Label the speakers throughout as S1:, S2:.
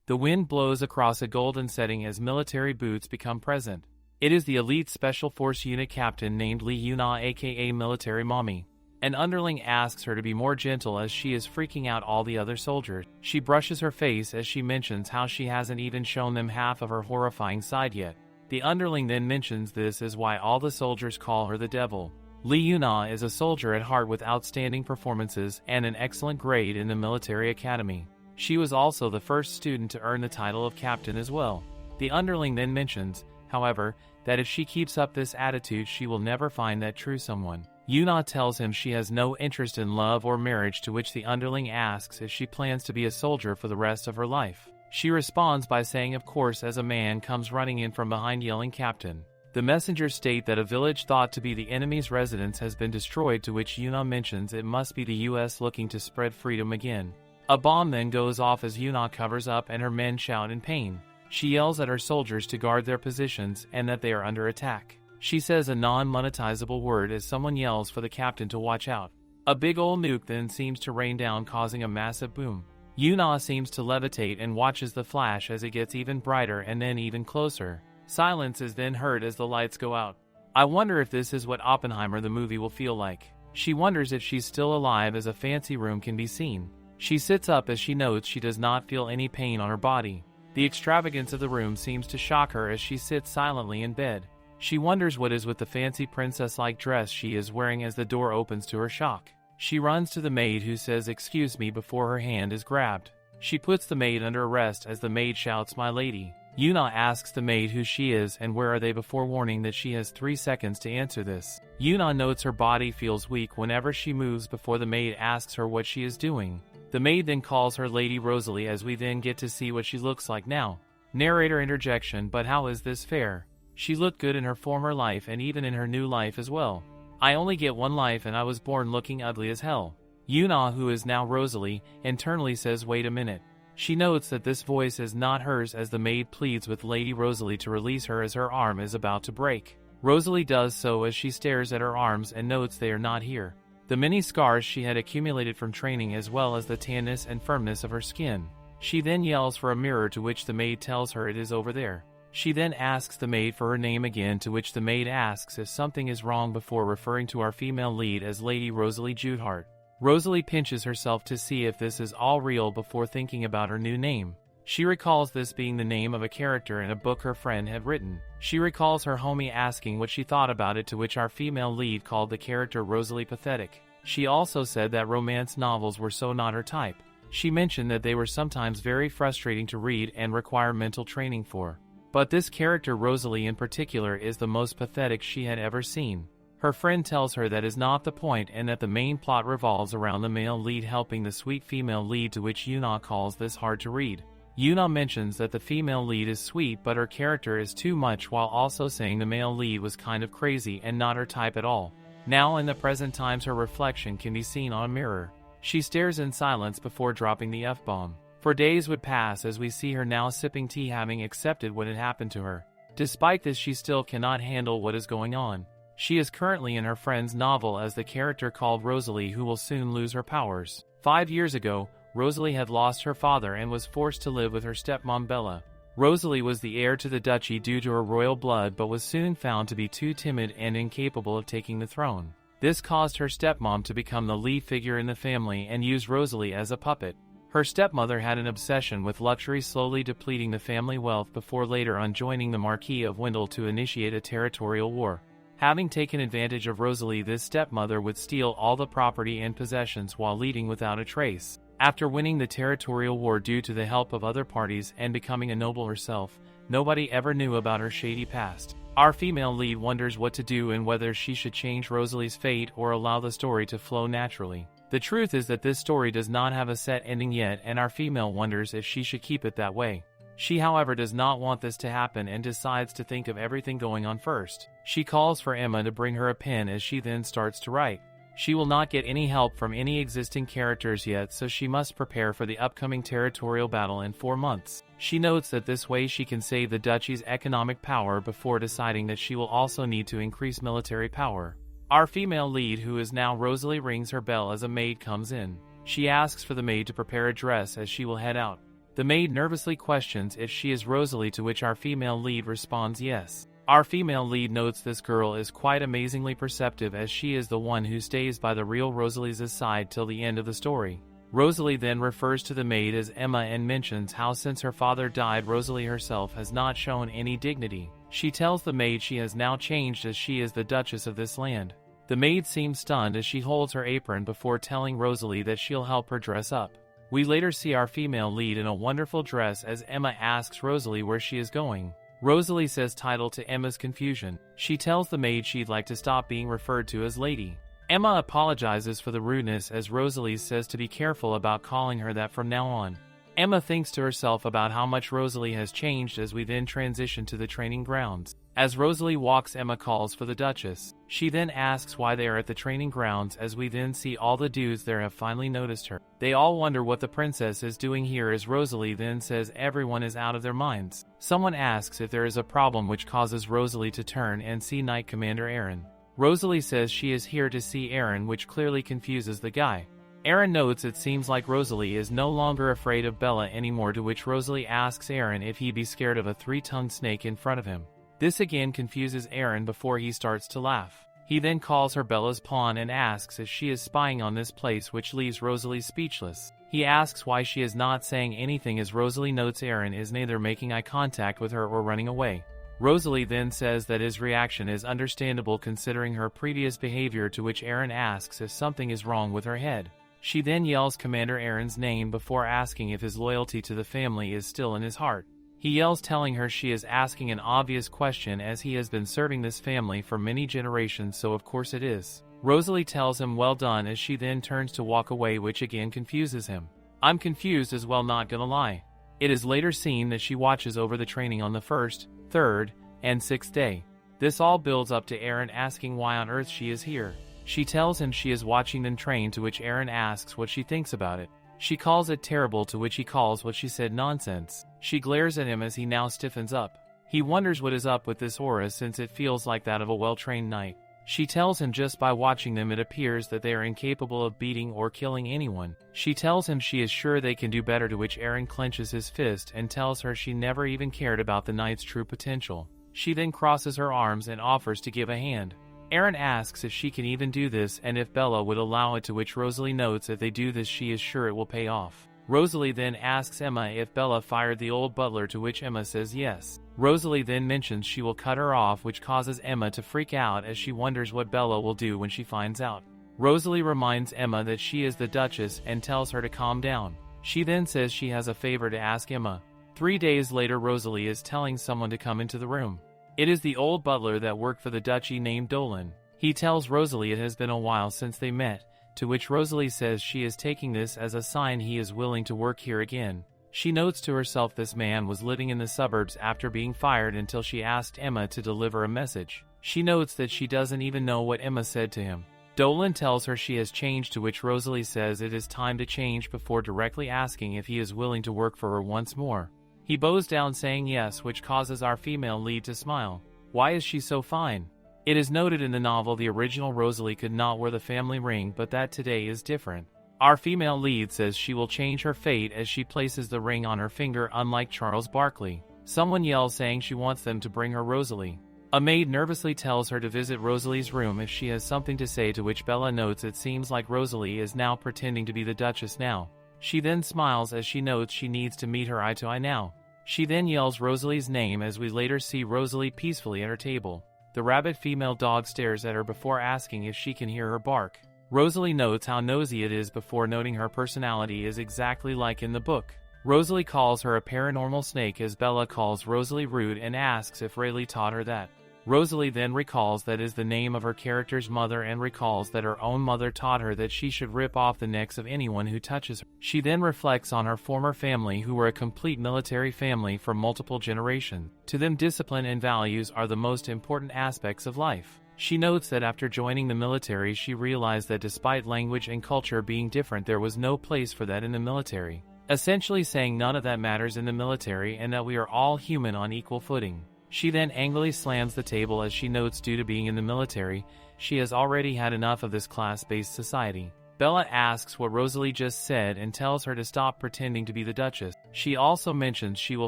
S1: The wind blows across a golden setting as military boots become present. It is the elite Special Force Unit captain named Lee Yuna, aka Military Mommy. An underling asks her to be more gentle as she is freaking out all the other soldiers. She brushes her face as she mentions how she hasn't even shown them half of her horrifying side yet. The underling then mentions this is why all the soldiers call her the devil. Lee Yuna is a soldier at heart with outstanding performances and an excellent grade in the military academy. She was also the first student to earn the title of captain as well. The underling then mentions, however, that if she keeps up this attitude she will never find that true someone. Yuna tells him she has no interest in love or marriage, to which the underling asks if she plans to be a soldier for the rest of her life. She responds by saying of course, as a man comes running in from behind yelling captain. The messengers state that a village thought to be the enemy's residence has been destroyed, to which Yuna mentions it must be the US looking to spread freedom again. A bomb then goes off as Yuna covers up and her men shout in pain. She yells at her soldiers to guard their positions and that they are under attack. She says a non-monetizable word as someone yells for the captain to watch out. A big old nuke then seems to rain down, causing a massive boom. Yuna seems to levitate and watches the flash as it gets even brighter and then even closer. Silence is then heard as the lights go out. I wonder if this is what Oppenheimer the movie will feel like. She wonders if she's still alive as a fancy room can be seen. She sits up as she notes she does not feel any pain on her body. The extravagance of the room seems to shock her as she sits silently in bed. She wonders what is with the fancy princess-like dress she is wearing as the door opens to her shock. She runs to the maid, who says excuse me before her hand is grabbed. She puts the maid under arrest as the maid shouts my lady. Yuna asks the maid who she is and where are they before warning that she has 3 seconds to answer this. Yuna notes her body feels weak whenever she moves before the maid asks her what she is doing. The maid then calls her Lady Rosalie as we then get to see what she looks like now. Narrator interjection: but how is this fair? She looked good in her former life and even in her new life as well. I only get one life and I was born looking ugly as hell. Yuna, who is now Rosalie, internally says wait a minute. She notes that this voice is not hers as the maid pleads with Lady Rosalie to release her as her arm is about to break. Rosalie does so as she stares at her arms and notes they are not here. The many scars she had accumulated from training as well as the tanness and firmness of her skin. She then yells for a mirror, to which the maid tells her it is over there. She then asks the maid for her name again, to which the maid asks if something is wrong before referring to our female lead as Lady Rosalie Judehart. Rosalie pinches herself to see if this is all real before thinking about her new name. She recalls this being the name of a character in a book her friend had written. She recalls her homie asking what she thought about it, to which our female lead called the character Rosalie pathetic. She also said that romance novels were so not her type. She mentioned that they were sometimes very frustrating to read and require mental training for. But this character Rosalie in particular is the most pathetic she had ever seen. Her friend tells her that is not the point and that the main plot revolves around the male lead helping the sweet female lead, to which Yuna calls this hard to read. Yuna mentions that the female lead is sweet but her character is too much, while also saying the male lead was kind of crazy and not her type at all. Now in the present times her reflection can be seen on a mirror. She stares in silence before dropping the F-bomb. For days would pass as we see her now sipping tea, having accepted what had happened to her. Despite this, she still cannot handle what is going on. She is currently in her friend's novel as the character called Rosalie, who will soon lose her powers. 5 years ago, Rosalie had lost her father and was forced to live with her stepmom Bella. Rosalie was the heir to the duchy due to her royal blood, but was soon found to be too timid and incapable of taking the throne. This caused her stepmom to become the lead figure in the family and use Rosalie as a puppet. Her stepmother had an obsession with luxury, slowly depleting the family wealth before later on joining the Marquis of Wendell to initiate a territorial war. Having taken advantage of Rosalie, this stepmother would steal all the property and possessions while leaving without a trace. After winning the territorial war due to the help of other parties and becoming a noble herself, nobody ever knew about her shady past. Our female lead wonders what to do and whether she should change Rosalie's fate or allow the story to flow naturally. The truth is that this story does not have a set ending yet, and our female wonders if she should keep it that way. She, however, does not want this to happen and decides to think of everything going on first. She calls for Emma to bring her a pen as she then starts to write. She will not get any help from any existing characters yet, so she must prepare for the upcoming territorial battle in 4 months. She notes that this way she can save the duchy's economic power before deciding that she will also need to increase military power. Our female lead, who is now Rosalie, rings her bell as a maid comes in. She asks for the maid to prepare a dress as she will head out. The maid nervously questions if she is Rosalie, to which our female lead responds yes. Our female lead notes this girl is quite amazingly perceptive, as she is the one who stays by the real Rosalie's side till the end of the story. Rosalie then refers to the maid as Emma and mentions how since her father died, Rosalie herself has not shown any dignity. She tells the maid she has now changed, as she is the Duchess of this land. The maid seems stunned as she holds her apron before telling Rosalie that she'll help her dress up. We later see our female lead in a wonderful dress as Emma asks Rosalie where she is going. Rosalie says title to Emma's confusion. She tells the maid she'd like to stop being referred to as lady. Emma apologizes for the rudeness as Rosalie says to be careful about calling her that from now on. Emma thinks to herself about how much Rosalie has changed as we then transition to the training grounds. As Rosalie walks, Emma calls for the Duchess. She then asks why they are at the training grounds, as we then see all the dudes there have finally noticed her. They all wonder what the princess is doing here, as Rosalie then says everyone is out of their minds. Someone asks if there is a problem, which causes Rosalie to turn and see Knight Commander Aaron. Rosalie says she is here to see Aaron, which clearly confuses the guy. Aaron notes it seems like Rosalie is no longer afraid of Bella anymore, to which Rosalie asks Aaron if he'd be scared of a 3-tongued snake in front of him. This again confuses Aaron before he starts to laugh. He then calls her Bella's pawn and asks if she is spying on this place, which leaves Rosalie speechless. He asks why she is not saying anything, as Rosalie notes Aaron is neither making eye contact with her or running away. Rosalie then says that his reaction is understandable considering her previous behavior, to which Aaron asks if something is wrong with her head. She then yells Commander Aaron's name before asking if his loyalty to the family is still in his heart. He yells, telling her she is asking an obvious question, as he has been serving this family for many generations, so of course it is. Rosalie tells him well done, as she then turns to walk away, which again confuses him. I'm confused as well, not gonna lie. It is later seen that she watches over the training on the 1st, 3rd, and 6th day. This all builds up to Aaron asking why on earth she is here. She tells him she is watching them train, to which Aaron asks what she thinks about it. She calls it terrible, to which he calls what she said nonsense. She glares at him as he now stiffens up. He wonders what is up with this aura, since it feels like that of a well-trained knight. She tells him just by watching them it appears that they are incapable of beating or killing anyone. She tells him she is sure they can do better, to which Aaron clenches his fist and tells her she never even cared about the knight's true potential. She then crosses her arms and offers to give a hand. Aaron asks if she can even do this and if Bella would allow it, to which Rosalie notes if they do this she is sure it will pay off. Rosalie then asks Emma if Bella fired the old butler, to which Emma says yes. Rosalie then mentions she will cut her off, which causes Emma to freak out as she wonders what Bella will do when she finds out. Rosalie reminds Emma that she is the Duchess and tells her to calm down. She then says she has a favor to ask Emma. 3 days later, Rosalie is telling someone to come into the room. It is the old butler that worked for the duchy named Dolan. He tells Rosalie it has been a while since they met, to which Rosalie says she is taking this as a sign he is willing to work here again. She notes to herself this man was living in the suburbs after being fired until she asked Emma to deliver a message. She notes that she doesn't even know what Emma said to him. Dolan tells her she has changed, to which Rosalie says it is time to change before directly asking if he is willing to work for her once more. He bows down saying yes, which causes our female lead to smile. Why is she so fine? It is noted in the novel the original Rosalie could not wear the family ring, but that today is different. Our female lead says she will change her fate as she places the ring on her finger, unlike Charles Barkley. Someone yells saying she wants them to bring her Rosalie. A maid nervously tells her to visit Rosalie's room if she has something to say, to which Bella notes it seems like Rosalie is now pretending to be the Duchess now. She then smiles as she notes she needs to meet her eye to eye now. She then yells Rosalie's name as we later see Rosalie peacefully at her table. The rabid female dog stares at her before asking if she can hear her bark. Rosalie notes how nosy it is before noting her personality is exactly like in the book. Rosalie calls her a paranormal snake as Bella calls Rosalie rude and asks if Rayleigh taught her that. Rosalie then recalls that is the name of her character's mother and recalls that her own mother taught her that she should rip off the necks of anyone who touches her. She then reflects on her former family, who were a complete military family for multiple generations. To them, discipline and values are the most important aspects of life. She notes that after joining the military she realized that despite language and culture being different, there was no place for that in the military. Essentially saying none of that matters in the military and that we are all human on equal footing. She then angrily slams the table as she notes due to being in the military, she has already had enough of this class-based society. Bella asks what Rosalie just said and tells her to stop pretending to be the Duchess. She also mentions she will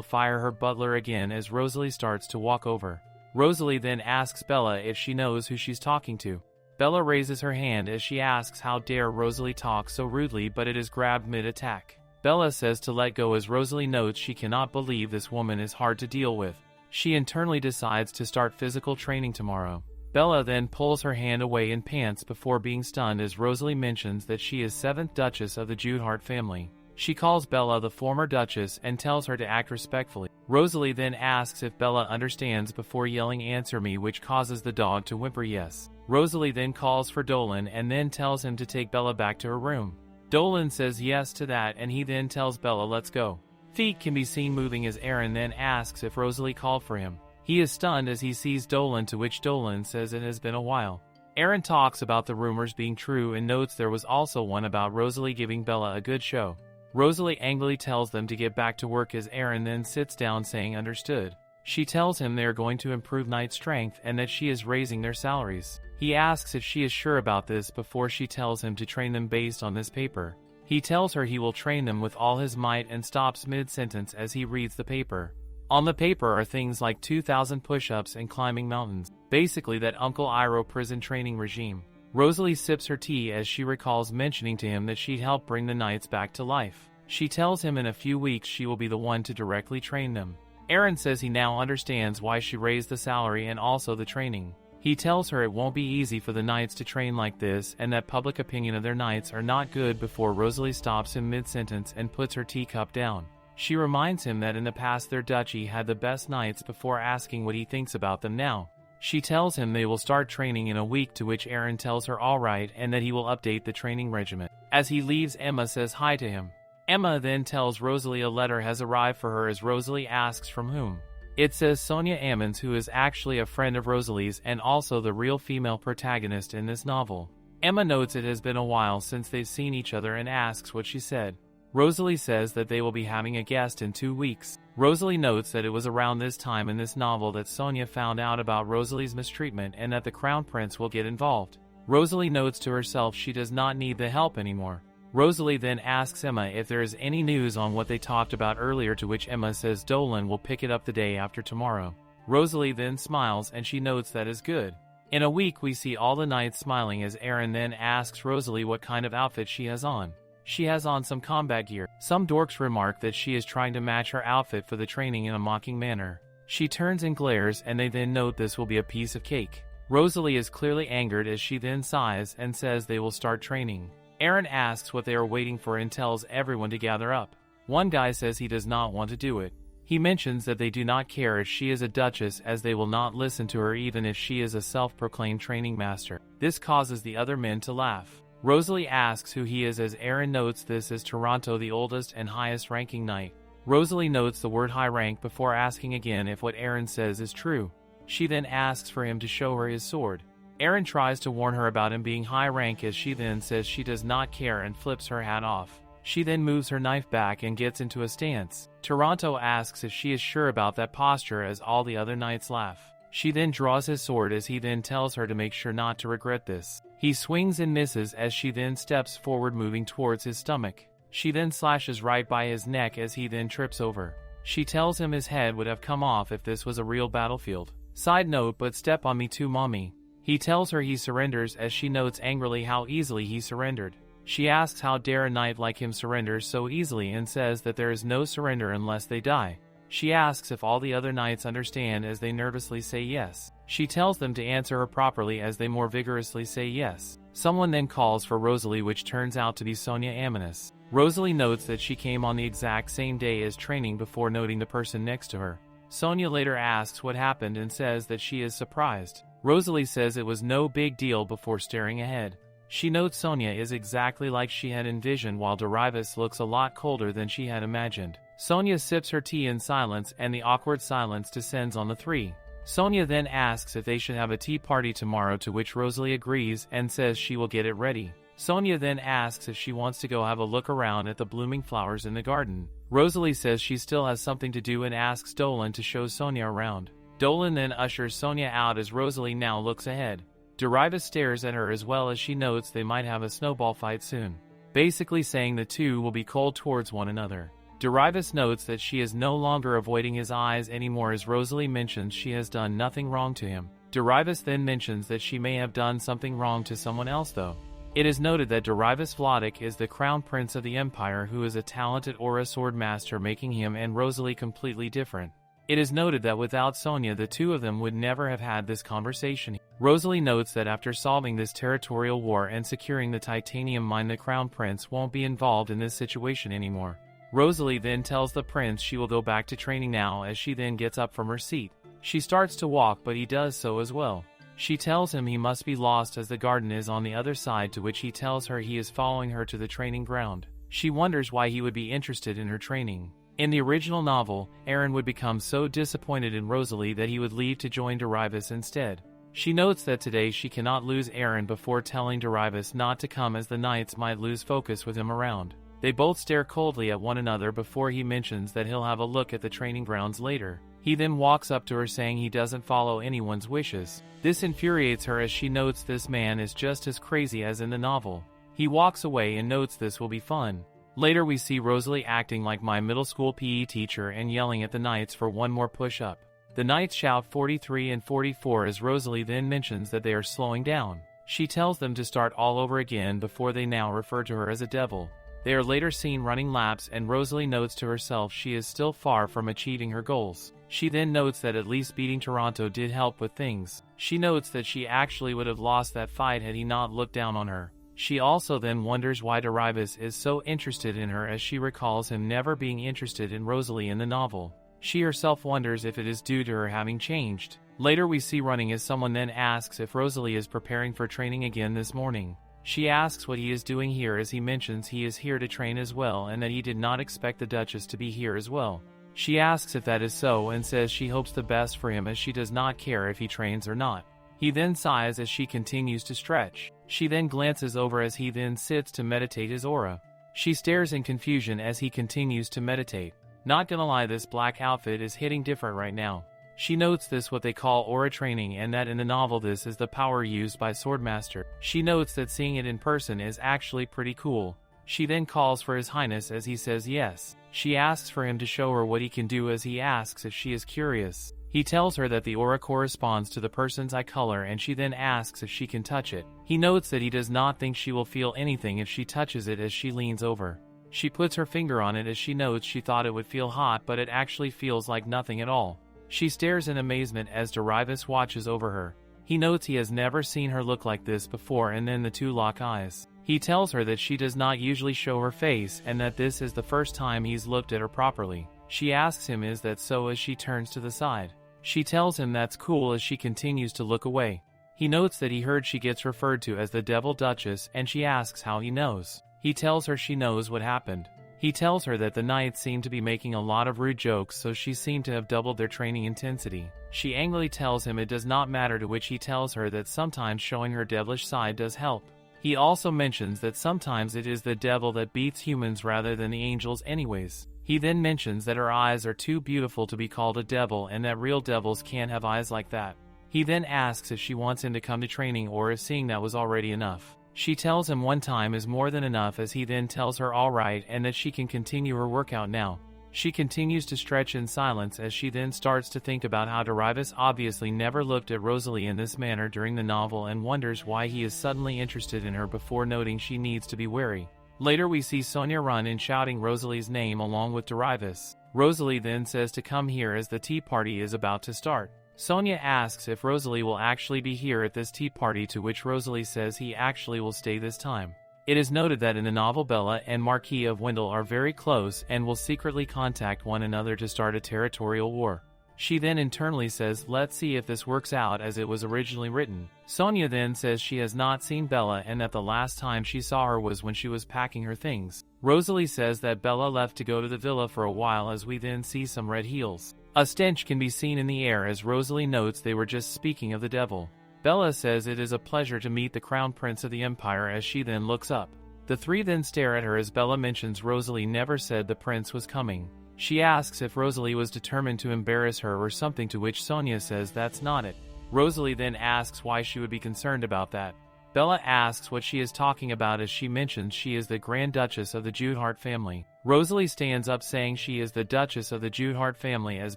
S1: fire her butler again as Rosalie starts to walk over. Rosalie then asks Bella if she knows who she's talking to. Bella raises her hand as she asks how dare Rosalie talk so rudely, but it is grabbed mid-attack. Bella says to let go as Rosalie notes she cannot believe this woman is hard to deal with. She internally decides to start physical training tomorrow. Bella then pulls her hand away and pants before being stunned as Rosalie mentions that she is 7th Duchess of the Judehart family. She calls Bella the former Duchess and tells her to act respectfully. Rosalie then asks if Bella understands before yelling "answer me," which causes the dog to whimper yes. Rosalie then calls for Dolan and then tells him to take Bella back to her room. Dolan says yes to that and he then tells Bella let's go. Feet can be seen moving as Aaron then asks if Rosalie called for him. He is stunned as he sees Dolan, to which Dolan says it has been a while. Aaron talks about the rumors being true and notes there was also one about Rosalie giving Bella a good show. Rosalie angrily tells them to get back to work as Aaron then sits down saying understood. She tells him they are going to improve Knight's strength and that she is raising their salaries. He asks if she is sure about this before she tells him to train them based on this paper. He tells her he will train them with all his might and stops mid-sentence as he reads the paper. On the paper are things like 2,000 push-ups and climbing mountains, basically that Uncle Iroh prison training regime. Rosalie sips her tea as she recalls mentioning to him that she'd help bring the Knights back to life. She tells him in a few weeks she will be the one to directly train them. Aaron says he now understands why she raised the salary and also the training. He tells her it won't be easy for the Knights to train like this and that public opinion of their Knights are not good before Rosalie stops him mid-sentence and puts her teacup down. She reminds him that in the past their duchy had the best Knights before asking what he thinks about them now. She tells him they will start training in a week, to which Aaron tells her alright and that he will update the training regimen. As he leaves, Emma says hi to him. Emma then tells Rosalie a letter has arrived for her as Rosalie asks from whom. It says Sonia Ammons, who is actually a friend of Rosalie's and also the real female protagonist in this novel. Emma notes it has been a while since they've seen each other and asks what she said. Rosalie says that they will be having a guest in 2 weeks. Rosalie notes that it was around this time in this novel that Sonia found out about Rosalie's mistreatment and that the Crown Prince will get involved. Rosalie notes to herself she does not need the help anymore. Rosalie then asks Emma if there is any news on what they talked about earlier, to which Emma says Dolan will pick it up the day after tomorrow. Rosalie then smiles and she notes that is good. In a week we see all the Knights smiling as Aaron then asks Rosalie what kind of outfit she has on. She has on some combat gear. Some dorks remark that she is trying to match her outfit for the training in a mocking manner. She turns and glares and they then note this will be a piece of cake. Rosalie is clearly angered as she then sighs and says they will start training. Aaron asks what they are waiting for and tells everyone to gather up. One guy says he does not want to do it. He mentions that they do not care if she is a duchess as they will not listen to her even if she is a self-proclaimed training master. This causes the other men to laugh. Rosalie asks who he is as Aaron notes this is Toronto, the oldest and highest ranking knight. Rosalie notes the word high rank before asking again if what Aaron says is true. She then asks for him to show her his sword. Aaron tries to warn her about him being high rank as she then says she does not care and flips her hat off. She then moves her knife back and gets into a stance. Toronto asks if she is sure about that posture as all the other knights laugh. She then draws his sword as he then tells her to make sure not to regret this. He swings and misses as she then steps forward moving towards his stomach. She then slashes right by his neck as he then trips over. She tells him his head would have come off if this was a real battlefield. Side note, but step on me too, mommy. He tells her he surrenders as she notes angrily how easily he surrendered. She asks how dare a knight like him surrenders so easily and says that there is no surrender unless they die. She asks if all the other knights understand as they nervously say yes. She tells them to answer her properly as they more vigorously say yes. Someone then calls for Rosalie, which turns out to be Sonia Ammons. Rosalie notes that she came on the exact same day as training before noting the person next to her. Sonia later asks what happened and says that she is surprised. Rosalie says it was no big deal before staring ahead. She notes Sonia is exactly like she had envisioned while Derivis looks a lot colder than she had imagined. Sonia sips her tea in silence and the awkward silence descends on the three. Sonia then asks if they should have a tea party tomorrow, to which Rosalie agrees and says she will get it ready. Sonia then asks if she wants to go have a look around at the blooming flowers in the garden. Rosalie says she still has something to do and asks Dolan to show Sonia around. Dolan then ushers Sonia out as Rosalie now looks ahead. Derivis stares at her as well as she notes they might have a snowball fight soon, basically saying the two will be cold towards one another. Derivis notes that she is no longer avoiding his eyes anymore as Rosalie mentions she has done nothing wrong to him. Derivis then mentions that she may have done something wrong to someone else though. It is noted that Derivis Vladik is the crown prince of the empire who is a talented aura sword master, making him and Rosalie completely different. It is noted that without Sonia the two of them would never have had this conversation. Rosalie notes that after solving this territorial war and securing the titanium mine, the crown prince won't be involved in this situation anymore. Rosalie then tells the prince she will go back to training now as she then gets up from her seat. She starts to walk, but he does so as well. She tells him he must be lost as the garden is on the other side, to which he tells her he is following her to the training ground. She wonders why he would be interested in her training. In the original novel, Aaron would become so disappointed in Rosalie that he would leave to join Derivis instead. She notes that today she cannot lose Aaron before telling Derivis not to come as the knights might lose focus with him around. They both stare coldly at one another before he mentions that he'll have a look at the training grounds later. He then walks up to her saying he doesn't follow anyone's wishes. This infuriates her as she notes this man is just as crazy as in the novel. He walks away and notes this will be fun. Later we see Rosalie acting like my middle school PE teacher and yelling at the knights for one more push-up. The knights shout 43 and 44 as Rosalie then mentions that they are slowing down. She tells them to start all over again before they now refer to her as a devil. They are later seen running laps and Rosalie notes to herself she is still far from achieving her goals. She then notes that at least beating Toronto did help with things. She notes that she actually would have lost that fight had he not looked down on her. She also then wonders why Derivis is so interested in her as she recalls him never being interested in Rosalie in the novel. She herself wonders if it is due to her having changed. Later we see running as someone then asks if Rosalie is preparing for training again this morning. She asks what he is doing here as he mentions he is here to train as well and that he did not expect the Duchess to be here as well. She asks if that is so and says she hopes the best for him as she does not care if he trains or not. He then sighs as she continues to stretch. She then glances over as he then sits to meditate his aura. She stares in confusion as he continues to meditate. Not gonna lie, this black outfit is hitting different right now. She notes this what they call aura training and that in the novel this is the power used by Swordmaster. She notes that seeing it in person is actually pretty cool. She then calls for His Highness as he says yes. She asks for him to show her what he can do as he asks if she is curious. He tells her that the aura corresponds to the person's eye color and she then asks if she can touch it. He notes that he does not think she will feel anything if she touches it as she leans over. She puts her finger on it as she notes she thought it would feel hot, but it actually feels like nothing at all. She stares in amazement as Derivis watches over her. He notes he has never seen her look like this before and then the two lock eyes. He tells her that she does not usually show her face and that this is the first time he's looked at her properly. She asks him is that so as she turns to the side. She tells him that's cool as she continues to look away. He notes that he heard she gets referred to as the Devil Duchess and she asks how he knows. He tells her she knows what happened. He tells her that the knights seem to be making a lot of rude jokes, so she seemed to have doubled their training intensity. She angrily tells him it does not matter, to which he tells her that sometimes showing her devilish side does help. He also mentions that sometimes it is the devil that beats humans rather than the angels anyways. He then mentions that her eyes are too beautiful to be called a devil and that real devils can't have eyes like that. He then asks if she wants him to come to training or if seeing that was already enough. She tells him one time is more than enough as he then tells her alright and that she can continue her workout now. She continues to stretch in silence as she then starts to think about how Derivis obviously never looked at Rosalie in this manner during the novel and wonders why he is suddenly interested in her before noting she needs to be wary. Later we see Sonia run in shouting Rosalie's name along with Derivis. Rosalie then says to come here as the tea party is about to start. Sonia asks if Rosalie will actually be here at this tea party, to which Rosalie says he actually will stay this time. It is noted that in the novel Bella and Marquis of Wendell are very close and will secretly contact one another to start a territorial war. She then internally says let's see if this works out as it was originally written. Sonia then says she has not seen Bella and that the last time she saw her was when she was packing her things. Rosalie says that Bella left to go to the villa for a while as we then see some red heels. A stench can be seen in the air as Rosalie notes they were just speaking of the devil. Bella says it is a pleasure to meet the crown prince of the empire as she then looks up. The three then stare at her as Bella mentions Rosalie never said the prince was coming. She asks if Rosalie was determined to embarrass her or something, to which Sonia says that's not it. Rosalie then asks why she would be concerned about that. Bella asks what she is talking about as she mentions she is the Grand Duchess of the Judehart family. Rosalie stands up saying she is the Duchess of the Judehart family as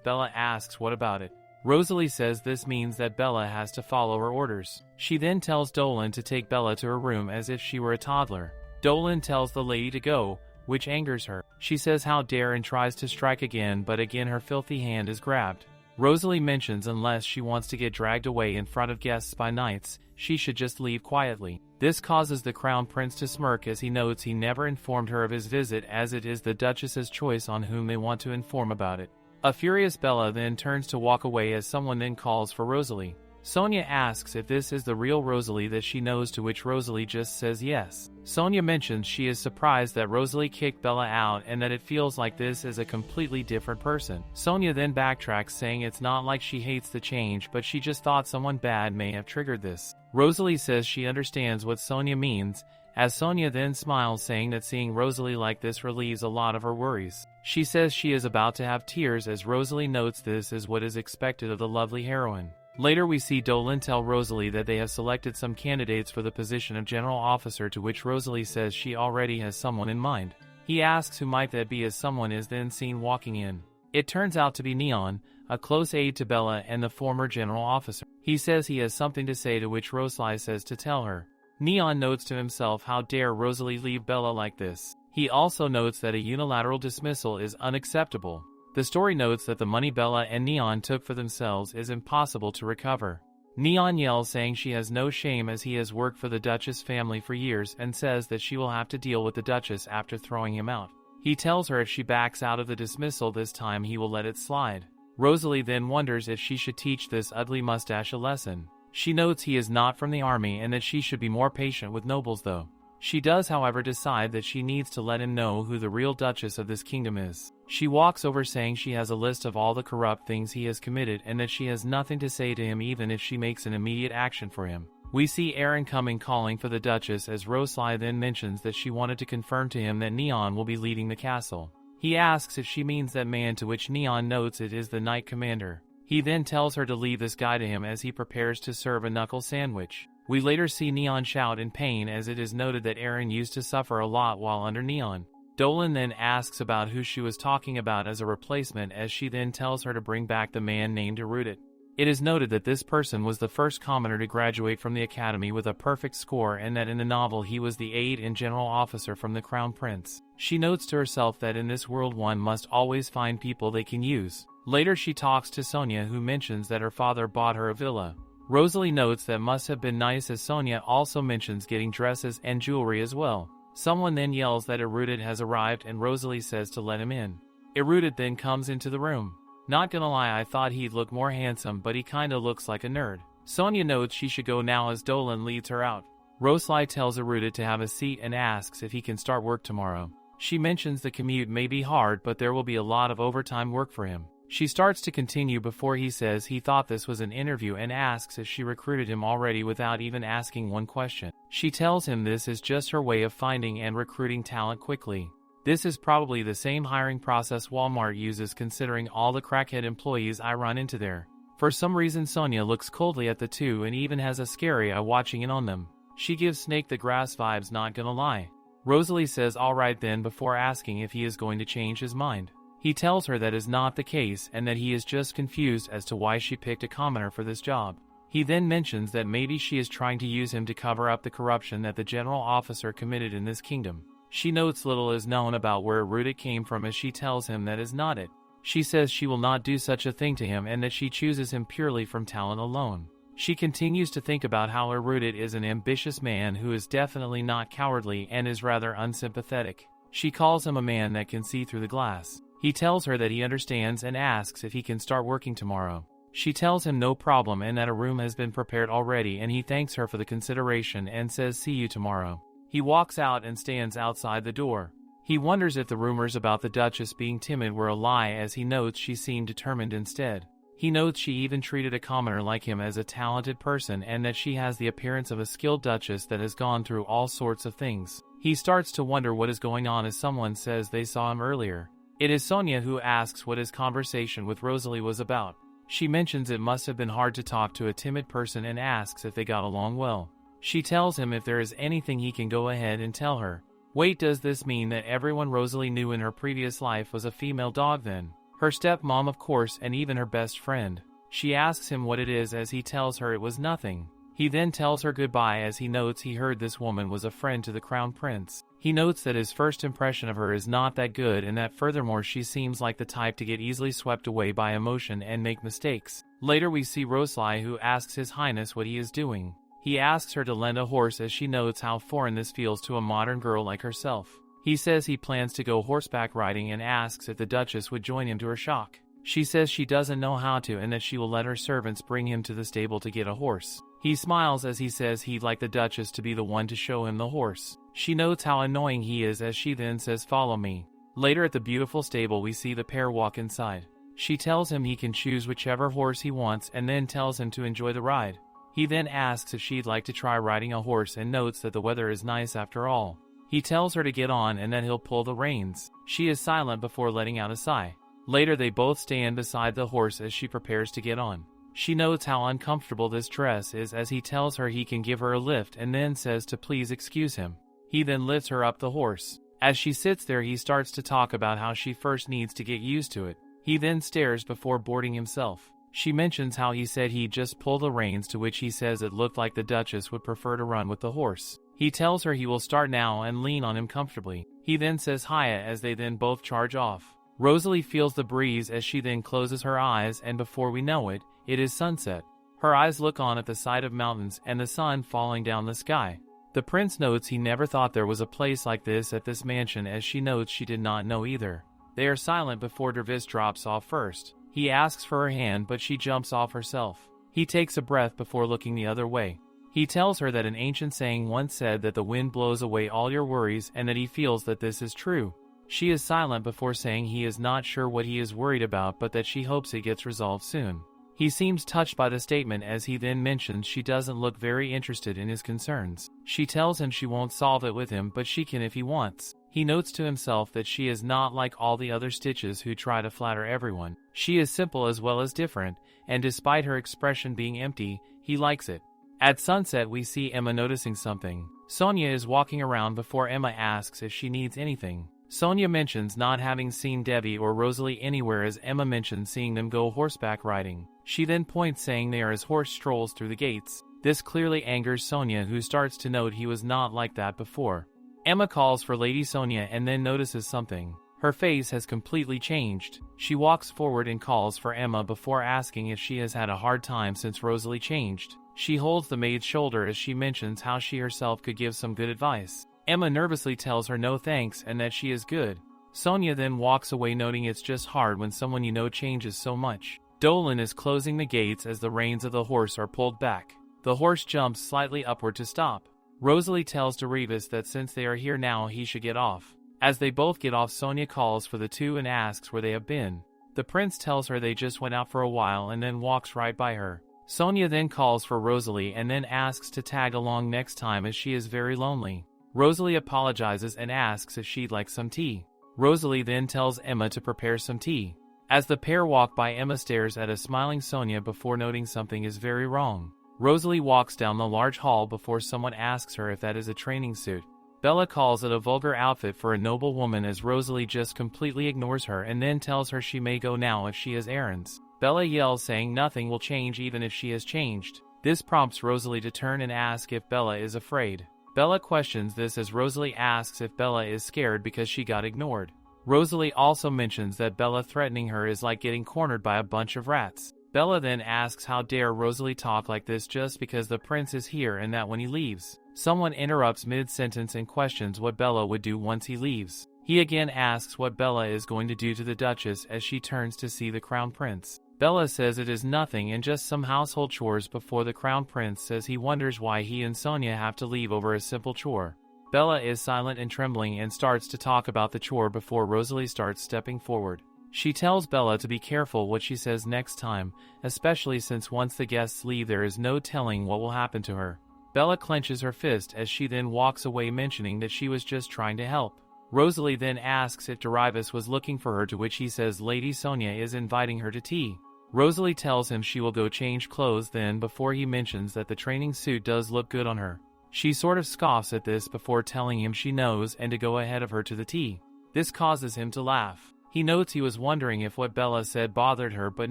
S1: Bella asks what about it. Rosalie says this means that Bella has to follow her orders. She then tells Dolan to take Bella to her room as if she were a toddler. Dolan tells the lady to go, which angers her. She says how dare and tries to strike again, but again her filthy hand is grabbed. Rosalie mentions unless she wants to get dragged away in front of guests by knights, she should just leave quietly. This causes the Crown Prince to smirk as he notes he never informed her of his visit as it is the Duchess's choice on whom they want to inform about it. A furious Bella then turns to walk away as someone then calls for Rosalie. Sonia asks if this is the real Rosalie that she knows, to which Rosalie just says yes. Sonia mentions she is surprised that Rosalie kicked Bella out and that it feels like this is a completely different person. Sonia then backtracks saying it's not like she hates the change, but she just thought someone bad may have triggered this. Rosalie says she understands what Sonia means, as Sonia then smiles saying that seeing Rosalie like this relieves a lot of her worries. She says she is about to have tears as Rosalie notes this is what is expected of the lovely heroine. Later we see Dolan tell Rosalie that they have selected some candidates for the position of general officer, to which Rosalie says she already has someone in mind. He asks who might that be as someone is then seen walking in. It turns out to be Neon, a close aide to Bella and the former general officer. He says he has something to say, to which Rosalie says to tell her. Neon notes to himself how dare Rosalie leave Bella like this. He also notes that a unilateral dismissal is unacceptable. The story notes that the money Bella and Neon took for themselves is impossible to recover. Neon yells saying she has no shame as he has worked for the Duchess family for years and says that she will have to deal with the Duchess after throwing him out. He tells her if she backs out of the dismissal this time he will let it slide. Rosalie then wonders if she should teach this ugly mustache a lesson. She notes he is not from the army and that she should be more patient with nobles though. She does however decide that she needs to let him know who the real Duchess of this kingdom is. She walks over saying she has a list of all the corrupt things he has committed and that she has nothing to say to him even if she makes an immediate action for him. We see Aaron coming calling for the Duchess as Rosalie then mentions that she wanted to confirm to him that Neon will be leading the castle. He asks if she means that man, to which Neon notes it is the Knight Commander. He then tells her to leave this guy to him as he prepares to serve a knuckle sandwich. We later see Neon shout in pain as it is noted that Aaron used to suffer a lot while under Neon. Dolan then asks about who she was talking about as a replacement as she then tells her to bring back the man named Erudit. It is noted that this person was the first commoner to graduate from the academy with a perfect score and that in the novel he was the aide and general officer from the Crown Prince. She notes to herself that in this world one must always find people they can use. Later she talks to Sonia, who mentions that her father bought her a villa. Rosalie notes that must have been nice as Sonia also mentions getting dresses and jewelry as well. Someone then yells that Erudit has arrived and Rosalie says to let him in. Erudit then comes into the room. Not gonna lie, I thought he'd look more handsome, but he kinda looks like a nerd. Sonia notes she should go now as Dolan leads her out. Rosalie tells Erudit to have a seat and asks if he can start work tomorrow. She mentions the commute may be hard, but there will be a lot of overtime work for him. She starts to continue before he says he thought this was an interview and asks if she recruited him already without even asking one question. She tells him this is just her way of finding and recruiting talent quickly. This is probably the same hiring process Walmart uses, considering all the crackhead employees I run into there. For some reason Sonia looks coldly at the two and even has a scary eye watching in on them. She gives Snake the Grass vibes, not gonna lie. Rosalie says alright then before asking if he is going to change his mind. He tells her that is not the case and that he is just confused as to why she picked a commoner for this job. He then mentions that maybe she is trying to use him to cover up the corruption that the general officer committed in this kingdom. She notes little is known about where Erudit came from as she tells him that is not it. She says she will not do such a thing to him and that she chooses him purely from talent alone. She continues to think about how Erudit is an ambitious man who is definitely not cowardly and is rather unsympathetic. She calls him a man that can see through the glass. He tells her that he understands and asks if he can start working tomorrow. She tells him no problem and that a room has been prepared already, and he thanks her for the consideration and says see you tomorrow. He walks out and stands outside the door. He wonders if the rumors about the Duchess being timid were a lie, as he notes she seemed determined instead. He notes she even treated a commoner like him as a talented person and that she has the appearance of a skilled Duchess that has gone through all sorts of things. He starts to wonder what is going on as someone says they saw him earlier. It is Sonia who asks what his conversation with Rosalie was about. She mentions it must have been hard to talk to a timid person and asks if they got along well. She tells him if there is anything he can go ahead and tell her. Wait, does this mean that everyone Rosalie knew in her previous life was a female dog then? Her stepmom, of course, and even her best friend. She asks him what it is as he tells her it was nothing. He then tells her goodbye as he notes he heard this woman was a friend to the crown prince. He notes that his first impression of her is not that good and that furthermore she seems like the type to get easily swept away by emotion and make mistakes. Later we see Rosalie, who asks His Highness what he is doing. He asks her to lend a horse as she notes how foreign this feels to a modern girl like herself. He says he plans to go horseback riding and asks if the Duchess would join him, to her shock. She says she doesn't know how to and that she will let her servants bring him to the stable to get a horse. He smiles as he says he'd like the Duchess to be the one to show him the horse. She notes how annoying he is as she then says, "Follow me." Later at the beautiful stable we see the pair walk inside. She tells him he can choose whichever horse he wants and then tells him to enjoy the ride. He then asks if she'd like to try riding a horse and notes that the weather is nice after all. He tells her to get on and that he'll pull the reins. She is silent before letting out a sigh. Later they both stand beside the horse as she prepares to get on. She notes how uncomfortable this dress is as he tells her he can give her a lift and then says to please excuse him. He then lifts her up the horse. As she sits there he starts to talk about how she first needs to get used to it. He then stares before boarding himself. She mentions how he said he'd just pull the reins, to which he says it looked like the Duchess would prefer to run with the horse. He tells her he will start now and lean on him comfortably. He then says hiya as they then both charge off. Rosalie feels the breeze as she then closes her eyes and before we know it, it is sunset. Her eyes look on at the sight of mountains and the sun falling down the sky. The prince notes he never thought there was a place like this at this mansion as she notes she did not know either. They are silent before Derivis drops off first. He asks for her hand but she jumps off herself. He takes a breath before looking the other way. He tells her that an ancient saying once said that the wind blows away all your worries and that he feels that this is true. She is silent before saying he is not sure what he is worried about but that she hopes it gets resolved soon. He seems touched by the statement as he then mentions she doesn't look very interested in his concerns. She tells him she won't solve it with him but she can if he wants. He notes to himself that she is not like all the other Stitches who try to flatter everyone. She is simple as well as different, and despite her expression being empty, he likes it. At sunset we see Emma noticing something. Sonia is walking around before Emma asks if she needs anything. Sonia mentions not having seen Debbie or Rosalie anywhere as Emma mentions seeing them go horseback riding. She then points saying they are as horse strolls through the gates. This clearly angers Sonia, who starts to note he was not like that before. Emma calls for Lady Sonia and then notices something. Her face has completely changed. She walks forward and calls for Emma before asking if she has had a hard time since Rosalie changed. She holds the maid's shoulder as she mentions how she herself could give some good advice. Emma nervously tells her no thanks and that she is good. Sonia then walks away, noting it's just hard when someone you know changes so much. Dolan is closing the gates as the reins of the horse are pulled back. The horse jumps slightly upward to stop. Rosalie tells Derivis that since they are here now he should get off. As they both get off, Sonia calls for the two and asks where they have been. The prince tells her they just went out for a while and then walks right by her. Sonia then calls for Rosalie and then asks to tag along next time as she is very lonely. Rosalie apologizes and asks if she'd like some tea. Rosalie then tells Emma to prepare some tea. As the pair walk by, Emma stares at a smiling Sonia before noting something is very wrong. Rosalie walks down the large hall before someone asks her if that is a training suit. Bella calls it a vulgar outfit for a noble woman as Rosalie just completely ignores her and then tells her she may go now if she has errands. Bella yells saying nothing will change even if she has changed. This prompts Rosalie to turn and ask if Bella is afraid. Bella questions this as Rosalie asks if Bella is scared because she got ignored. Rosalie also mentions that Bella threatening her is like getting cornered by a bunch of rats. Bella then asks how dare Rosalie talk like this just because the prince is here and that when he leaves. Someone interrupts mid-sentence and questions what Bella would do once he leaves. He again asks what Bella is going to do to the Duchess as she turns to see the Crown Prince. Bella says it is nothing and just some household chores before the Crown Prince says he wonders why he and Sonia have to leave over a simple chore. Bella is silent and trembling and starts to talk about the chore before Rosalie starts stepping forward. She tells Bella to be careful what she says next time, especially since once the guests leave there is no telling what will happen to her. Bella clenches her fist as she then walks away, mentioning that she was just trying to help. Rosalie then asks if Derivis was looking for her, to which he says Lady Sonia is inviting her to tea. Rosalie tells him she will go change clothes then before he mentions that the training suit does look good on her. She sort of scoffs at this before telling him she knows and to go ahead of her to the tea. This causes him to laugh. He notes he was wondering if what Bella said bothered her, but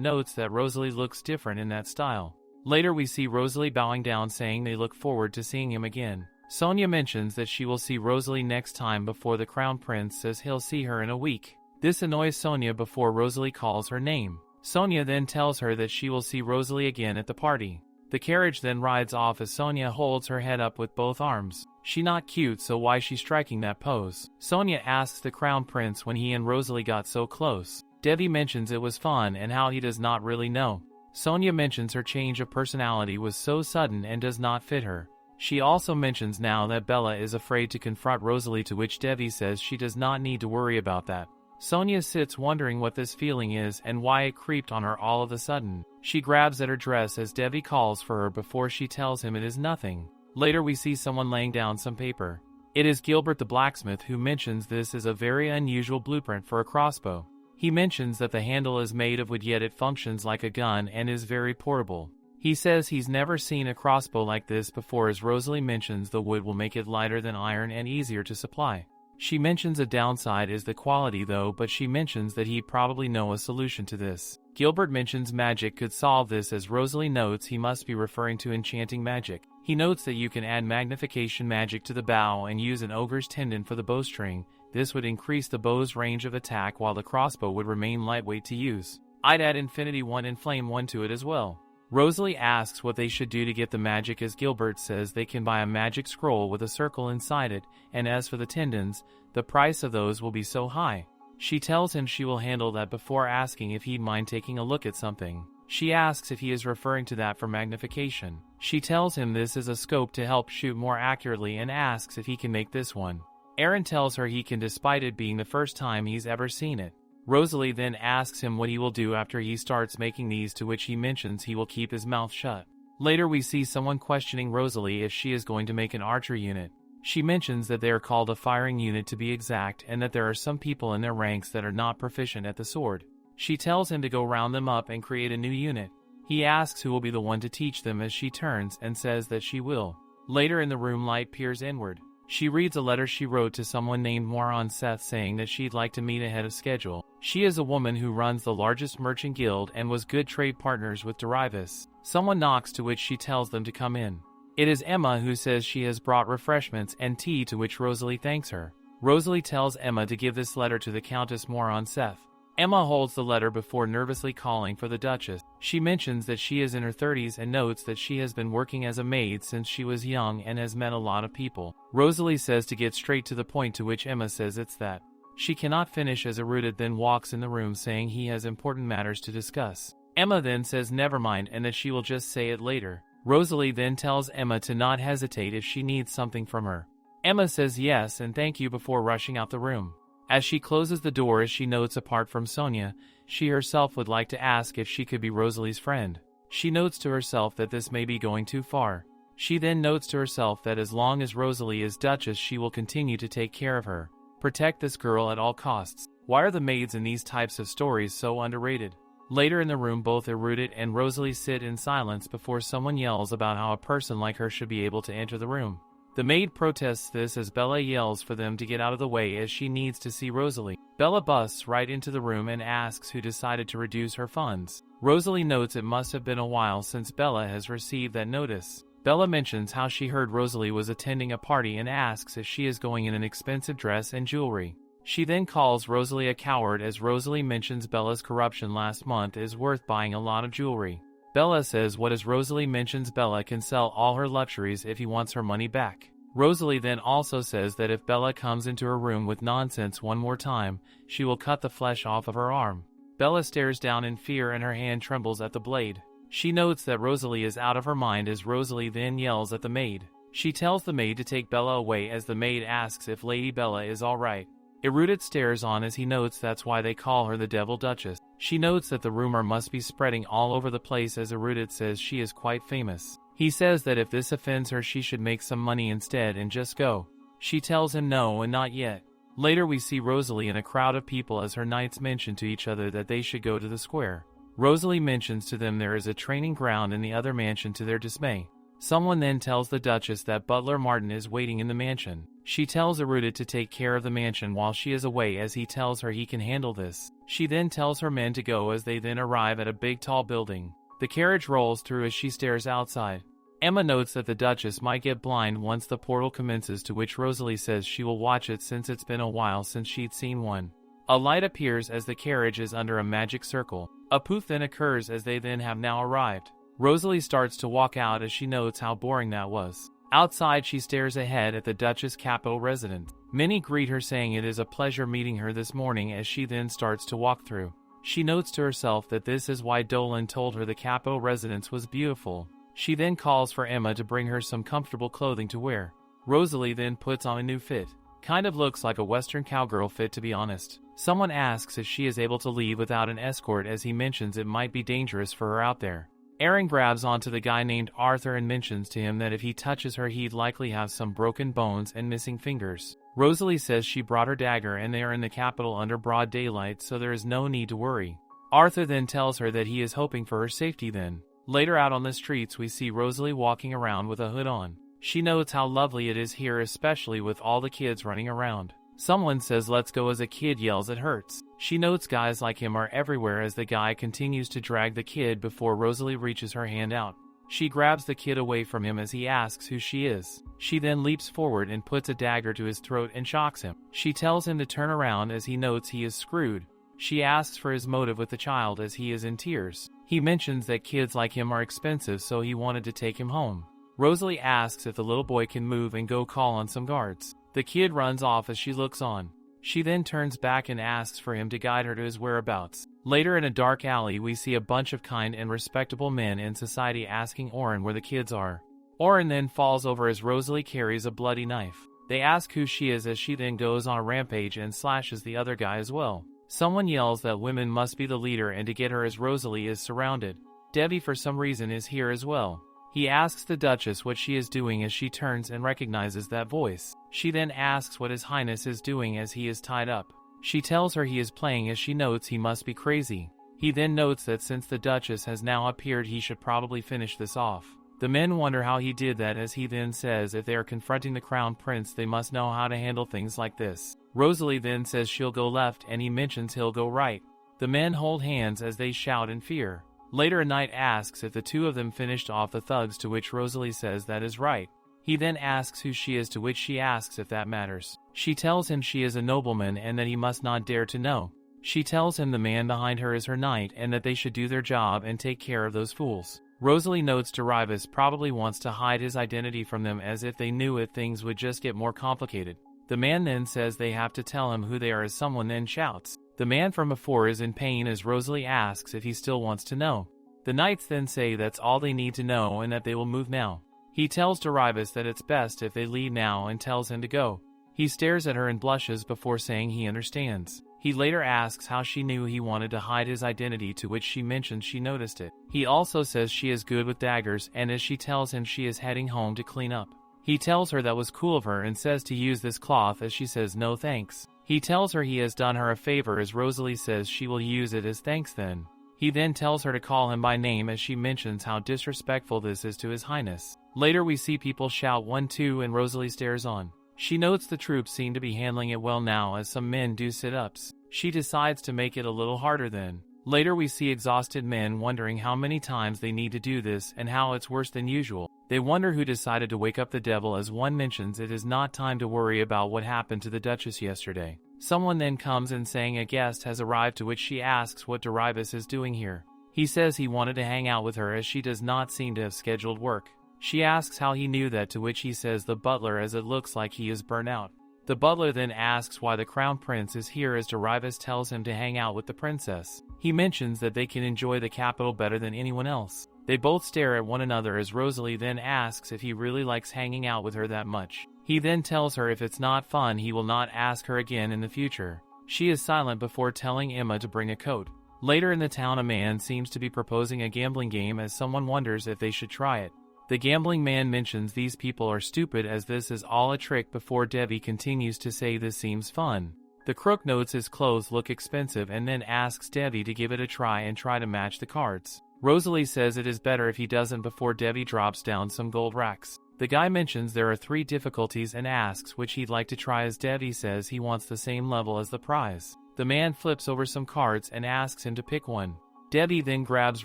S1: notes that Rosalie looks different in that style. Later we see Rosalie bowing down saying they look forward to seeing him again. Sonia mentions that she will see Rosalie next time before the Crown Prince says he'll see her in a week. This annoys Sonia before Rosalie calls her name. Sonia then tells her that she will see Rosalie again at the party. The carriage then rides off as Sonia holds her head up with both arms. She not cute, so why she striking that pose? Sonia asks the Crown Prince when he and Rosalie got so close. Devi mentions it was fun and how he does not really know. Sonia mentions her change of personality was so sudden and does not fit her. She also mentions now that Bella is afraid to confront Rosalie, to which Devi says she does not need to worry about that. Sonia sits wondering what this feeling is and why it creeped on her all of a sudden. She grabs at her dress as Devi calls for her before she tells him it is nothing. Later we see someone laying down some paper. It is Gilbert the blacksmith, who mentions this is a very unusual blueprint for a crossbow. He mentions that the handle is made of wood, yet it functions like a gun and is very portable. He says he's never seen a crossbow like this before, as Rosalie mentions the wood will make it lighter than iron and easier to supply. She mentions a downside is the quality though, but she mentions that he probably know a solution to this. Gilbert mentions magic could solve this, as Rosalie notes he must be referring to enchanting magic. He notes that you can add magnification magic to the bow and use an ogre's tendon for the bowstring. This would increase the bow's range of attack while the crossbow would remain lightweight to use. I'd add Infinity 1 and Flame 1 to it as well. Rosalie asks what they should do to get the magic, as Gilbert says they can buy a magic scroll with a circle inside it, and as for the tendons, the price of those will be so high. She tells him she will handle that before asking if he'd mind taking a look at something. She asks if he is referring to that for magnification. She tells him this is a scope to help shoot more accurately and asks if he can make this one. Aaron tells her he can, despite it being the first time he's ever seen it. Rosalie then asks him what he will do after he starts making these, to which he mentions he will keep his mouth shut. Later we see someone questioning Rosalie if she is going to make an archer unit. She mentions that they are called a firing unit to be exact, and that there are some people in their ranks that are not proficient at the sword. She tells him to go round them up and create a new unit. He asks who will be the one to teach them, as she turns and says that she will. Later in the room, light peers inward. She reads a letter she wrote to someone named Moron Seth saying that she'd like to meet ahead of schedule. She is a woman who runs the largest merchant guild and was good trade partners with Derivis. Someone knocks, to which she tells them to come in. It is Emma, who says she has brought refreshments and tea, to which Rosalie thanks her. Rosalie tells Emma to give this letter to the Countess Moron Seth. Emma holds the letter before nervously calling for the Duchess. She mentions that she is in her 30s and notes that she has been working as a maid since she was young and has met a lot of people. Rosalie says to get straight to the point, to which Emma says it's that. She cannot finish as Erudit then walks in the room saying he has important matters to discuss. Emma then says never mind and that she will just say it later. Rosalie then tells Emma to not hesitate if she needs something from her. Emma says yes and thank you before rushing out the room. As she closes the door, as she notes apart from Sonia, she herself would like to ask if she could be Rosalie's friend. She notes to herself that this may be going too far. She then notes to herself that as long as Rosalie is Duchess, she will continue to take care of her. Protect this girl at all costs. Why are the maids in these types of stories so underrated? Later in the room, both Erudit and Rosalie sit in silence before someone yells about how a person like her should be able to enter the room. The maid protests this as Bella yells for them to get out of the way, as she needs to see Rosalie. Bella busts right into the room and asks who decided to reduce her funds. Rosalie notes it must have been a while since Bella has received that notice. Bella mentions how she heard Rosalie was attending a party and asks if she is going in an expensive dress and jewelry. She then calls Rosalie a coward, as Rosalie mentions Bella's corruption last month is worth buying a lot of jewelry. Bella says what, as Rosalie mentions Bella can sell all her luxuries if he wants her money back. Rosalie then also says that if Bella comes into her room with nonsense one more time, she will cut the flesh off of her arm. Bella stares down in fear and her hand trembles at the blade. She notes that Rosalie is out of her mind, as Rosalie then yells at the maid. She tells the maid to take Bella away, as the maid asks if Lady Bella is alright. Erudit stares on as he notes that's why they call her the Devil Duchess. She notes that the rumor must be spreading all over the place, as Erudit says she is quite famous. He says that if this offends her, she should make some money instead and just go. She tells him no and not yet. Later we see Rosalie in a crowd of people as her knights mention to each other that they should go to the square. Rosalie mentions to them there is a training ground in the other mansion to their dismay. Someone then tells the Duchess that Butler Martin is waiting in the mansion. She tells Arruda to take care of the mansion while she is away as he tells her he can handle this. She then tells her men to go as they then arrive at a big tall building. The carriage rolls through as she stares outside. Emma notes that the Duchess might get blind once the portal commences, to which Rosalie says she will watch it since it's been a while since she'd seen one. A light appears as the carriage is under a magic circle. A poof then occurs as they then have now arrived. Rosalie starts to walk out as she notes how boring that was. Outside she stares ahead at the Duchess' capital residence. Many greet her saying it is a pleasure meeting her this morning as she then starts to walk through. She notes to herself that this is why Dolan told her the capital residence was beautiful. She then calls for Emma to bring her some comfortable clothing to wear. Rosalie then puts on a new fit. Kind of looks like a Western cowgirl fit, to be honest. Someone asks if she is able to leave without an escort as he mentions it might be dangerous for her out there. Aaron grabs onto the guy named Arthur and mentions to him that if he touches her he'd likely have some broken bones and missing fingers. Rosalie says she brought her dagger and they are in the capital under broad daylight, so there is no need to worry. Arthur then tells her that he is hoping for her safety then. Later out on the streets we see Rosalie walking around with a hood on. She notes how lovely it is here, especially with all the kids running around. Someone says let's go as a kid yells it hurts. She notes guys like him are everywhere as the guy continues to drag the kid before Rosalie reaches her hand out. She grabs the kid away from him as he asks who she is. She then leaps forward and puts a dagger to his throat and shocks him. She tells him to turn around as he notes he is screwed. She asks for his motive with the child as he is in tears. He mentions that kids like him are expensive, so he wanted to take him home. Rosalie asks if the little boy can move and go call on some guards. The kid runs off as she looks on. She then turns back and asks for him to guide her to his whereabouts. Later in a dark alley we see a bunch of kind and respectable men in society asking Oren where the kids are. Oren then falls over as Rosalie carries a bloody knife. They ask who she is as she then goes on a rampage and slashes the other guy as well. Someone yells that women must be the leader and to get her as Rosalie is surrounded. Debbie for some reason is here as well. He asks the Duchess what she is doing as she turns and recognizes that voice. She then asks what His Highness is doing as he is tied up. She tells her he is playing as she notes he must be crazy. He then notes that since the Duchess has now appeared he should probably finish this off. The men wonder how he did that as he then says if they are confronting the Crown Prince they must know how to handle things like this. Rosalie then says she'll go left and he mentions he'll go right. The men hold hands as they shout in fear. Later a knight asks if the two of them finished off the thugs, to which Rosalie says that is right. He then asks who she is, to which she asks if that matters. She tells him she is a nobleman and that he must not dare to know. She tells him the man behind her is her knight and that they should do their job and take care of those fools. Rosalie notes Derivis probably wants to hide his identity from them as if they knew it things would just get more complicated. The man then says they have to tell him who they are as someone then shouts. The man from before is in pain as Rosalie asks if he still wants to know. The knights then say that's all they need to know and that they will move now. He tells Derivis that it's best if they leave now and tells him to go. He stares at her and blushes before saying he understands. He later asks how she knew he wanted to hide his identity, to which she mentions she noticed it. He also says she is good with daggers and as she tells him she is heading home to clean up. He tells her that was cool of her and says to use this cloth as she says no thanks. He tells her he has done her a favor as Rosalie says she will use it as thanks then. He then tells her to call him by name as she mentions how disrespectful this is to His Highness. Later we see people shout 1-2 and Rosalie stares on. She notes the troops seem to be handling it well now as some men do sit-ups. She decides to make it a little harder then. Later we see exhausted men wondering how many times they need to do this and how it's worse than usual. They wonder who decided to wake up the devil as one mentions it is not time to worry about what happened to the Duchess yesterday. Someone then comes in saying a guest has arrived, to which she asks what Derivis is doing here. He says he wanted to hang out with her as she does not seem to have scheduled work. She asks how he knew that, to which he says the butler as it looks like he is burnt out. The butler then asks why the Crown Prince is here as Derivis tells him to hang out with the princess. He mentions that they can enjoy the capital better than anyone else. They both stare at one another as Rosalie then asks if he really likes hanging out with her that much. He then tells her if it's not fun he will not ask her again in the future. She is silent before telling Emma to bring a coat. Later in the town a man seems to be proposing a gambling game as someone wonders if they should try it. The gambling man mentions these people are stupid as this is all a trick before Debbie continues to say this seems fun. The crook notes his clothes look expensive and then asks Devi to give it a try and try to match the cards. Rosalie says it is better if he doesn't before Devi drops down some gold racks. The guy mentions there are 3 difficulties and asks which he'd like to try as Devi says he wants the same level as the prize. The man flips over some cards and asks him to pick one. Devi then grabs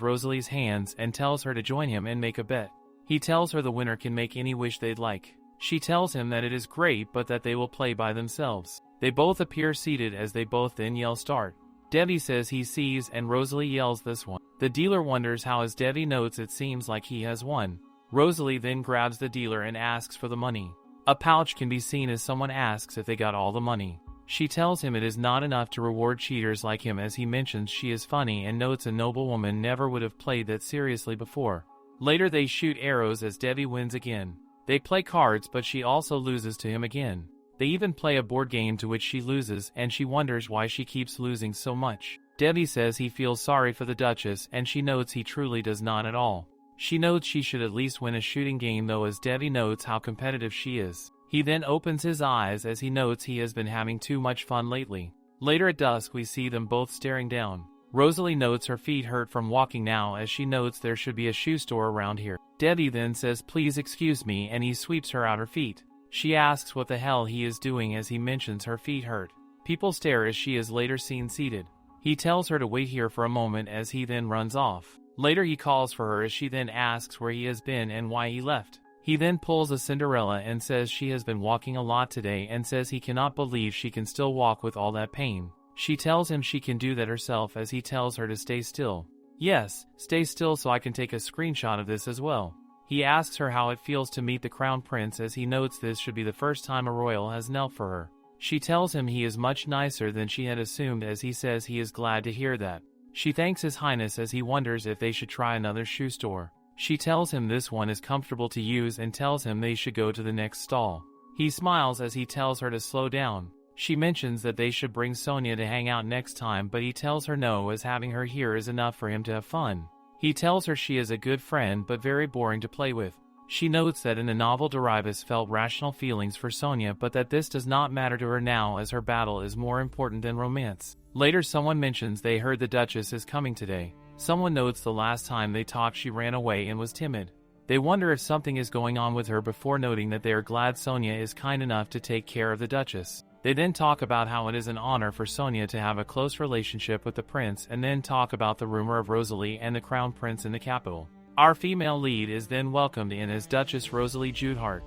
S1: Rosalie's hands and tells her to join him and make a bet. He tells her the winner can make any wish they'd like. She tells him that it is great but that they will play by themselves. They both appear seated as they both then yell start. Devi says he sees and Rosalie yells this one. The dealer wonders how as Devi notes it seems like he has won. Rosalie then grabs the dealer and asks for the money. A pouch can be seen as someone asks if they got all the money. She tells him it is not enough to reward cheaters like him as he mentions she is funny and notes a noble woman never would have played that seriously before. Later they shoot arrows as Devi wins again. They play cards but she also loses to him again. They even play a board game to which she loses and she wonders why she keeps losing so much. Devi says he feels sorry for the Duchess and she notes he truly does not at all. She notes she should at least win a shooting game though as Devi notes how competitive she is. He then opens his eyes as he notes he has been having too much fun lately. Later at dusk we see them both staring down. Rosalie notes her feet hurt from walking now as she notes there should be a shoe store around here. Devi then says please excuse me and he sweeps her out her feet. She asks what the hell he is doing as he mentions her feet hurt. People stare as she is later seen seated. He tells her to wait here for a moment as he then runs off. Later he calls for her as she then asks where he has been and why he left. He then pulls a Cinderella and says she has been walking a lot today and says he cannot believe she can still walk with all that pain. She tells him she can do that herself as he tells her to stay still. Yes, stay still so I can take a screenshot of this as well. He asks her how it feels to meet the crown prince as he notes this should be the first time a royal has knelt for her. She tells him he is much nicer than she had assumed as he says he is glad to hear that. She thanks his highness as he wonders if they should try another shoe store. She tells him this one is comfortable to use and tells him they should go to the next stall. He smiles as he tells her to slow down. She mentions that they should bring Sonia to hang out next time but he tells her no as having her here is enough for him to have fun. He tells her she is a good friend but very boring to play with. She notes that in the novel Derivis felt rational feelings for Sonia but that this does not matter to her now as her battle is more important than romance. Later someone mentions they heard the Duchess is coming today. Someone notes the last time they talked she ran away and was timid. They wonder if something is going on with her before noting that they are glad Sonia is kind enough to take care of the Duchess. They then talk about how it is an honor for Sonia to have a close relationship with the prince and then talk about the rumor of Rosalie and the crown prince in the capital. Our female lead is then welcomed in as Duchess Rosalie Judehart.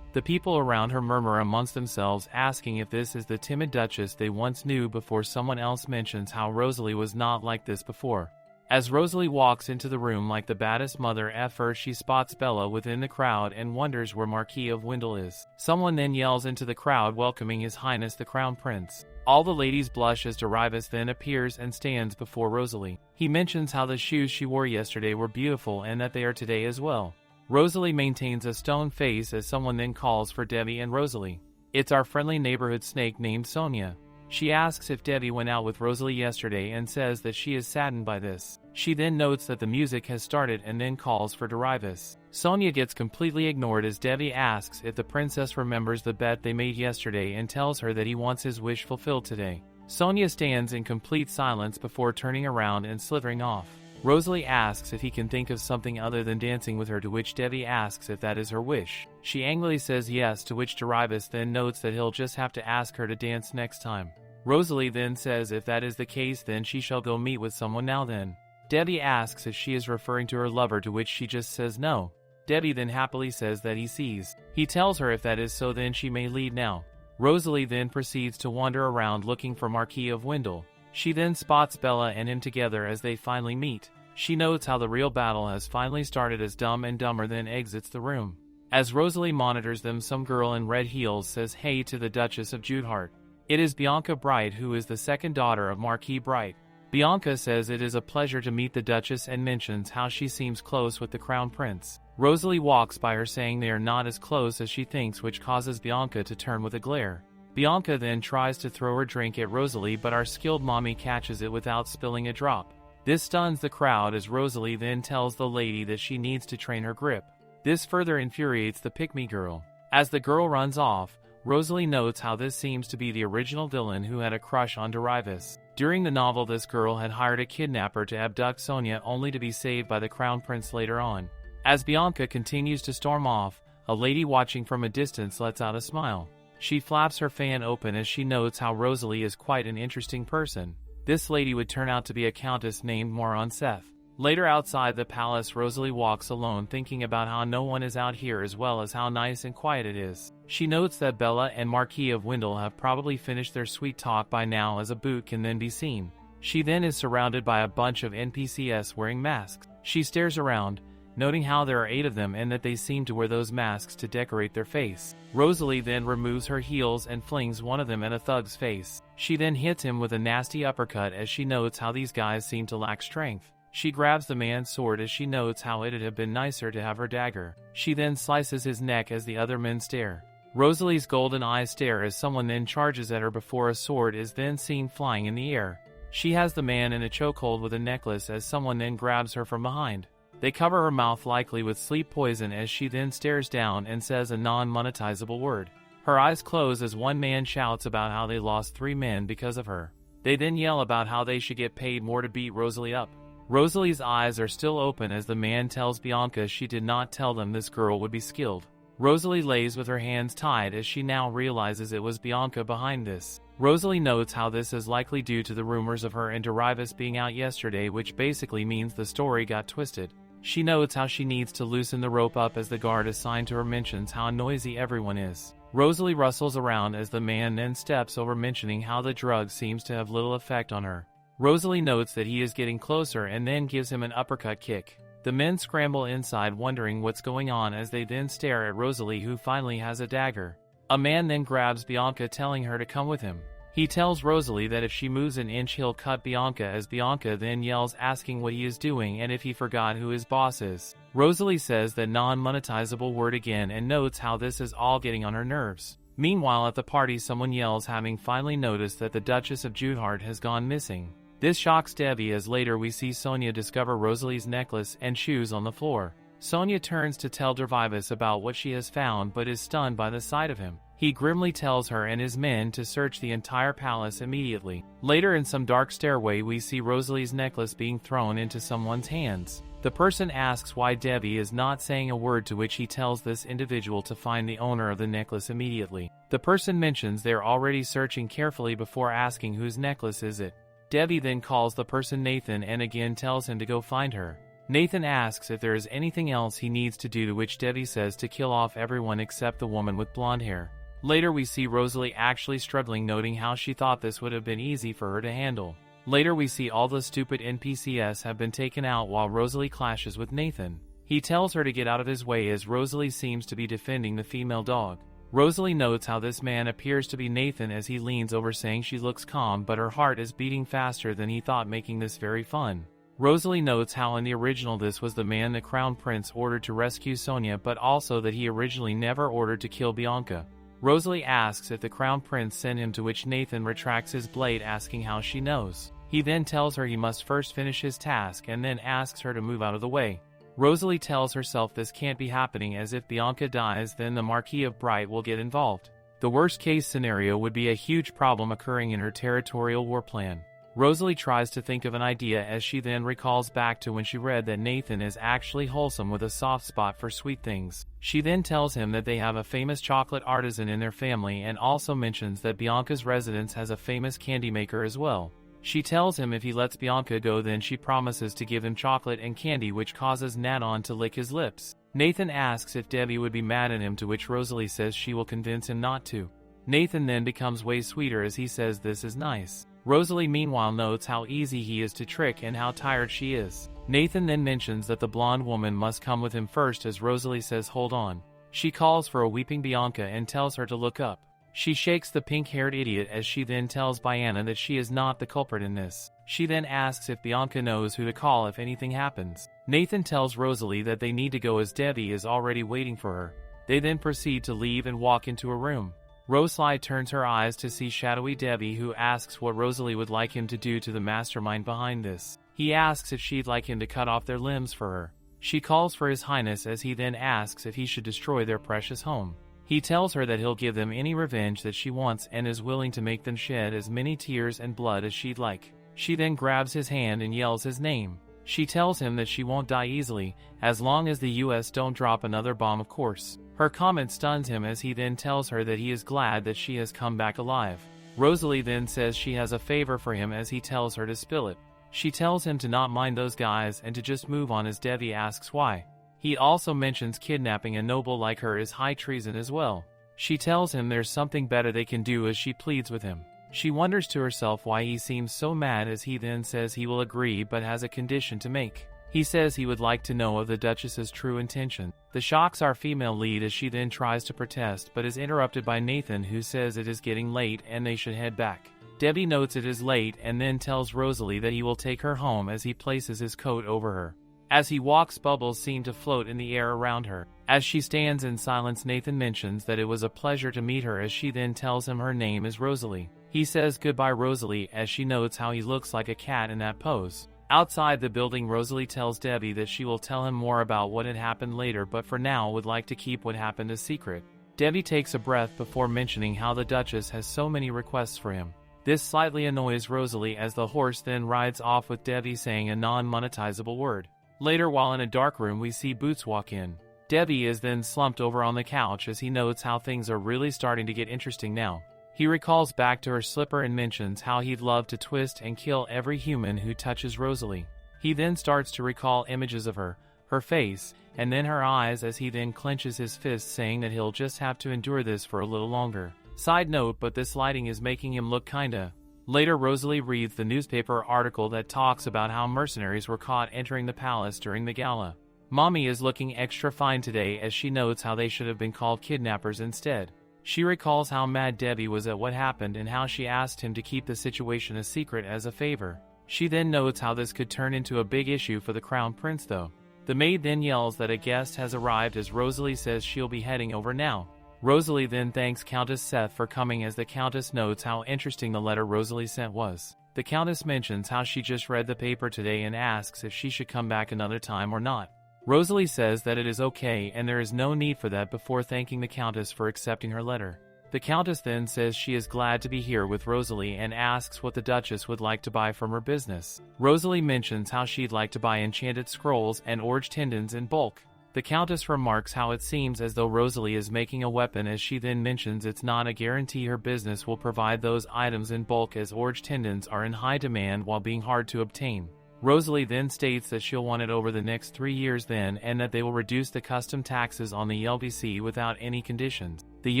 S1: The people around her murmur amongst themselves asking if this is the timid Duchess they once knew before someone else mentions how Rosalie was not like this before. As Rosalie walks into the room like the baddest mother at first she spots Bella within the crowd and wonders where Marquis of Wendell is. Someone then yells into the crowd welcoming His Highness the Crown Prince. All the ladies blush as Derivis then appears and stands before Rosalie. He mentions how the shoes she wore yesterday were beautiful and that they are today as well. Rosalie maintains a stone face as someone then calls for Devi and Rosalie. It's our friendly neighborhood snake named Sonia. She asks if Devi went out with Rosalie yesterday and says that she is saddened by this. She then notes that the music has started and then calls for Derivis. Sonia gets completely ignored as Devi asks if the princess remembers the bet they made yesterday and tells her that he wants his wish fulfilled today. Sonia stands in complete silence before turning around and slithering off. Rosalie asks if he can think of something other than dancing with her, to which Devi asks if that is her wish. She angrily says yes, to which Derivis then notes that he'll just have to ask her to dance next time. Rosalie then says if that is the case then she shall go meet with someone now then. Devi asks if she is referring to her lover, to which she just says no. Devi then happily says that he sees. He tells her if that is so then she may leave now. Rosalie then proceeds to wander around looking for Marquis of Wendell. She then spots Bella and him together as they finally meet. She notes how the real battle has finally started as Dumb and Dumber then exits the room. As Rosalie monitors them, some girl in red heels says hey to the Duchess of Judehart. It is Bianca Bright, who is the second daughter of Marquis Bright. Bianca says it is a pleasure to meet the Duchess and mentions how she seems close with the Crown Prince. Rosalie walks by her saying they are not as close as she thinks, which causes Bianca to turn with a glare. Bianca then tries to throw her drink at Rosalie, but our skilled mommy catches it without spilling a drop. This stuns the crowd as Rosalie then tells the lady that she needs to train her grip. This further infuriates the pick-me girl. As the girl runs off, Rosalie notes how this seems to be the original villain who had a crush on Derivis. During the novel, this girl had hired a kidnapper to abduct Sonia only to be saved by the crown prince later on. As Bianca continues to storm off, a lady watching from a distance lets out a smile. She flaps her fan open as she notes how Rosalie is quite an interesting person. This lady would turn out to be a countess named Seth. Later outside the palace, Rosalie walks alone thinking about how no one is out here as well as how nice and quiet it is. She notes that Bella and Marquis of Wendell have probably finished their sweet talk by now, as a boot can then be seen. She then is surrounded by a bunch of NPCs wearing masks. She stares around, noting how there are 8 of them and that they seem to wear those masks to decorate their face. Rosalie then removes her heels and flings one of them at a thug's face. She then hits him with a nasty uppercut as she notes how these guys seem to lack strength. She grabs the man's sword as she notes how it'd have been nicer to have her dagger. She then slices his neck as the other men stare. Rosalie's golden eyes stare as someone then charges at her before a sword is then seen flying in the air. She has the man in a chokehold with a necklace as someone then grabs her from behind. They cover her mouth likely with sleep poison as she then stares down and says a non-monetizable word. Her eyes close as one man shouts about how they lost 3 men because of her. They then yell about how they should get paid more to beat Rosalie up. Rosalie's eyes are still open as the man tells Bianca she did not tell them this girl would be skilled. Rosalie lays with her hands tied as she now realizes it was Bianca behind this. Rosalie notes how this is likely due to the rumors of her and Derivis being out yesterday, which basically means the story got twisted. She notes how she needs to loosen the rope up as the guard assigned to her mentions how noisy everyone is. Rosalie rustles around as the man then steps over, mentioning how the drug seems to have little effect on her. Rosalie notes that he is getting closer and then gives him an uppercut kick. The men scramble inside wondering what's going on as they then stare at Rosalie, who finally has a dagger. A man then grabs Bianca, telling her to come with him. He tells Rosalie that if she moves an inch he'll cut Bianca, as Bianca then yells asking what he is doing and if he forgot who his boss is. Rosalie says that non-monetizable word again and notes how this is all getting on her nerves. Meanwhile at the party, someone yells having finally noticed that the Duchess of Judehart has gone missing. This shocks Debbie as later we see Sonia discover Rosalie's necklace and shoes on the floor. Sonia turns to tell Derivis about what she has found but is stunned by the sight of him. He grimly tells her and his men to search the entire palace immediately. Later in some dark stairway we see Rosalie's necklace being thrown into someone's hands. The person asks why Debbie is not saying a word, to which he tells this individual to find the owner of the necklace immediately. The person mentions they're already searching carefully before asking whose necklace is it. Debbie then calls the person Nathan and again tells him to go find her. Nathan asks if there is anything else he needs to do, to which Debbie says to kill off everyone except the woman with blonde hair. Later we see Rosalie actually struggling, noting how she thought this would have been easy for her to handle. Later we see all the stupid NPCs have been taken out while Rosalie clashes with Nathan. He tells her to get out of his way as Rosalie seems to be defending the female dog. Rosalie notes how this man appears to be Nathan as he leans over, saying she looks calm but her heart is beating faster than he thought, making this very fun. Rosalie notes how in the original this was the man the crown prince ordered to rescue Sonia, but also that he originally never ordered to kill Bianca. Rosalie asks if the crown prince sent him, to which Nathan retracts his blade, asking how she knows. He then tells her he must first finish his task and then asks her to move out of the way. Rosalie tells herself this can't be happening, as if Bianca dies then the Marquis of Bright will get involved. The worst case scenario would be a huge problem occurring in her territorial war plan. Rosalie tries to think of an idea as she then recalls back to when she read that Nathan is actually wholesome with a soft spot for sweet things. She then tells him that they have a famous chocolate artisan in their family and also mentions that Bianca's residence has a famous candy maker as well. She tells him if he lets Bianca go then she promises to give him chocolate and candy, which causes Nadon to lick his lips. Nathan asks if Debbie would be mad at him, to which Rosalie says she will convince him not to. Nathan then becomes way sweeter as he says this is nice. Rosalie meanwhile notes how easy he is to trick and how tired she is. Nathan then mentions that the blonde woman must come with him first, as Rosalie says hold on. She calls for a weeping Bianca and tells her to look up. She shakes the pink-haired idiot as she then tells Bianca that she is not the culprit in this. She then asks if Bianca knows who to call if anything happens. Nathan tells Rosalie that they need to go as Debbie is already waiting for her. They then proceed to leave and walk into a room. Rosalie turns her eyes to see shadowy Debbie, who asks what Rosalie would like him to do to the mastermind behind this. He asks if she'd like him to cut off their limbs for her. She calls for His Highness as he then asks if he should destroy their precious home. He tells her that he'll give them any revenge that she wants and is willing to make them shed as many tears and blood as she'd like. She then grabs his hand and yells his name. She tells him that she won't die easily, as long as the US don't drop another bomb, of course. Her comment stuns him as he then tells her that he is glad that she has come back alive. Rosalie then says she has a favor for him as he tells her to spill it. She tells him to not mind those guys and to just move on as Devi asks why. He also mentions kidnapping a noble like her is high treason as well. She tells him there's something better they can do as she pleads with him. She wonders to herself why he seems so mad as he then says he will agree but has a condition to make. He says he would like to know of the Duchess's true intention. This shocks our female lead as she then tries to protest but is interrupted by Nathan, who says it is getting late and they should head back. Debbie notes it is late and then tells Rosalie that he will take her home as he places his coat over her. As he walks, bubbles seem to float in the air around her. As she stands in silence, Nathan mentions that it was a pleasure to meet her as she then tells him her name is Rosalie. He says goodbye Rosalie as she notes how he looks like a cat in that pose. Outside the building, Rosalie tells Debbie that she will tell him more about what had happened later, but for now would like to keep what happened a secret. Debbie takes a breath before mentioning how the Duchess has so many requests for him. This slightly annoys Rosalie as the horse then rides off with Debbie saying a non-monetizable word. Later, while in a dark room, we see Boots walk in. Debbie is then slumped over on the couch as he notes how things are really starting to get interesting now. He recalls back to her slipper and mentions how he'd love to twist and kill every human who touches Rosalie. He then starts to recall images of her face, and then her eyes as he then clenches his fist, saying that he'll just have to endure this for a little longer. Side note, but this lighting is making him look kinda. Later, Rosalie reads the newspaper article that talks about how mercenaries were caught entering the palace during the gala. Mommy is looking extra fine today as she notes how they should have been called kidnappers instead. She recalls how mad Debbie was at what happened and how she asked him to keep the situation a secret as a favor. She then notes how this could turn into a big issue for the crown prince though. The maid then yells that a guest has arrived as Rosalie says she'll be heading over now. Rosalie then thanks Countess Seth for coming as the Countess notes how interesting the letter Rosalie sent was. The Countess mentions how she just read the paper today and asks if she should come back another time or not. Rosalie says that it is okay and there is no need for that before thanking the Countess for accepting her letter. The Countess then says she is glad to be here with Rosalie and asks what the Duchess would like to buy from her business. Rosalie mentions how she'd like to buy enchanted scrolls and orange tendons in bulk. The Countess remarks how it seems as though Rosalie is making a weapon as she then mentions it's not a guarantee her business will provide those items in bulk as orange tendons are in high demand while being hard to obtain. Rosalie then states that she'll want it over the next 3 years then and that they will reduce the custom taxes on the LDC without any conditions. The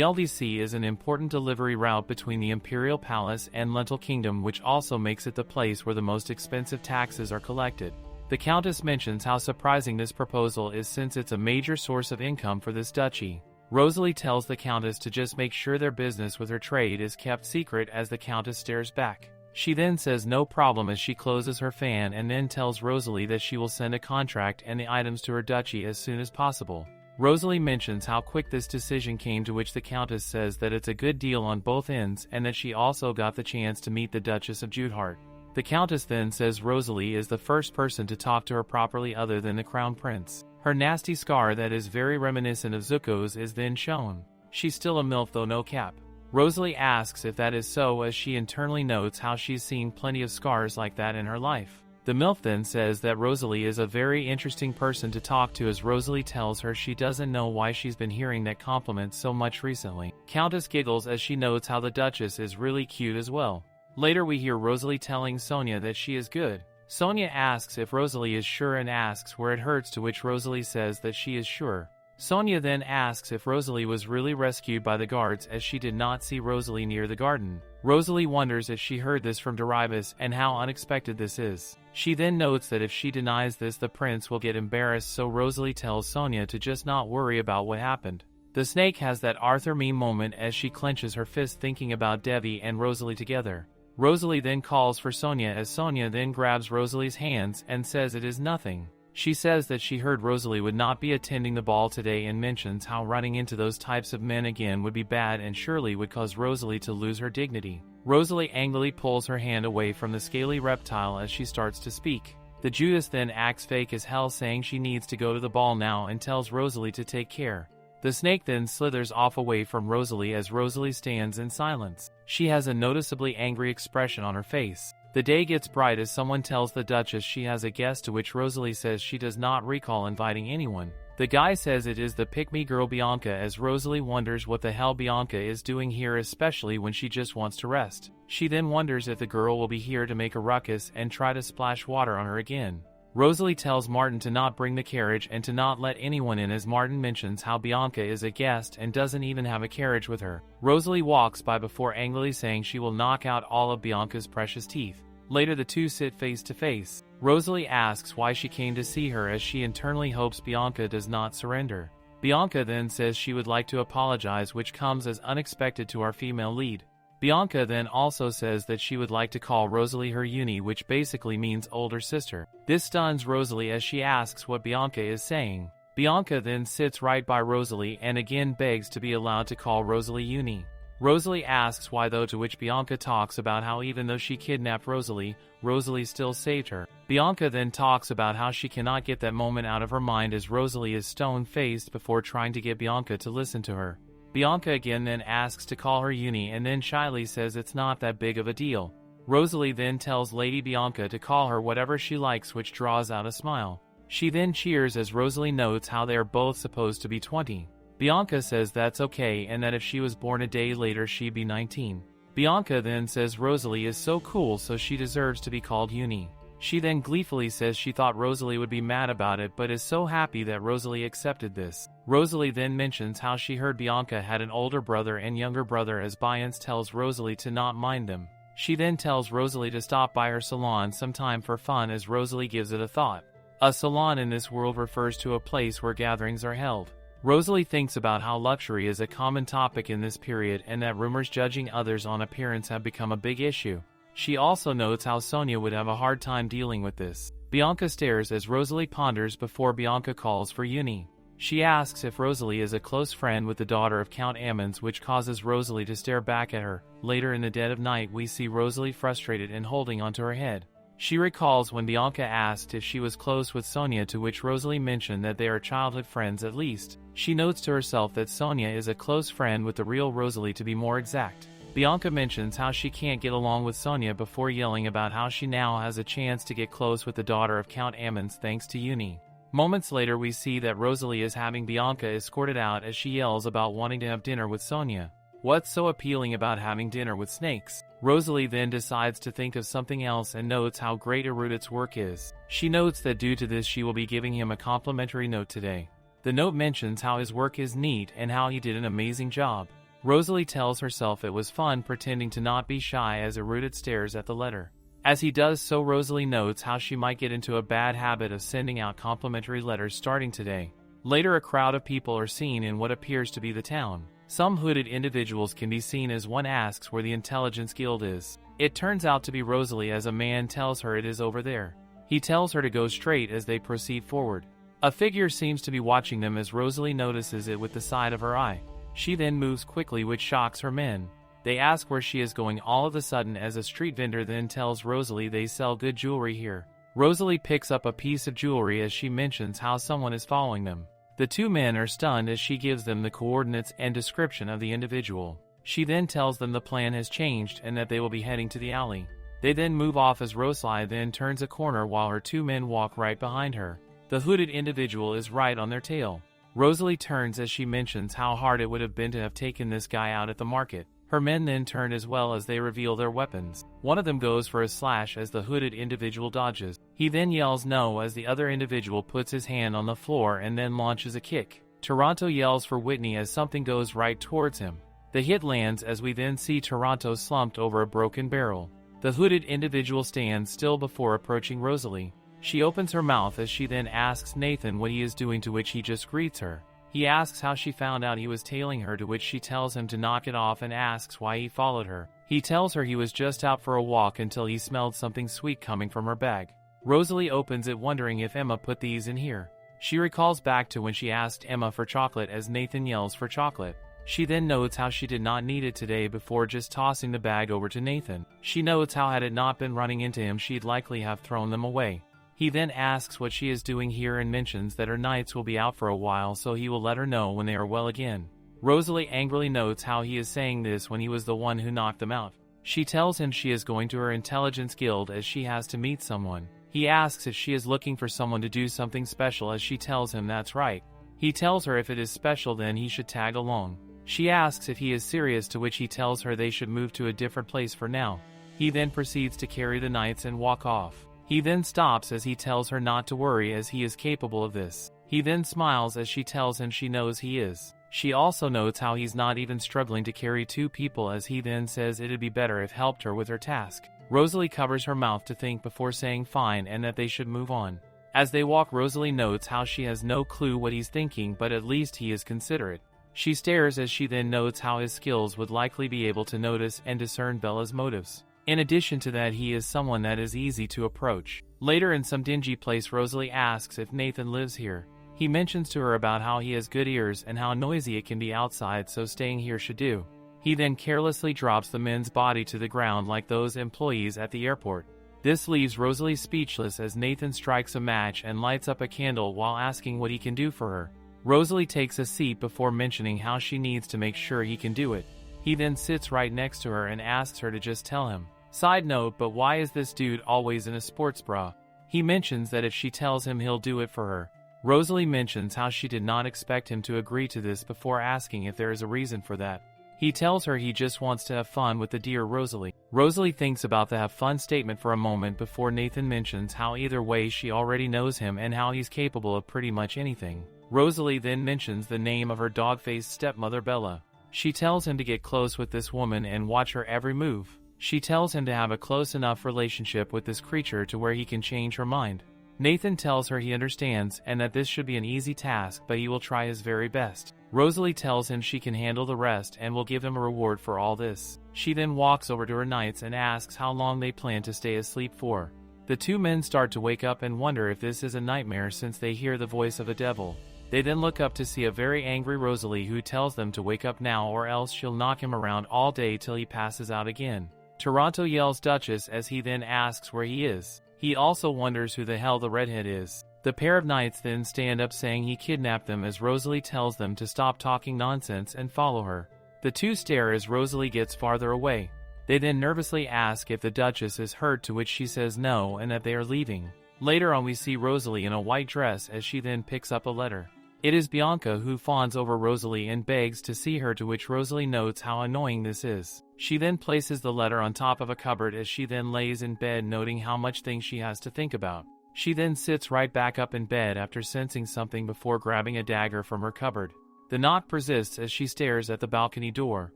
S1: LDC is an important delivery route between the Imperial Palace and Lentil Kingdom, which also makes it the place where the most expensive taxes are collected. The Countess mentions how surprising this proposal is since it's a major source of income for this duchy. Rosalie tells the Countess to just make sure their business with her trade is kept secret as the Countess stares back. She then says no problem as she closes her fan and then tells Rosalie that she will send a contract and the items to her duchy as soon as possible. Rosalie mentions how quick this decision came, to which the Countess says that it's a good deal on both ends and that she also got the chance to meet the Duchess of Judehart. The Countess then says Rosalie is the first person to talk to her properly other than the Crown Prince. Her nasty scar that is very reminiscent of Zuko's is then shown. She's still a MILF though no cap. Rosalie asks if that is so as she internally notes how she's seen plenty of scars like that in her life. The MILF then says that Rosalie is a very interesting person to talk to as Rosalie tells her she doesn't know why she's been hearing that compliment so much recently. Countess giggles as she notes how the Duchess is really cute as well. Later we hear Rosalie telling Sonia that she is good. Sonia asks if Rosalie is sure and asks where it hurts, to which Rosalie says that she is sure. Sonia then asks if Rosalie was really rescued by the guards as she did not see Rosalie near the garden. Rosalie wonders if she heard this from Derivis and how unexpected this is. She then notes that if she denies this the prince will get embarrassed, so Rosalie tells Sonia to just not worry about what happened. The snake has that Arthur meme moment as she clenches her fist thinking about Debbie and Rosalie together. Rosalie then calls for Sonia as Sonia then grabs Rosalie's hands and says it is nothing. She says that she heard Rosalie would not be attending the ball today and mentions how running into those types of men again would be bad and surely would cause Rosalie to lose her dignity. Rosalie angrily pulls her hand away from the scaly reptile as she starts to speak. The Judas then acts fake as hell, saying she needs to go to the ball now and tells Rosalie to take care. The snake then slithers off away from Rosalie as Rosalie stands in silence. She has a noticeably angry expression on her face. The day gets bright as someone tells the Duchess she has a guest, to which Rosalie says she does not recall inviting anyone. The guy says it is the pick-me girl Bianca, as Rosalie wonders what the hell Bianca is doing here, especially when she just wants to rest. She then wonders if the girl will be here to make a ruckus and try to splash water on her again. Rosalie tells Martin to not bring the carriage and to not let anyone in, as Martin mentions how Bianca is a guest and doesn't even have a carriage with her. Rosalie walks by before angrily saying she will knock out all of Bianca's precious teeth. Later the two sit face to face. Rosalie asks why she came to see her, as she internally hopes Bianca does not surrender. Bianca then says she would like to apologize, which comes as unexpected to our female lead. Bianca then also says that she would like to call Rosalie her uni, which basically means older sister. This stuns Rosalie as she asks what Bianca is saying. Bianca then sits right by Rosalie and again begs to be allowed to call Rosalie uni. Rosalie asks why though, to which Bianca talks about how even though she kidnapped Rosalie, Rosalie still saved her. Bianca then talks about how she cannot get that moment out of her mind, as Rosalie is stone-faced before trying to get Bianca to listen to her. Bianca again then asks to call her uni and then shyly says it's not that big of a deal. Rosalie then tells Lady Bianca to call her whatever she likes, which draws out a smile. She then cheers as Rosalie notes how they are both supposed to be 20. Bianca says that's okay and that if she was born a day later she'd be 19. Bianca then says Rosalie is so cool, so she deserves to be called uni. She then gleefully says she thought Rosalie would be mad about it but is so happy that Rosalie accepted this. Rosalie then mentions how she heard Bianca had an older brother and younger brother, as Biance tells Rosalie to not mind them. She then tells Rosalie to stop by her salon sometime for fun, as Rosalie gives it a thought. A salon in this world refers to a place where gatherings are held. Rosalie thinks about how luxury is a common topic in this period and that rumors judging others on appearance have become a big issue. She also notes how Sonia would have a hard time dealing with this. Bianca stares as Rosalie ponders before Bianca calls for uni. She asks if Rosalie is a close friend with the daughter of Count Ammons, which causes Rosalie to stare back at her. Later in the dead of night we see Rosalie frustrated and holding onto her head. She recalls when Bianca asked if she was close with Sonia, to which Rosalie mentioned that they are childhood friends at least. She notes to herself that Sonia is a close friend with the real Rosalie, to be more exact. Bianca mentions how she can't get along with Sonia before yelling about how she now has a chance to get close with the daughter of Count Ammons thanks to uni. Moments later we see that Rosalie is having Bianca escorted out as she yells about wanting to have dinner with Sonia. What's so appealing about having dinner with snakes? Rosalie then decides to think of something else and notes how great Erudite's work is. She notes that due to this she will be giving him a complimentary note today. The note mentions how his work is neat and how he did an amazing job. Rosalie tells herself it was fun pretending to not be shy as Erudite stares at the letter. As he does so, Rosalie notes how she might get into a bad habit of sending out complimentary letters starting today. Later a crowd of people are seen in what appears to be the town. Some hooded individuals can be seen as one asks where the Intelligence Guild is. It turns out to be Rosalie, as a man tells her it is over there. He tells her to go straight as they proceed forward. A figure seems to be watching them as Rosalie notices it with the side of her eye. She then moves quickly, which shocks her men. They ask where she is going all of a sudden, as a street vendor then tells Rosalie they sell good jewelry here. Rosalie picks up a piece of jewelry as she mentions how someone is following them. The two men are stunned as she gives them the coordinates and description of the individual. She then tells them the plan has changed and that they will be heading to the alley. They then move off as Rosalie then turns a corner while her two men walk right behind her. The hooded individual is right on their tail. Rosalie turns as she mentions how hard it would have been to have taken this guy out at the market. Her men then turn as well as they reveal their weapons. One of them goes for a slash as the hooded individual dodges. He then yells no as the other individual puts his hand on the floor and then launches a kick. Toronto yells for Whitney as something goes right towards him. The hit lands as we then see Toronto slumped over a broken barrel. The hooded individual stands still before approaching Rosalie. She opens her mouth as she then asks Nathan what he is doing, to which he just greets her. He asks how she found out he was tailing her, to which she tells him to knock it off and asks why he followed her. He tells her he was just out for a walk until he smelled something sweet coming from her bag. Rosalie opens it wondering if Emma put these in here. She recalls back to when she asked Emma for chocolate as Nathan yells for chocolate. She then notes how she did not need it today before just tossing the bag over to Nathan. She notes how had it not been running into him she'd likely have thrown them away. He then asks what she is doing here and mentions that her knights will be out for a while, so he will let her know when they are well again. Rosalie angrily notes how he is saying this when he was the one who knocked them out. She tells him she is going to her intelligence guild as she has to meet someone. He asks if she is looking for someone to do something special, as she tells him that's right. He tells her if it is special then he should tag along. She asks if he is serious, to which he tells her they should move to a different place for now. He then proceeds to carry the knights and walk off. He then stops as he tells her not to worry as he is capable of this. He then smiles as she tells him she knows he is. She also notes how he's not even struggling to carry 2 people, as he then says it'd be better if helped her with her task. Rosalie covers her mouth to think before saying fine and that they should move on. As they walk, Rosalie notes how she has no clue what he's thinking, but at least he is considerate. She stares as she then notes how his skills would likely be able to notice and discern Bella's motives. In addition to that, he is someone that is easy to approach. Later, in some dingy place, Rosalie asks if Nathan lives here. He mentions to her about how he has good ears and how noisy it can be outside, so staying here should do. He then carelessly drops the man's body to the ground like those employees at the airport. This leaves Rosalie speechless as Nathan strikes a match and lights up a candle while asking what he can do for her. Rosalie takes a seat before mentioning how she needs to make sure he can do it. He then sits right next to her and asks her to just tell him. Side note, but why is this dude always in a sports bra? He mentions that if she tells him he'll do it for her. Rosalie mentions how she did not expect him to agree to this before asking if there is a reason for that. He tells her he just wants to have fun with the dear Rosalie. Rosalie thinks about the have fun statement for a moment before Nathan mentions how either way she already knows him and how he's capable of pretty much anything. Rosalie then mentions the name of her dog-faced stepmother Bella. She tells him to get close with this woman and watch her every move. She tells him to have a close enough relationship with this creature to where he can change her mind. Nathan tells her he understands and that this should be an easy task, but he will try his very best. Rosalie tells him she can handle the rest and will give him a reward for all this. She then walks over to her knights and asks how long they plan to stay asleep for. The 2 men start to wake up and wonder if this is a nightmare since they hear the voice of a devil. They then look up to see a very angry Rosalie who tells them to wake up now or else she'll knock him around all day till he passes out again. Toronto yells Duchess as he then asks where he is. He also wonders who the hell the redhead is. The pair of knights then stand up saying he kidnapped them as Rosalie tells them to stop talking nonsense and follow her. The 2 stare as Rosalie gets farther away. They then nervously ask if the Duchess is hurt, to which she says no and that they are leaving. Later on we see Rosalie in a white dress as she then picks up a letter. It is Bianca who fawns over Rosalie and begs to see her, to which Rosalie notes how annoying this is. She then places the letter on top of a cupboard as she then lays in bed, noting how much things she has to think about. She then sits right back up in bed after sensing something before grabbing a dagger from her cupboard. The knock persists as she stares at the balcony door.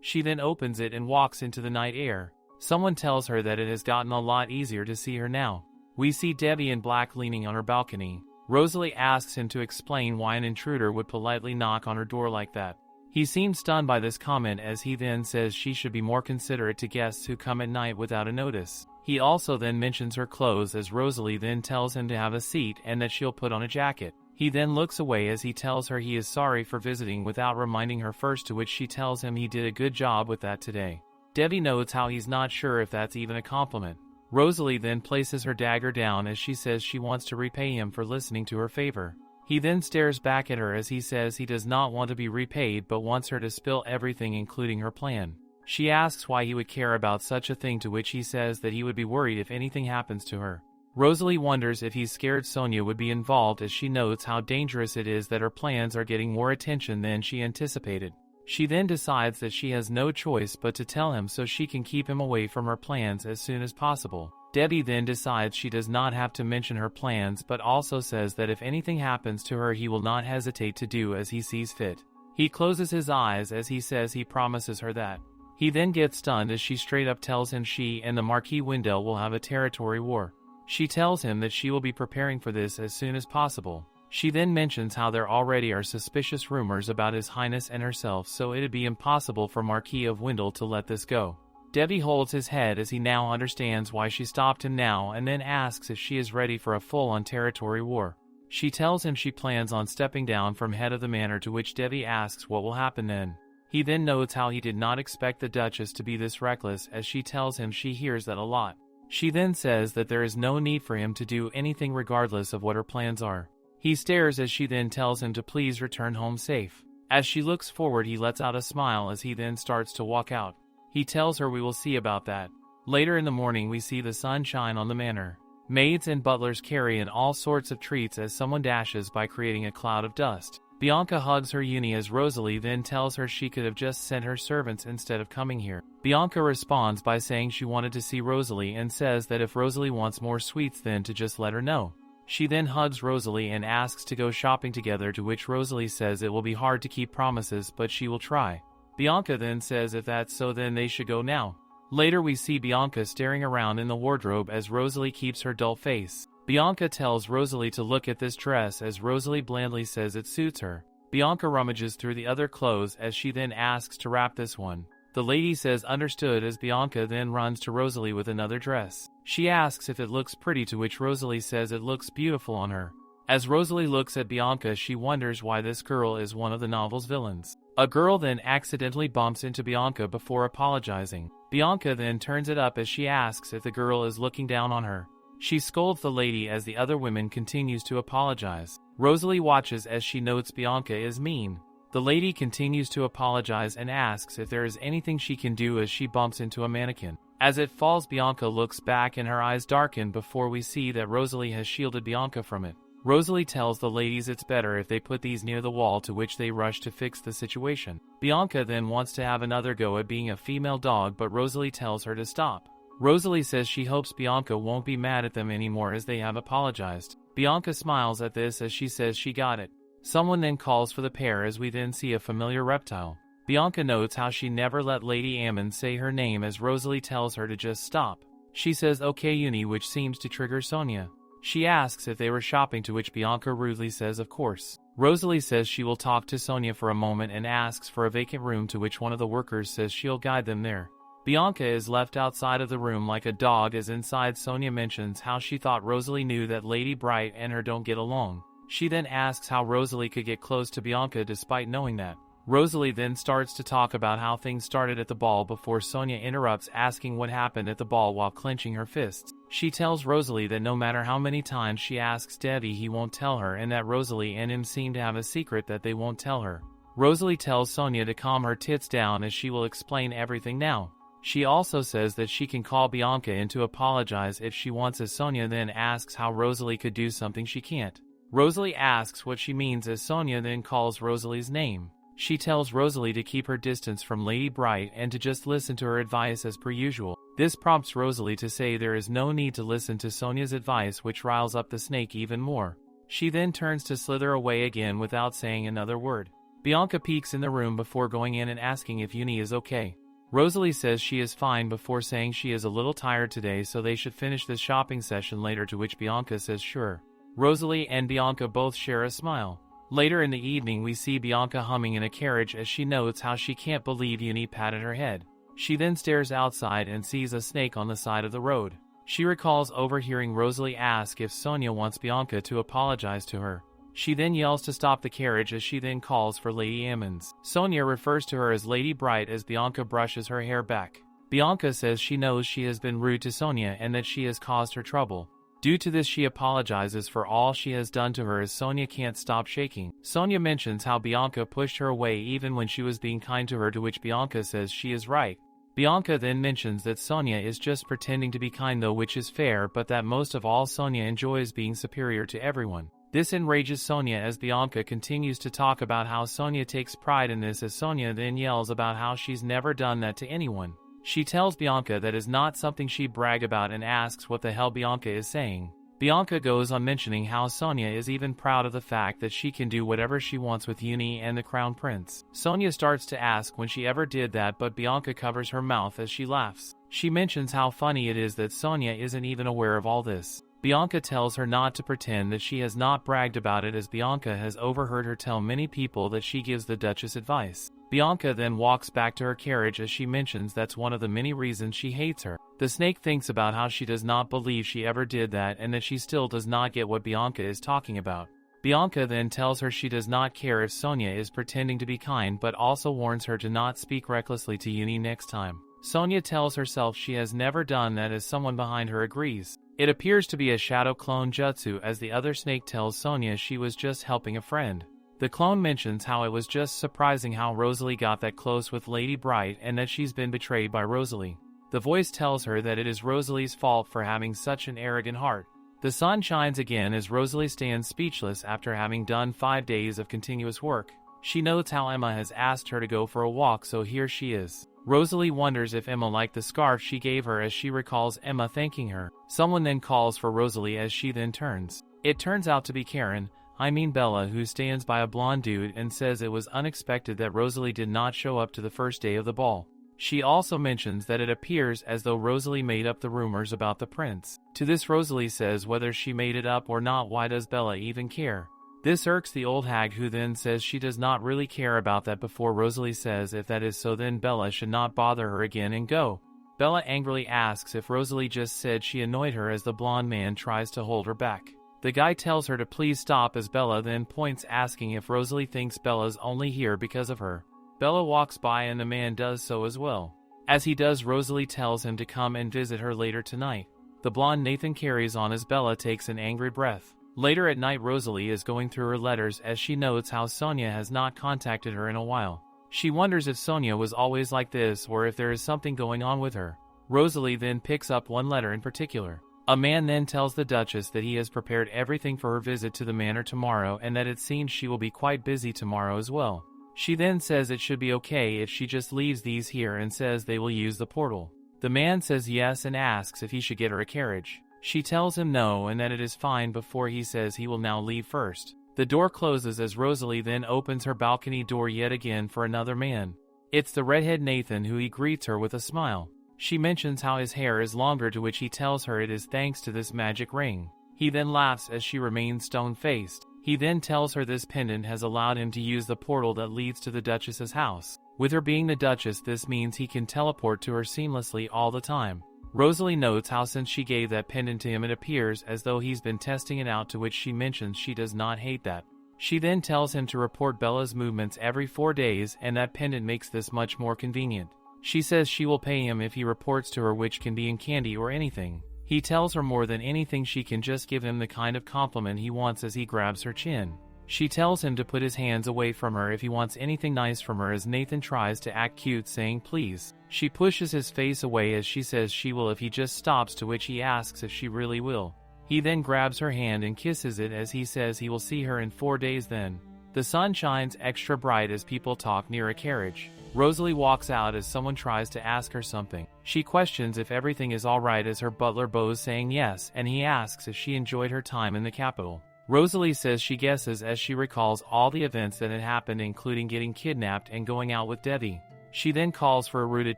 S1: She then opens it and walks into the night air. Someone tells her that it has gotten a lot easier to see her now. We see Debbie in black leaning on her balcony. Rosalie asks him to explain why an intruder would politely knock on her door like that. He seems stunned by this comment as he then says she should be more considerate to guests who come at night without a notice. He also then mentions her clothes as Rosalie then tells him to have a seat and that she'll put on a jacket. He then looks away as he tells her he is sorry for visiting without reminding her first, to which she tells him he did a good job with that today. Debbie notes how he's not sure if that's even a compliment. Rosalie then places her dagger down as she says she wants to repay him for listening to her favor. He then stares back at her as he says he does not want to be repaid but wants her to spill everything including her plan. She asks why he would care about such a thing, to which he says that he would be worried if anything happens to her. Rosalie wonders if he's scared Sonia would be involved as she notes how dangerous it is that her plans are getting more attention than she anticipated. She then decides that she has no choice but to tell him so she can keep him away from her plans as soon as possible. Debbie then decides she does not have to mention her plans but also says that if anything happens to her he will not hesitate to do as he sees fit. He closes his eyes as he says he promises her that. He then gets stunned as she straight up tells him she and the Marquis Wendell will have a territory war. She tells him that she will be preparing for this as soon as possible. She then mentions how there already are suspicious rumors about His Highness and herself, so it'd be impossible for Marquis of Wendell to let this go. Debbie holds his head as he now understands why she stopped him now and then asks if she is ready for a full-on territory war. She tells him she plans on stepping down from head of the manor, to which Debbie asks what will happen then. He then notes how he did not expect the Duchess to be this reckless as she tells him she hears that a lot. She then says that there is no need for him to do anything regardless of what her plans are. He stares as she then tells him to please return home safe. As she looks forward, he lets out a smile as he then starts to walk out. He tells her we will see about that. Later in the morning, we see the sun shine on the manor. Maids and butlers carry in all sorts of treats as someone dashes by, creating a cloud of dust. Bianca hugs her Uni as Rosalie then tells her she could have just sent her servants instead of coming here. Bianca responds by saying she wanted to see Rosalie and says that if Rosalie wants more sweets then to just let her know. She then hugs Rosalie and asks to go shopping together, to which Rosalie says it will be hard to keep promises but she will try. Bianca then says if that's so then they should go now. Later we see Bianca staring around in the wardrobe as Rosalie keeps her dull face. Bianca tells Rosalie to look at this dress as Rosalie blandly says it suits her. Bianca rummages through the other clothes as she then asks to wrap this one. The lady says understood as Bianca then runs to Rosalie with another dress. She asks if it looks pretty, to which Rosalie says it looks beautiful on her. As Rosalie looks at Bianca, she wonders why this girl is one of the novel's villains. A girl then accidentally bumps into Bianca before apologizing. Bianca then turns it up as she asks if the girl is looking down on her. She scolds the lady as the other women continues to apologize. Rosalie watches as she notes Bianca is mean. The lady continues to apologize and asks if there is anything she can do as she bumps into a mannequin. As it falls, Bianca looks back and her eyes darken before we see that Rosalie has shielded Bianca from it. Rosalie tells the ladies it's better if they put these near the wall, to which they rush to fix the situation. Bianca then wants to have another go at being a female dog, but Rosalie tells her to stop. Rosalie says she hopes Bianca won't be mad at them anymore as they have apologized. Bianca smiles at this as she says she got it. Someone then calls for the pair as we then see a familiar reptile. Bianca notes how she never let Lady Ammon say her name as Rosalie tells her to just stop. She says okay Uni, which seems to trigger Sonia. She asks if they were shopping, to which Bianca rudely says of course. Rosalie says she will talk to Sonia for a moment and asks for a vacant room, to which one of the workers says she'll guide them there. Bianca is left outside of the room like a dog as inside Sonia mentions how she thought Rosalie knew that Lady Bright and her don't get along. She then asks how Rosalie could get close to Bianca despite knowing that. Rosalie then starts to talk about how things started at the ball before Sonia interrupts asking what happened at the ball while clenching her fists. She tells Rosalie that no matter how many times she asks Daddy he won't tell her, and that Rosalie and him seem to have a secret that they won't tell her. Rosalie tells Sonia to calm her tits down as she will explain everything now. She also says that she can call Bianca in to apologize if she wants, as Sonia then asks how Rosalie could do something she can't. Rosalie asks what she means as Sonia then calls Rosalie's name. She tells Rosalie to keep her distance from Lady Bright and to just listen to her advice as per usual. This prompts Rosalie to say there is no need to listen to Sonia's advice, which riles up the snake even more. She then turns to slither away again without saying another word. Bianca peeks in the room before going in and asking if Uni is okay. Rosalie says she is fine before saying she is a little tired today so they should finish this shopping session later, to which Bianca says sure. Rosalie and Bianca both share a smile. Later in the evening we see Bianca humming in a carriage as she notes how she can't believe Uni patted her head. She then stares outside and sees a snake on the side of the road. She recalls overhearing Rosalie ask if Sonia wants Bianca to apologize to her. She then yells to stop the carriage as she then calls for Lady Ammons. Sonia refers to her as Lady Bright as Bianca brushes her hair back. Bianca says she knows she has been rude to Sonia and that she has caused her trouble. Due to this, she apologizes for all she has done to her as Sonia can't stop shaking. Sonia mentions how Bianca pushed her away even when she was being kind to her, to which Bianca says she is right. Bianca then mentions that Sonia is just pretending to be kind though, which is fair, but that most of all Sonia enjoys being superior to everyone. This enrages Sonia as Bianca continues to talk about how Sonia takes pride in this, as Sonia then yells about how she's never done that to anyone. She tells Bianca that is not something she brag about and asks what the hell Bianca is saying. Bianca goes on mentioning how Sonia is even proud of the fact that she can do whatever she wants with Uni and the Crown Prince. Sonia starts to ask when she ever did that, but Bianca covers her mouth as she laughs. She mentions how funny it is that Sonia isn't even aware of all this. Bianca tells her not to pretend that she has not bragged about it, as Bianca has overheard her tell many people that she gives the Duchess advice. Bianca then walks back to her carriage as she mentions that's one of the many reasons she hates her. The snake thinks about how she does not believe she ever did that and that she still does not get what Bianca is talking about. Bianca then tells her she does not care if Sonia is pretending to be kind, but also warns her to not speak recklessly to Uni next time. Sonia tells herself she has never done that, as someone behind her agrees. It appears to be a shadow clone jutsu, as the other snake tells Sonia she was just helping a friend. The clone mentions how it was just surprising how Rosalie got that close with Lady Bright and that she's been betrayed by Rosalie. The voice tells her that it is Rosalie's fault for having such an arrogant heart. The sun shines again as Rosalie stands speechless after having done 5 days of continuous work. She notes how Emma has asked her to go for a walk, so here she is. Rosalie wonders if Emma liked the scarf she gave her, as she recalls Emma thanking her. Someone then calls for Rosalie as she then turns. It turns out to be Bella, who stands by a blonde dude and says it was unexpected that Rosalie did not show up to the first day of the ball. She also mentions that it appears as though Rosalie made up the rumors about the prince. To this, Rosalie says whether she made it up or not, why does Bella even care? This irks the old hag, who then says she does not really care about that, before Rosalie says if that is so, then Bella should not bother her again and go. Bella angrily asks if Rosalie just said she annoyed her, as the blonde man tries to hold her back. The guy tells her to please stop, as Bella then points, asking if Rosalie thinks Bella's only here because of her. Bella walks by and the man does so as well. As he does, Rosalie tells him to come and visit her later tonight. The blonde Nathan carries on as Bella takes an angry breath. Later at night, Rosalie is going through her letters as she notes how Sonia has not contacted her in a while. She wonders if Sonia was always like this or if there is something going on with her. Rosalie then picks up one letter in particular. A man then tells the Duchess that he has prepared everything for her visit to the manor tomorrow and that it seems she will be quite busy tomorrow as well. She then says it should be okay if she just leaves these here and says they will use the portal. The man says yes and asks if he should get her a carriage. She tells him no and that it is fine before he says he will now leave first. The door closes as Rosalie then opens her balcony door yet again for another man. It's the redhead Nathan, who he greets her with a smile. She mentions how his hair is longer, to which he tells her it is thanks to this magic ring. He then laughs as she remains stone-faced. He then tells her this pendant has allowed him to use the portal that leads to the Duchess's house. With her being the Duchess, this means he can teleport to her seamlessly all the time. Rosalie notes how since she gave that pendant to him, it appears as though he's been testing it out, to which she mentions she does not hate that. She then tells him to report Bella's movements every 4 days, and that pendant makes this much more convenient. She says she will pay him if he reports to her, which can be in candy or anything. He tells her more than anything she can just give him the kind of compliment he wants as he grabs her chin. She tells him to put his hands away from her if he wants anything nice from her, as Nathan tries to act cute, saying please. She pushes his face away as she says she will if he just stops, to which he asks if she really will. He then grabs her hand and kisses it as he says he will see her in 4 days then. The sun shines extra bright as people talk near a carriage. Rosalie walks out as someone tries to ask her something. She questions if everything is alright as her butler bows saying yes, and he asks if she enjoyed her time in the capital. Rosalie says she guesses as she recalls all the events that had happened, including getting kidnapped and going out with Devi. She then calls for Arruda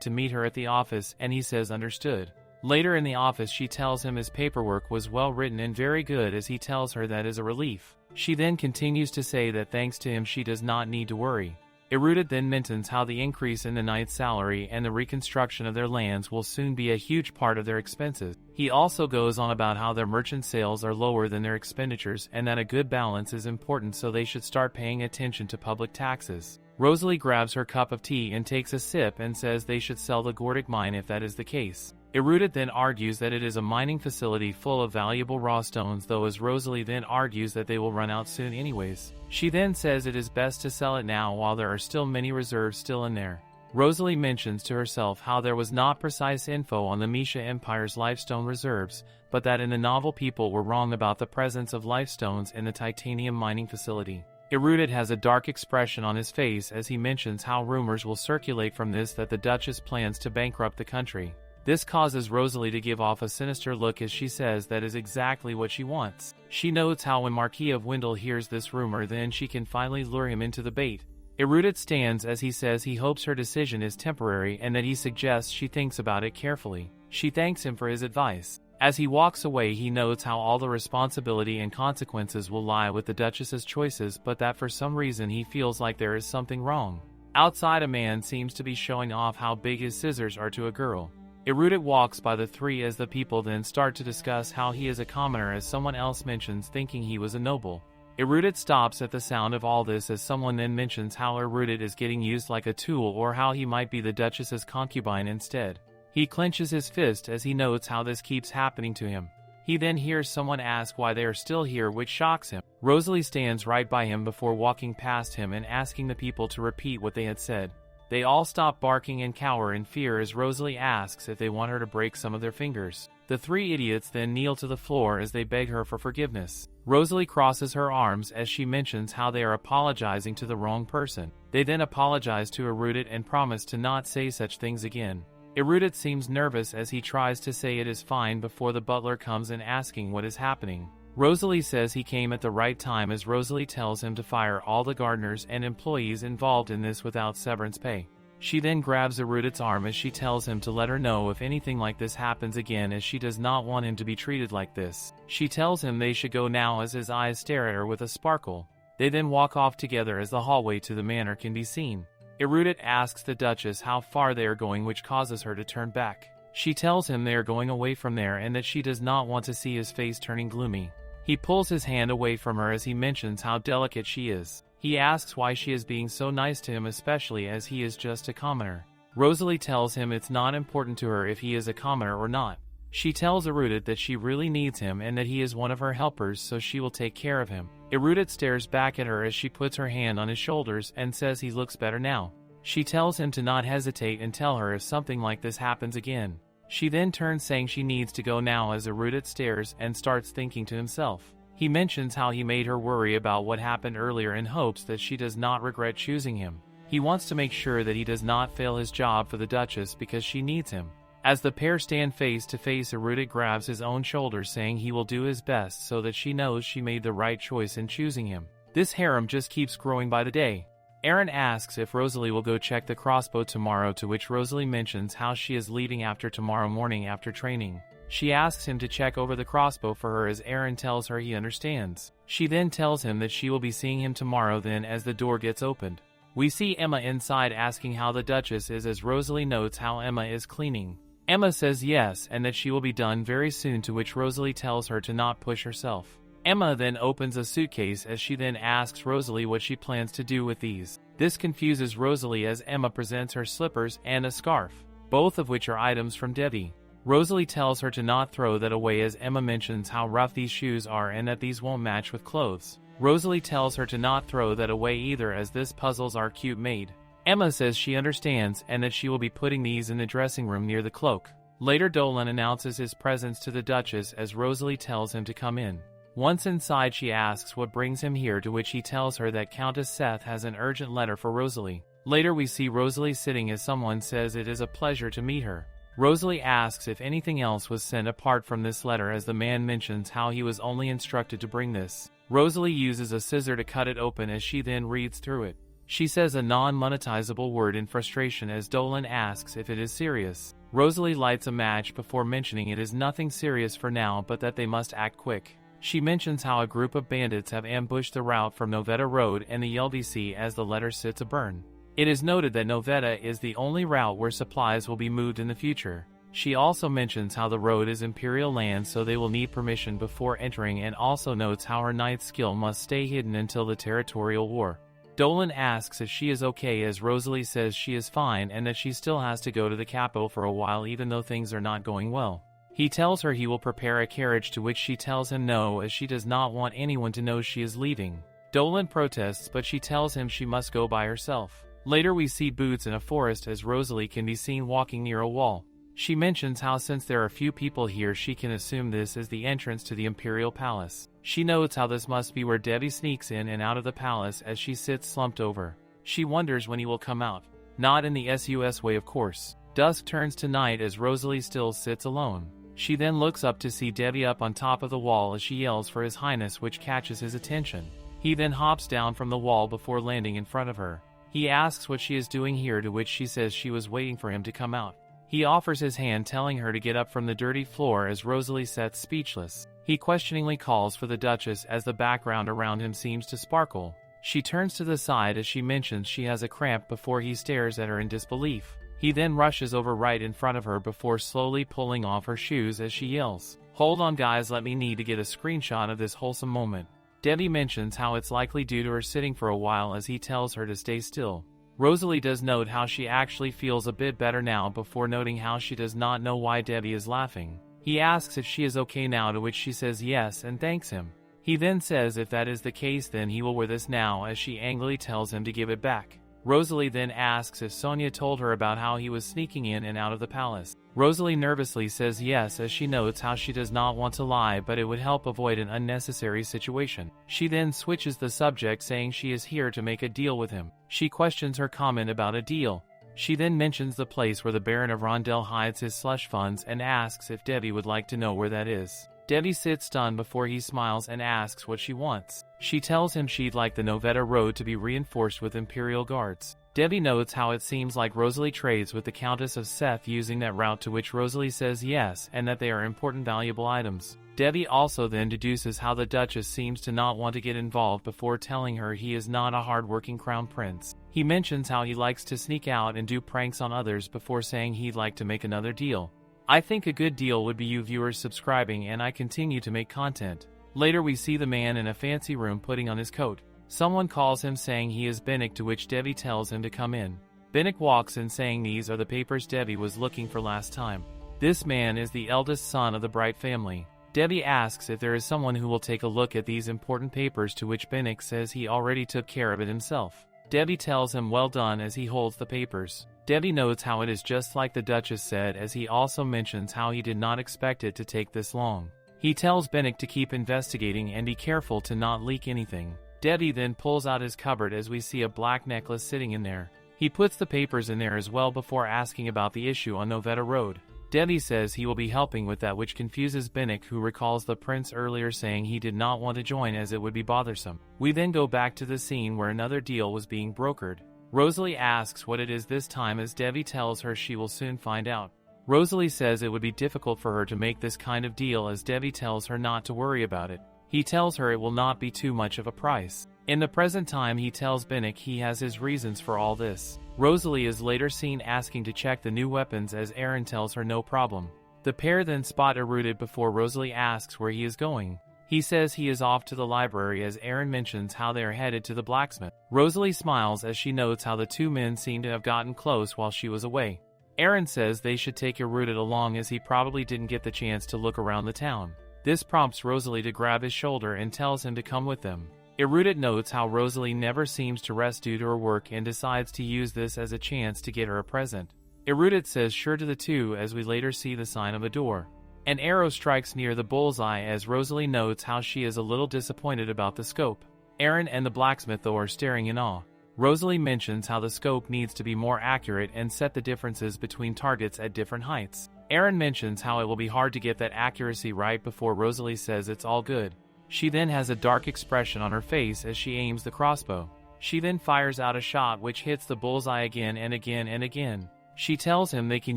S1: to meet her at the office and he says understood. Later in the office, she tells him his paperwork was well written and very good, as he tells her that is a relief. She then continues to say that thanks to him she does not need to worry. Arruda then mentions how the increase in the knight's salary and the reconstruction of their lands will soon be a huge part of their expenses. He also goes on about how their merchant sales are lower than their expenditures and that a good balance is important, so they should start paying attention to public taxes. Rosalie grabs her cup of tea and takes a sip and says they should sell the Gordic mine if that is the case. Arruda then argues that it is a mining facility full of valuable raw stones, though, as Rosalie then argues that they will run out soon anyways. She then says it is best to sell it now while there are still many reserves still in there. Rosalie mentions to herself how there was not precise info on the Misha Empire's lifestone reserves, but that in the novel people were wrong about the presence of lifestones in the titanium mining facility. Arruda has a dark expression on his face as he mentions how rumors will circulate from this that the Duchess plans to bankrupt the country. This causes Rosalie to give off a sinister look as she says that is exactly what she wants. She notes how when Marquis of Wendell hears this rumor, then she can finally lure him into the bait. Arruda stands as he says he hopes her decision is temporary and that he suggests she thinks about it carefully. She thanks him for his advice. As he walks away, he notes how all the responsibility and consequences will lie with the Duchess's choices, but that for some reason he feels like there is something wrong. Outside, a man seems to be showing off how big his scissors are to a girl. Arruda walks by the three as the people then start to discuss how he is a commoner, as someone else mentions thinking he was a noble. Erudit stops at the sound of all this as someone then mentions how Erudit is getting used like a tool or how he might be the Duchess's concubine instead. He clenches his fist as he notes how this keeps happening to him. He then hears someone ask why they are still here, which shocks him. Rosalie stands right by him before walking past him and asking the people to repeat what they had said. They all stop barking and cower in fear as Rosalie asks if they want her to break some of their fingers. The three idiots then kneel to the floor as they beg her for forgiveness. Rosalie crosses her arms as she mentions how they are apologizing to the wrong person. They then apologize to Erudit and promise to not say such things again. Erudit seems nervous as he tries to say it is fine before the butler comes in asking what is happening. Rosalie says he came at the right time as Rosalie tells him to fire all the gardeners and employees involved in this without severance pay. She then grabs Erudit's arm as she tells him to let her know if anything like this happens again, as she does not want him to be treated like this. She tells him they should go now as his eyes stare at her with a sparkle. They then walk off together as the hallway to the manor can be seen. Erudit asks the Duchess how far they are going, which causes her to turn back. She tells him they are going away from there and that she does not want to see his face turning gloomy. He pulls his hand away from her as he mentions how delicate she is. He asks why she is being so nice to him, especially as he is just a commoner. Rosalie tells him it's not important to her if he is a commoner or not. She tells Erudit that she really needs him and that he is one of her helpers, so she will take care of him. Erudit stares back at her as she puts her hand on his shoulders and says he looks better now. She tells him to not hesitate and tell her if something like this happens again. She then turns saying she needs to go now as Erudit stares and starts thinking to himself. He mentions how he made her worry about what happened earlier in hopes that she does not regret choosing him. He wants to make sure that he does not fail his job for the Duchess because she needs him. As the pair stand face to face, Erudit grabs his own shoulder saying he will do his best so that she knows she made the right choice in choosing him. This harem just keeps growing by the day. Aaron asks if Rosalie will go check the crossbow tomorrow, to which Rosalie mentions how she is leaving after tomorrow morning after training. She asks him to check over the crossbow for her as Aaron tells her he understands. She then tells him that she will be seeing him tomorrow then as the door gets opened. We see Emma inside asking how the Duchess is as Rosalie notes how Emma is cleaning. Emma says yes and that she will be done very soon, to which Rosalie tells her to not push herself. Emma then opens a suitcase as she then asks Rosalie what she plans to do with these. This confuses Rosalie as Emma presents her slippers and a scarf, both of which are items from Debbie. Rosalie tells her to not throw that away as Emma mentions how rough these shoes are and that these won't match with clothes. Rosalie tells her to not throw that away either as this puzzles are cute made. Emma says she understands and that she will be putting these in the dressing room near the cloak. Later Dolan announces his presence to the Duchess as Rosalie tells him to come in. Once inside she asks what brings him here, to which he tells her that Countess Seth has an urgent letter for Rosalie. Later we see Rosalie sitting as someone says it is a pleasure to meet her. Rosalie asks if anything else was sent apart from this letter as the man mentions how he was only instructed to bring this. Rosalie uses a scissor to cut it open as she then reads through it. She says a non-monetizable word in frustration as Dolan asks if it is serious. Rosalie lights a match before mentioning it is nothing serious for now but that they must act quick. She mentions how a group of bandits have ambushed the route from Novetta Road and the LDC as the letter sits a burn. It is noted that Novetta is the only route where supplies will be moved in the future. She also mentions how the road is Imperial land, so they will need permission before entering, and also notes how her knight's skill must stay hidden until the territorial war. Dolan asks if she is okay as Rosalie says she is fine and that she still has to go to the capital for a while even though things are not going well. He tells her he will prepare a carriage, to which she tells him no as she does not want anyone to know she is leaving. Dolan protests but she tells him she must go by herself. Later we see Boots in a forest as Rosalie can be seen walking near a wall. She mentions how since there are few people here she can assume this is the entrance to the Imperial Palace. She notes how this must be where Debbie sneaks in and out of the palace as she sits slumped over. She wonders when he will come out. Not in the SUS way of course. Dusk turns to night as Rosalie still sits alone. She then looks up to see Debbie up on top of the wall as she yells for His Highness, which catches his attention. He then hops down from the wall before landing in front of her. He asks what she is doing here, to which she says she was waiting for him to come out. He offers his hand telling her to get up from the dirty floor as Rosalie sits speechless. He questioningly calls for the Duchess as the background around him seems to sparkle. She turns to the side as she mentions she has a cramp before he stares at her in disbelief. He then rushes over right in front of her before slowly pulling off her shoes as she yells, "Hold on guys, let me need to get a screenshot of this wholesome moment." Debbie mentions how it's likely due to her sitting for a while as he tells her to stay still. Rosalie does note how she actually feels a bit better now before noting how she does not know why Debbie is laughing. He asks if she is okay now, to which she says yes and thanks him. He then says if that is the case then he will wear this now, as she angrily tells him to give it back. Rosalie then asks if Sonia told her about how he was sneaking in and out of the palace. Rosalie nervously says yes, as she notes how she does not want to lie, but it would help avoid an unnecessary situation. She then switches the subject, saying she is here to make a deal with him. She questions her comment about a deal. She then mentions the place where the Baron of Rondell hides his slush funds and asks if Debbie would like to know where that is. Debbie sits stunned before he smiles and asks what she wants. She tells him she'd like the Novetta Road to be reinforced with Imperial guards. Debbie notes how it seems like Rosalie trades with the Countess of Seth using that route, to which Rosalie says yes and that they are important valuable items. Debbie also then deduces how the Duchess seems to not want to get involved before telling her he is not a hard-working crown prince. He mentions how he likes to sneak out and do pranks on others before saying he'd like to make another deal. I think a good deal would be you viewers subscribing and I continue to make content. Later we see the man in a fancy room putting on his coat. Someone calls him saying he is Bennick, to which Debbie tells him to come in. Bennick walks in saying these are the papers Debbie was looking for last time. This man is the eldest son of the Bright family. Debbie asks if there is someone who will take a look at these important papers, to which Bennick says he already took care of it himself. Debbie tells him well done as he holds the papers. Debbie notes how it is just like the Duchess said, as he also mentions how he did not expect it to take this long. He tells Bennick to keep investigating and be careful to not leak anything. Debbie then pulls out his cupboard as we see a black necklace sitting in there. He puts the papers in there as well before asking about the issue on Novetta Road. Debbie says he will be helping with that, which confuses Bennick, who recalls the prince earlier saying he did not want to join as it would be bothersome. We then go back to the scene where another deal was being brokered. Rosalie asks what it is this time, as Debbie tells her she will soon find out. Rosalie says it would be difficult for her to make this kind of deal, as Debbie tells her not to worry about it. He tells her it will not be too much of a price. In the present time he tells Bennick he has his reasons for all this. Rosalie is later seen asking to check the new weapons, as Aaron tells her no problem. The pair then spot Erudit before Rosalie asks where he is going. He says he is off to the library, as Aaron mentions how they are headed to the blacksmith. Rosalie smiles as she notes how the two men seem to have gotten close while she was away. Aaron says they should take Erudit along, as he probably didn't get the chance to look around the town. This prompts Rosalie to grab his shoulder and tells him to come with them. Erudit notes how Rosalie never seems to rest due to her work and decides to use this as a chance to get her a present. Erudit says sure to the two, as we later see the sign of a door. An arrow strikes near the bullseye, as Rosalie notes how she is a little disappointed about the scope. Aaron and the blacksmith though are staring in awe. Rosalie mentions how the scope needs to be more accurate and set the differences between targets at different heights. Aaron mentions how it will be hard to get that accuracy right before Rosalie says it's all good. She then has a dark expression on her face as she aims the crossbow. She then fires out a shot which hits the bullseye again and again and again. She tells him they can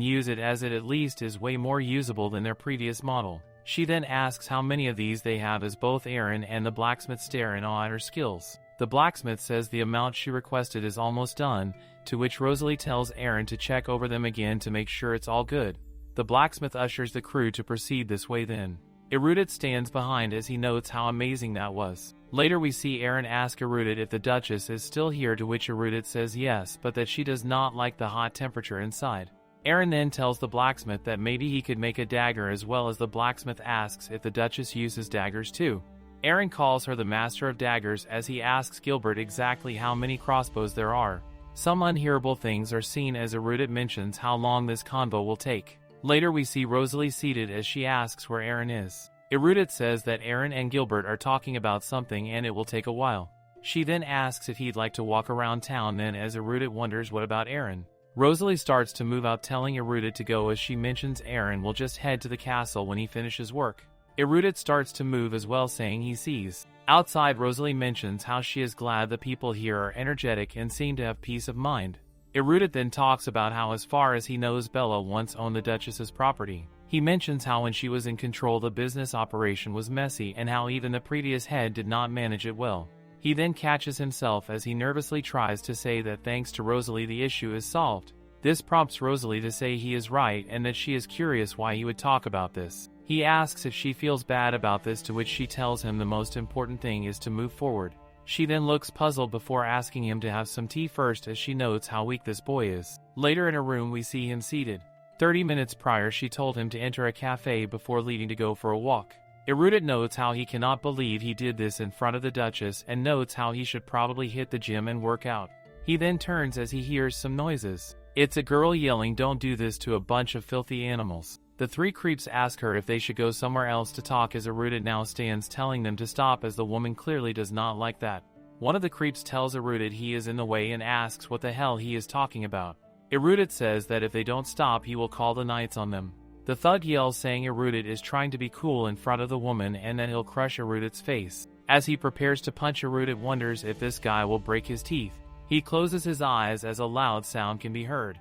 S1: use it, as it at least is way more usable than their previous model. She then asks how many of these they have, as both Aaron and the blacksmith stare in awe at her skills. The blacksmith says the amount she requested is almost done, to which Rosalie tells Aaron to check over them again to make sure it's all good. The blacksmith ushers the crew to proceed this way then. Erudit stands behind as he notes how amazing that was. Later we see Aaron ask Erudit if the Duchess is still here, to which Erudit says yes, but that she does not like the hot temperature inside. Aaron then tells the blacksmith that maybe he could make a dagger, as well as the blacksmith asks if the Duchess uses daggers too. Aaron calls her the master of daggers, as he asks Gilbert exactly how many crossbows there are. Some unhearable things are seen as Erudit mentions how long this convo will take. Later we see Rosalie seated as she asks where Aaron is. Erudit says that Aaron and Gilbert are talking about something and it will take a while. She then asks if he'd like to walk around town then, as Erudit wonders what about Aaron. Rosalie starts to move out, telling Erudit to go, as she mentions Aaron will just head to the castle when he finishes work. Erudit starts to move as well, saying he sees. Outside, Rosalie mentions how she is glad the people here are energetic and seem to have peace of mind. Erudit then talks about how, as far as he knows, Bella once owned the Duchess's property. He mentions how when she was in control the business operation was messy, and how even the previous head did not manage it well. He then catches himself as he nervously tries to say that thanks to Rosalie the issue is solved. This prompts Rosalie to say he is right and that she is curious why he would talk about this. He asks if she feels bad about this, to which she tells him the most important thing is to move forward. She then looks puzzled before asking him to have some tea first, as she notes how weak this boy is. Later in a room we see him seated. 30 minutes prior she told him to enter a cafe before leaving to go for a walk. Erudit notes how he cannot believe he did this in front of the Duchess and notes how he should probably hit the gym and work out. He then turns as he hears some noises. It's a girl yelling, "Don't do this to a bunch of filthy animals." The three creeps ask her if they should go somewhere else to talk, as Erudit now stands telling them to stop, as the woman clearly does not like that. One of the creeps tells Erudit he is in the way and asks what the hell he is talking about. Erudit says that if they don't stop he will call the knights on them. The thug yells, saying Erudit is trying to be cool in front of the woman and that he'll crush Erudit's face. As he prepares to punch, Erudit wonders if this guy will break his teeth. He closes his eyes as a loud sound can be heard.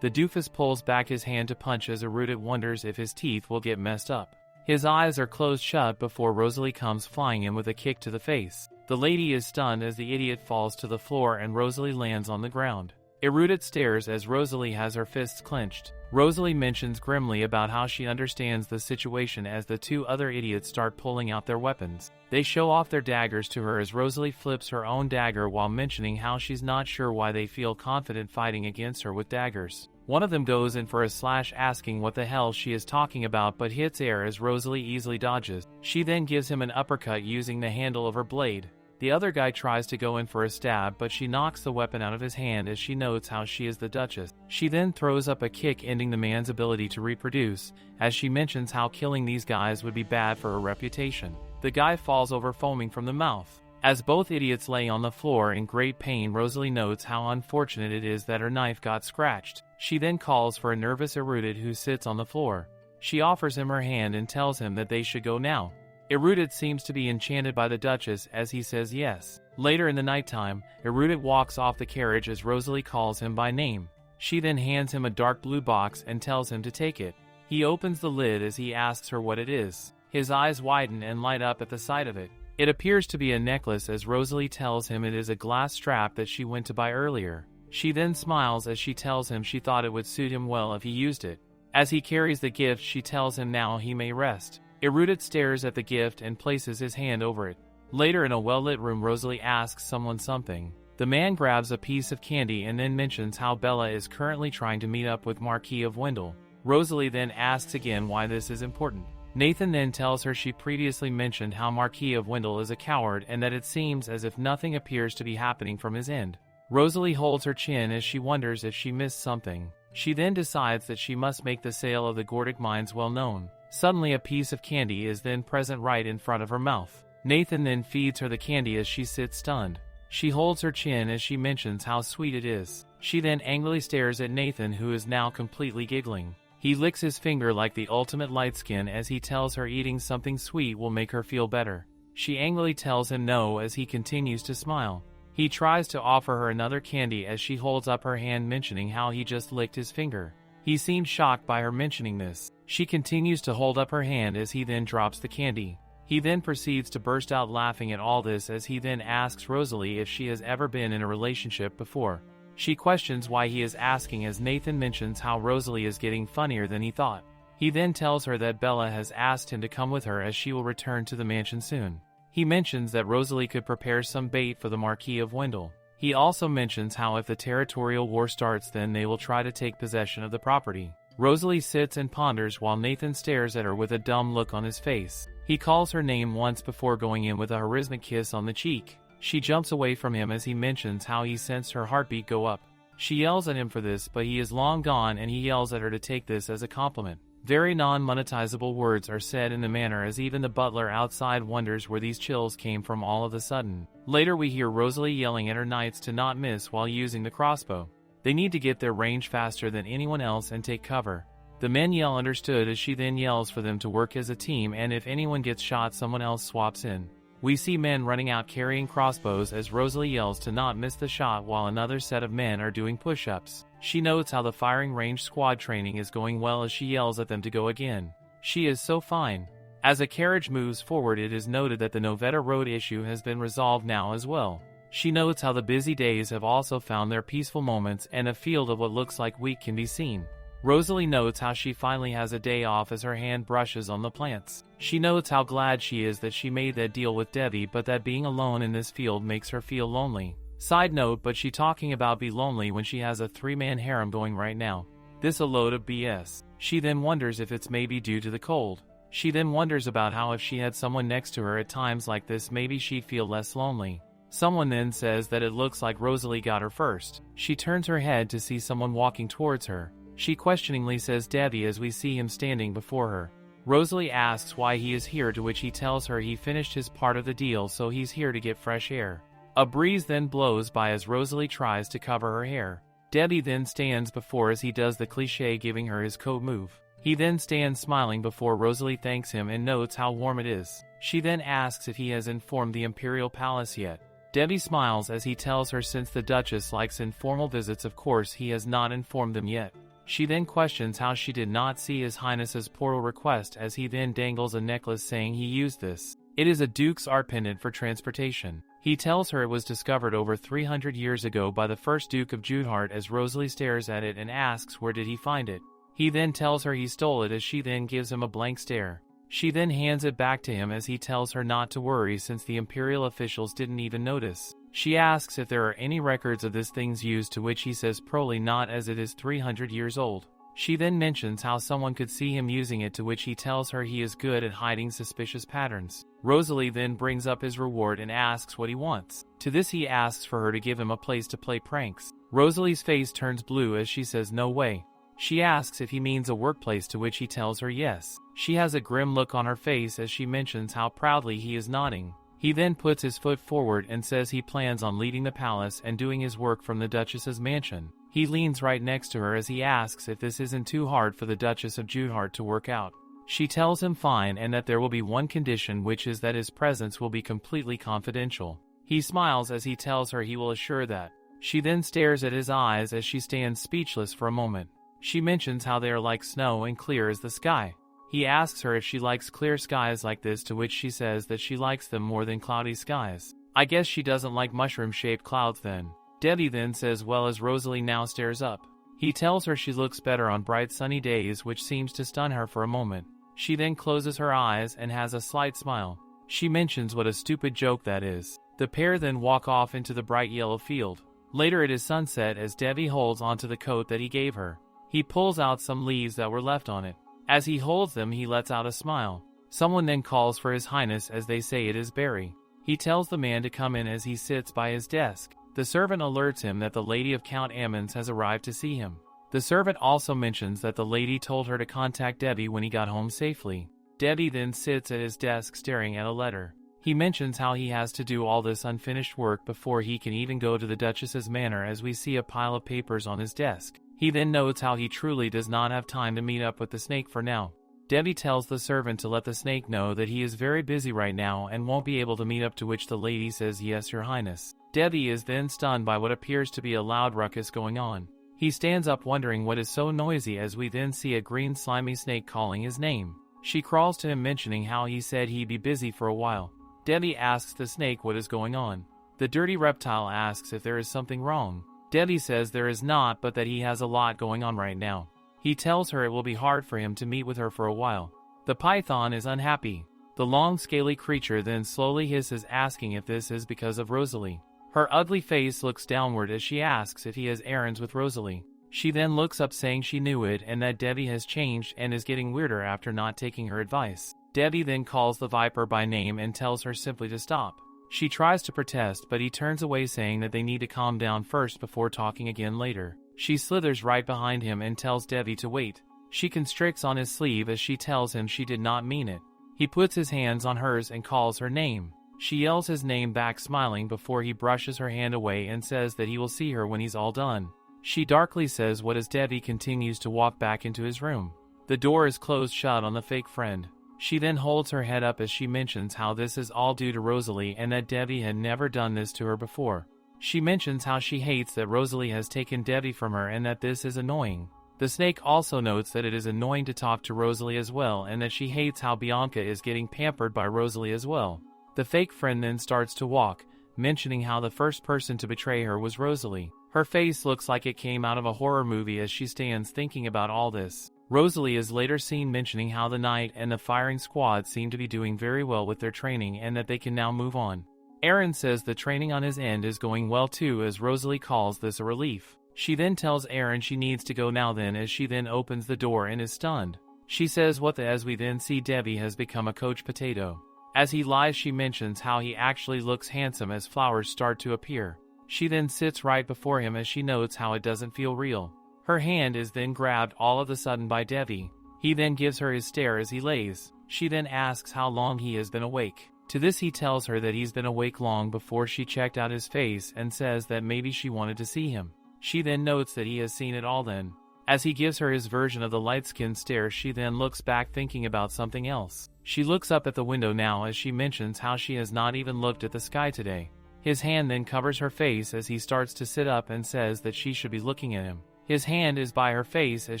S1: The doofus pulls back his hand to punch, as Erudit wonders if his teeth will get messed up. His eyes are closed shut before Rosalie comes flying in with a kick to the face. The lady is stunned as the idiot falls to the floor and Rosalie lands on the ground. Erudit stares as Rosalie has her fists clenched. Rosalie mentions grimly about how she understands the situation as the two other idiots start pulling out their weapons. They show off their daggers to her as Rosalie flips her own dagger while mentioning how she's not sure why they feel confident fighting against her with daggers. One of them goes in for a slash, asking what the hell she is talking about, but hits air as Rosalie easily dodges. She then gives him an uppercut using the handle of her blade. The other guy tries to go in for a stab, but she knocks the weapon out of his hand as she notes how she is the Duchess. She then throws up a kick, ending the man's ability to reproduce, as she mentions how killing these guys would be bad for her reputation. The guy falls over foaming from the mouth. As both idiots lay on the floor in great pain, Rosalie notes how unfortunate it is that her knife got scratched. She then calls for a nervous Erudit who sits on the floor. She offers him her hand and tells him that they should go now. Erudit seems to be enchanted by the Duchess as he says yes. Later in the nighttime, Erudit walks off the carriage as Rosalie calls him by name. She then hands him a dark blue box and tells him to take it. He opens the lid as he asks her what it is. His eyes widen and light up at the sight of it. It appears to be a necklace, as Rosalie tells him it is a glass strap that she went to buy earlier. She then smiles as she tells him she thought it would suit him well if he used it. As he carries the gift, she tells him now he may rest. Erudit stares at the gift and places his hand over it. Later in a well-lit room, Rosalie asks someone something. The man grabs a piece of candy and then mentions how Bella is currently trying to meet up with Marquis of Wendell. Rosalie then asks again why this is important. Nathan then tells her she previously mentioned how Marquis of Wendell is a coward and that it seems as if nothing appears to be happening from his end. Rosalie holds her chin as she wonders if she missed something. She then decides that she must make the sale of the Gordic mines well known. Suddenly a piece of candy is then present right in front of her mouth. Nathan then feeds her the candy as she sits stunned. She holds her chin as she mentions how sweet it is. She then angrily stares at Nathan, who is now completely giggling. He licks his finger like the ultimate light skin as he tells her eating something sweet will make her feel better. She angrily tells him no as he continues to smile. He tries to offer her another candy as she holds up her hand, mentioning how he just licked his finger. He seems shocked by her mentioning this. She continues to hold up her hand as he then drops the candy. He then proceeds to burst out laughing at all this as he then asks Rosalie if she has ever been in a relationship before. She questions why he is asking as Nathan mentions how Rosalie is getting funnier than he thought. He then tells her that Bella has asked him to come with her as she will return to the mansion soon. He mentions that Rosalie could prepare some bait for the Marquis of Wendell. He also mentions how if the territorial war starts, then they will try to take possession of the property. Rosalie sits and ponders while Nathan stares at her with a dumb look on his face. He calls her name once before going in with a charismatic kiss on the cheek. She jumps away from him as he mentions how he sensed her heartbeat go up. She yells at him for this, but he is long gone and he yells at her to take this as a compliment. Very non-monetizable words are said in the manner as even the butler outside wonders where these chills came from all of a sudden. Later we hear Rosalie yelling at her knights to not miss while using the crossbow. They need to get their range faster than anyone else and take cover. The men yell understood as she then yells for them to work as a team, and if anyone gets shot, someone else swaps in. We see men running out carrying crossbows as Rosalie yells to not miss the shot while another set of men are doing push-ups. She notes how the firing range squad training is going well as she yells at them to go again. She is so fine. As a carriage moves forward, it is noted that the Novetta Road issue has been resolved now as well. She notes how the busy days have also found their peaceful moments and a field of what looks like wheat can be seen. Rosalie notes how she finally has a day off as her hand brushes on the plants. She notes how glad she is that she made that deal with Debbie, but that being alone in this field makes her feel lonely. Side note, but she talking about be lonely when she has a 3-man harem going right now. This a load of BS. She then wonders if it's maybe due to the cold. She then wonders about how if she had someone next to her at times like this maybe she'd feel less lonely. Someone then says that it looks like Rosalie got her first. She turns her head to see someone walking towards her. She questioningly says Debbie as we see him standing before her. Rosalie asks why he is here, to which he tells her he finished his part of the deal so he's here to get fresh air. A breeze then blows by as Rosalie tries to cover her hair. Debbie then stands before as he does the cliché giving her his code move. He then stands smiling before Rosalie thanks him and notes how warm it is. She then asks if he has informed the Imperial Palace yet. Debbie smiles as he tells her since the Duchess likes informal visits, of course he has not informed them yet. She then questions how she did not see His Highness's portal request as he then dangles a necklace saying he used this. It is a Duke's art pendant for transportation. He tells her it was discovered over 300 years ago by the first Duke of Judehart as Rosalie stares at it and asks where did he find it. He then tells her he stole it as she then gives him a blank stare. She then hands it back to him as he tells her not to worry since the Imperial officials didn't even notice. She asks if there are any records of this thing's use, to which he says probably not as it is 300 years old. She then mentions how someone could see him using it, to which he tells her he is good at hiding suspicious patterns. Rosalie then brings up his reward and asks what he wants. To this he asks for her to give him a place to play pranks. Rosalie's face turns blue as she says no way. She asks if he means a workplace, to which he tells her yes. She has a grim look on her face as she mentions how proudly he is nodding. He then puts his foot forward and says he plans on leaving the palace and doing his work from the Duchess's mansion. He leans right next to her as he asks if this isn't too hard for the Duchess of Judehart to work out. She tells him fine and that there will be one condition, which is that his presence will be completely confidential. He smiles as he tells her he will assure that. She then stares at his eyes as she stands speechless for a moment. She mentions how they are like snow and clear as the sky. He asks her if she likes clear skies like this, to which she says that she likes them more than cloudy skies. I guess she doesn't like mushroom-shaped clouds then. Debbie then says well as Rosalie now stares up. He tells her she looks better on bright sunny days, which seems to stun her for a moment. She then closes her eyes and has a slight smile. She mentions what a stupid joke that is. The pair then walk off into the bright yellow field. Later it is sunset as Debbie holds onto the coat that he gave her. He pulls out some leaves that were left on it. As he holds them, he lets out a smile. Someone then calls for His Highness as they say it is Barry. He tells the man to come in as he sits by his desk. The servant alerts him that the lady of Count Ammons has arrived to see him. The servant also mentions that the lady told her to contact Debbie when he got home safely. Debbie then sits at his desk staring at a letter. He mentions how he has to do all this unfinished work before he can even go to the Duchess's manor as we see a pile of papers on his desk. He then notes how he truly does not have time to meet up with the snake for now. Debbie tells the servant to let the snake know that he is very busy right now and won't be able to meet up, to which the lady says yes, Your Highness. Debbie is then stunned by what appears to be a loud ruckus going on. He stands up wondering what is so noisy as we then see a green slimy snake calling his name. She crawls to him mentioning how he said he'd be busy for a while. Debbie asks the snake what is going on. The dirty reptile asks if there is something wrong. Debbie says there is not, but that he has a lot going on right now. He tells her it will be hard for him to meet with her for a while. The python is unhappy. The long scaly creature then slowly hisses, asking if this is because of Rosalie. Her ugly face looks downward as she asks if he has errands with Rosalie. She then looks up saying she knew it and that Debbie has changed and is getting weirder after not taking her advice. Debbie then calls the viper by name and tells her simply to stop. She tries to protest, but he turns away saying that they need to calm down first before talking again later. She slithers right behind him and tells Debbie to wait. She constricts on his sleeve as she tells him she did not mean it. He puts his hands on hers and calls her name. She yells his name back, smiling before he brushes her hand away and says that he will see her when he's all done. She darkly says what as Debbie continues to walk back into his room. The door is closed shut on the fake friend. She then holds her head up as she mentions how this is all due to Rosalie and that Debbie had never done this to her before. She mentions how she hates that Rosalie has taken Debbie from her and that this is annoying. The snake also notes that it is annoying to talk to Rosalie as well and that she hates how Bianca is getting pampered by Rosalie as well. The fake friend then starts to walk, mentioning how the first person to betray her was Rosalie. Her face looks like it came out of a horror movie as she stands thinking about all this. Rosalie is later seen mentioning how the Knight and the firing squad seem to be doing very well with their training and that they can now move on. Aaron says the training on his end is going well too, as Rosalie calls this a relief. She then tells Aaron she needs to go now then, as she then opens the door and is stunned. She says what the, as we then see Debbie has become a coach potato. As he lies, she mentions how he actually looks handsome as flowers start to appear. She then sits right before him as she notes how it doesn't feel real. Her hand is then grabbed all of a sudden by Debbie. He then gives her his stare as he lays. She then asks how long he has been awake. To this he tells her that he's been awake long before she checked out his face and says that maybe she wanted to see him. She then notes that he has seen it all then. As he gives her his version of the light-skinned stare, she then looks back thinking about something else. She looks up at the window now as she mentions how she has not even looked at the sky today. His hand then covers her face as he starts to sit up and says that she should be looking at him. His hand is by her face as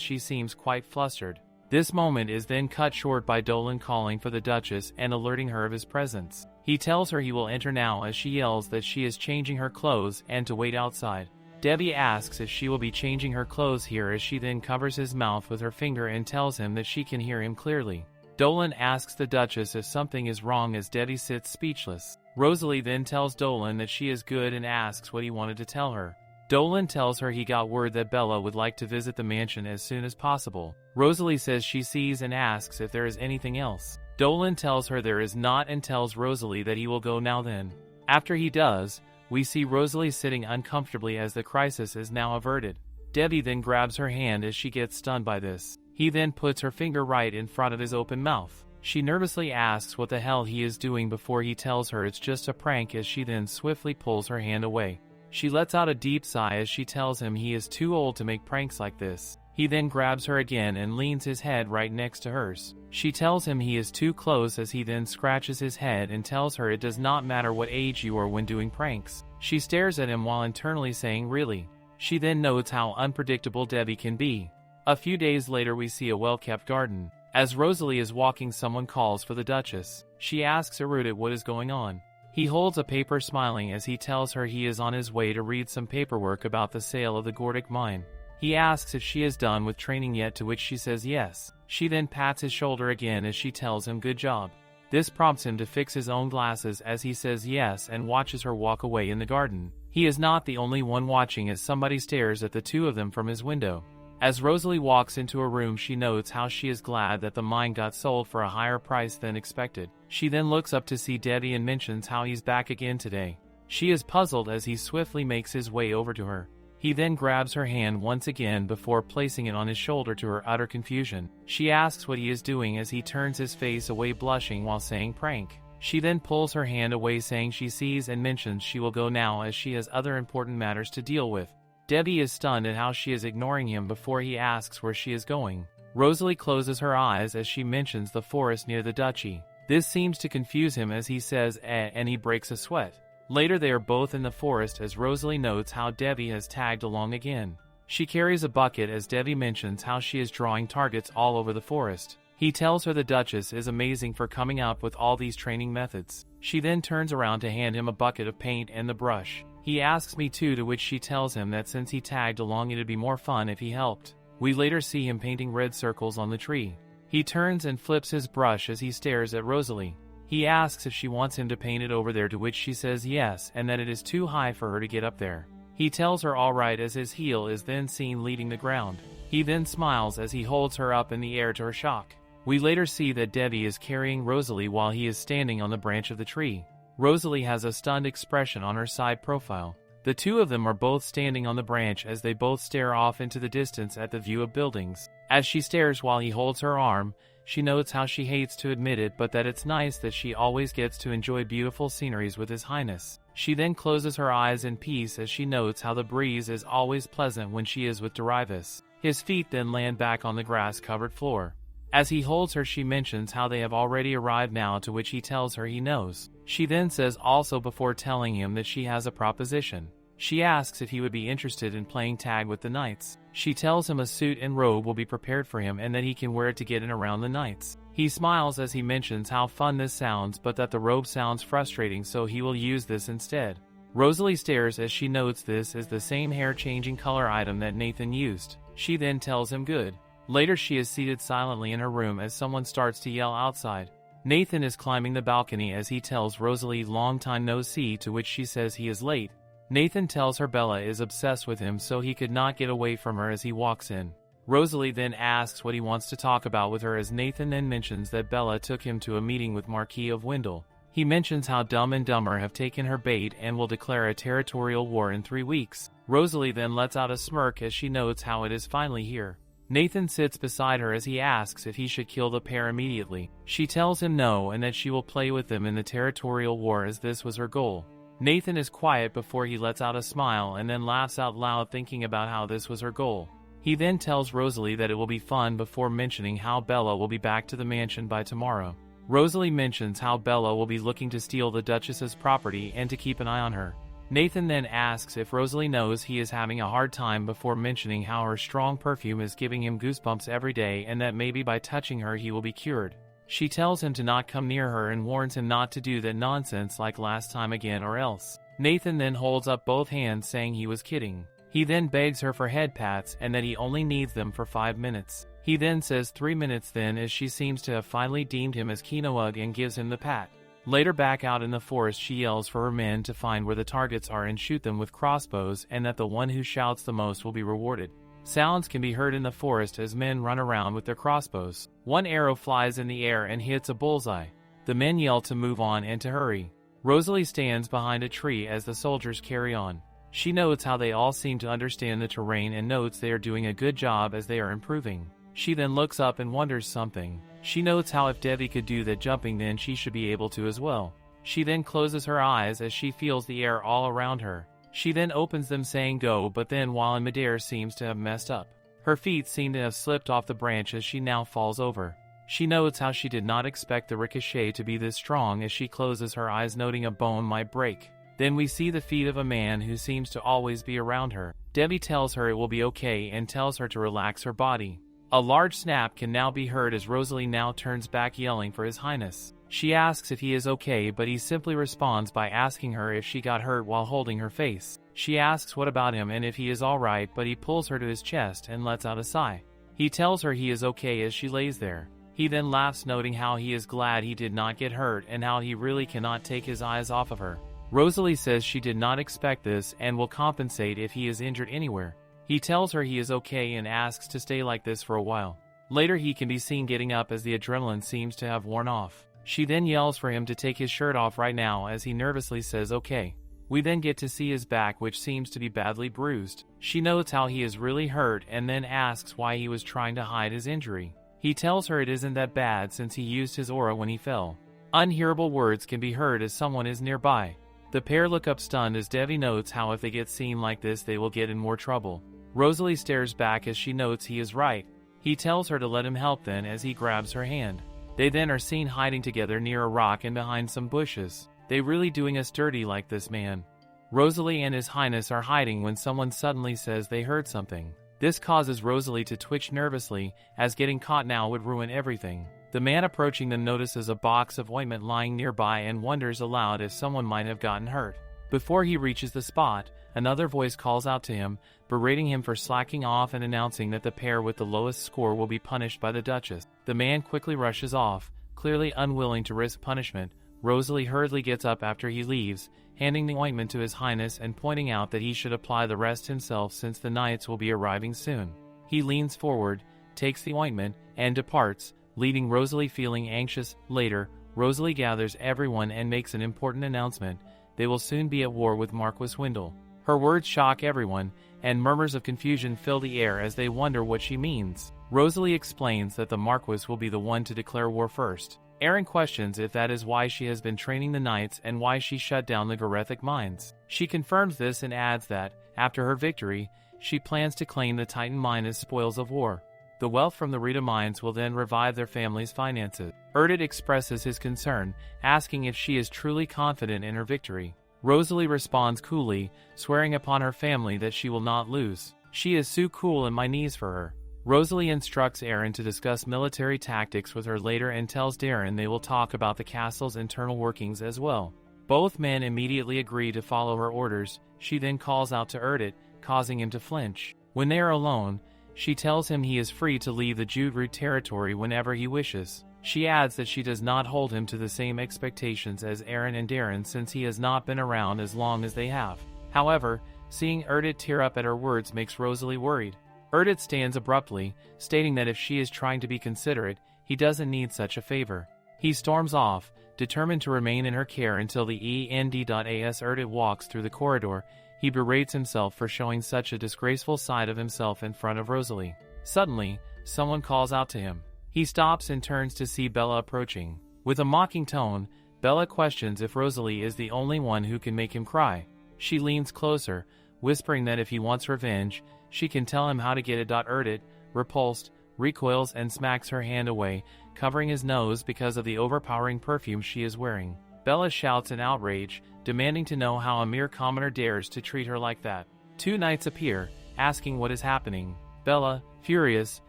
S1: she seems quite flustered. This moment is then cut short by Dolan calling for the Duchess and alerting her of his presence. He tells her he will enter now as she yells that she is changing her clothes and to wait outside. Debbie asks if she will be changing her clothes here as she then covers his mouth with her finger and tells him that she can hear him clearly. Dolan asks the Duchess if something is wrong as Debbie sits speechless. Rosalie then tells Dolan that she is good and asks what he wanted to tell her. Dolan tells her he got word that Bella would like to visit the mansion as soon as possible. Rosalie says she sees and asks if there is anything else. Dolan tells her there is not and tells Rosalie that he will go now then. After he does, we see Rosalie sitting uncomfortably as the crisis is now averted. Debbie then grabs her hand as she gets stunned by this. He then puts her finger right in front of his open mouth. She nervously asks what the hell he is doing before he tells her it's just a prank as she then swiftly pulls her hand away. She lets out a deep sigh as she tells him he is too old to make pranks like this. He then grabs her again and leans his head right next to hers. She tells him he is too close as he then scratches his head and tells her it does not matter what age you are when doing pranks. She stares at him while internally saying really. She then notes how unpredictable Debbie can be. A few days later we see a well-kept garden. As Rosalie is walking, someone calls for the Duchess. She asks Erudit what is going on. He holds a paper smiling as he tells her he is on his way to read some paperwork about the sale of the Gordic mine. He asks if she is done with training yet, to which she says yes. She then pats his shoulder again as she tells him good job. This prompts him to fix his own glasses as he says yes and watches her walk away in the garden. He is not the only one watching as somebody stares at the two of them from his window. As Rosalie walks into her room, she notes how she is glad that the mine got sold for a higher price than expected. She then looks up to see Debbie and mentions how he's back again today. She is puzzled as he swiftly makes his way over to her. He then grabs her hand once again before placing it on his shoulder to her utter confusion. She asks what he is doing as he turns his face away blushing while saying prank. She then pulls her hand away saying she sees and mentions she will go now as she has other important matters to deal with. Debbie is stunned at how she is ignoring him before he asks where she is going. Rosalie closes her eyes as she mentions the forest near the duchy. This seems to confuse him as he says and he breaks a sweat. Later they are both in the forest as Rosalie notes how Debbie has tagged along again. She carries a bucket as Debbie mentions how she is drawing targets all over the forest. He tells her the Duchess is amazing for coming up with all these training methods. She then turns around to hand him a bucket of paint and the brush. He asks me too, to which she tells him that since he tagged along it'd be more fun if he helped. We later see him painting red circles on the tree. He turns and flips his brush as he stares at Rosalie. He asks if she wants him to paint it over there, to which she says yes and that it is too high for her to get up there. He tells her alright as his heel is then seen leading the ground. He then smiles as he holds her up in the air to her shock. We later see that Debbie is carrying Rosalie while he is standing on the branch of the tree. Rosalie has a stunned expression on her side profile. The two of them are both standing on the branch as they both stare off into the distance at the view of buildings. As she stares while he holds her arm, she notes how she hates to admit it, but that it's nice that she always gets to enjoy beautiful sceneries with His Highness. She then closes her eyes in peace as she notes how the breeze is always pleasant when she is with Derivis. His feet then land back on the grass-covered floor. As he holds her, she mentions how they have already arrived now, to which he tells her he knows. She then says also before telling him that she has a proposition. She asks if he would be interested in playing tag with the knights. She tells him a suit and robe will be prepared for him and that he can wear it to get in around the knights. He smiles as he mentions how fun this sounds, but that the robe sounds frustrating, so he will use this instead. Rosalie stares as she notes this is the same hair-changing color item that Nathan used. She then tells him good. Later she is seated silently in her room as someone starts to yell outside. Nathan is climbing the balcony as he tells Rosalie long time no see, to which she says he is late. Nathan tells her Bella is obsessed with him so he could not get away from her as he walks in. Rosalie then asks what he wants to talk about with her as Nathan then mentions that Bella took him to a meeting with Marquis of Wendell. He mentions how Dumb and Dumber have taken her bait and will declare a territorial war in 3 weeks. Rosalie then lets out a smirk as she notes how it is finally here. Nathan sits beside her as he asks if he should kill the pair immediately. She tells him no and that she will play with them in the territorial war as this was her goal. Nathan is quiet before he lets out a smile and then laughs out loud thinking about how this was her goal. He then tells Rosalie that it will be fun before mentioning how Bella will be back to the mansion by tomorrow. Rosalie mentions how Bella will be looking to steal the Duchess's property and to keep an eye on her. Nathan then asks if Rosalie knows he is having a hard time before mentioning how her strong perfume is giving him goosebumps every day and that maybe by touching her he will be cured. She tells him to not come near her and warns him not to do that nonsense like last time again or else. Nathan then holds up both hands saying he was kidding. He then begs her for head pats and that he only needs them for 5 minutes. He then says 3 minutes then as she seems to have finally deemed him as Kinoug and gives him the pat. Later back out in the forest she yells for her men to find where the targets are and shoot them with crossbows and that the one who shouts the most will be rewarded. Sounds can be heard in the forest as men run around with their crossbows. One arrow flies in the air and hits a bullseye. The men yell to move on and to hurry. Rosalie stands behind a tree as the soldiers carry on. She notes how they all seem to understand the terrain and notes they are doing a good job as they are improving. She then looks up and wonders something. She notes how if Devi could do that jumping then she should be able to as well. She then closes her eyes as she feels the air all around her. She then opens them saying go, but then while in midair seems to have messed up. Her feet seem to have slipped off the branch as she now falls over. She notes how she did not expect the ricochet to be this strong as she closes her eyes noting a bone might break. Then we see the feet of a man who seems to always be around her. Debbie tells her it will be okay and tells her to relax her body. A large snap can now be heard as Rosalie now turns back yelling for His Highness. She asks if he is okay, but he simply responds by asking her if she got hurt while holding her face. She asks what about him and if he is alright, but he pulls her to his chest and lets out a sigh. He tells her he is okay as she lays there. He then laughs noting how he is glad he did not get hurt and how he really cannot take his eyes off of her. Rosalie says she did not expect this and will compensate if he is injured anywhere. He tells her he is okay and asks to stay like this for a while. Later he can be seen getting up as the adrenaline seems to have worn off. She then yells for him to take his shirt off right now as he nervously says okay. We then get to see his back, which seems to be badly bruised. She notes how he is really hurt and then asks why he was trying to hide his injury. He tells her it isn't that bad since he used his aura when he fell. Unhearable words can be heard as someone is nearby. The pair look up stunned as Devi notes how if they get seen like this they will get in more trouble. Rosalie stares back as she notes he is right. He tells her to let him help then as he grabs her hand. They then are seen hiding together near a rock and behind some bushes. They really doing us dirty like this, man. Rosalie and His Highness are hiding when someone suddenly says they heard something. This causes Rosalie to twitch nervously as getting caught now would ruin everything. The man approaching them notices a box of ointment lying nearby and wonders aloud if someone might have gotten hurt. Before he reaches the spot, another voice calls out to him, berating him for slacking off and announcing that the pair with the lowest score will be punished by the Duchess. The man quickly rushes off, clearly unwilling to risk punishment. Rosalie hurriedly gets up after he leaves, handing the ointment to His Highness and pointing out that he should apply the rest himself since the knights will be arriving soon. He leans forward, takes the ointment, and departs, leaving Rosalie feeling anxious. Later, Rosalie gathers everyone and makes an important announcement. They will soon be at war with Marquis Wendell. Her words shock everyone, and murmurs of confusion fill the air as they wonder what she means. Rosalie explains that the Marquis will be the one to declare war first. Aaron questions if that is why she has been training the knights and why she shut down the Gorethic mines. She confirms this and adds that, after her victory, she plans to claim the Titan mine as spoils of war. The wealth from the Rita mines will then revive their family's finances. Erdit expresses his concern, asking if she is truly confident in her victory. Rosalie responds coolly, swearing upon her family that she will not lose. She is so cool in my knees for her. Rosalie instructs Aaron to discuss military tactics with her later and tells Darren they will talk about the castle's internal workings as well. Both men immediately agree to follow her orders. She then calls out to Erdit, causing him to flinch. When they are alone, she tells him he is free to leave the Judru territory whenever he wishes. She adds that she does not hold him to the same expectations as Aaron and Darren since he has not been around as long as they have. However, seeing Erdit tear up at her words makes Rosalie worried. Erdit stands abruptly, stating that if she is trying to be considerate, he doesn't need such a favor. He storms off, determined to remain in her care until the end.as Erdit walks through the corridor. He berates himself for showing such a disgraceful side of himself in front of Rosalie. Suddenly, someone calls out to him. He stops and turns to see Bella approaching. With a mocking tone, Bella questions if Rosalie is the only one who can make him cry. She leans closer, whispering that if he wants revenge, she can tell him how to get it. Erdit, repulsed, recoils and smacks her hand away, covering his nose because of the overpowering perfume she is wearing. Bella shouts in outrage, demanding to know how a mere commoner dares to treat her like that. Two knights appear, asking what is happening. Bella, furious,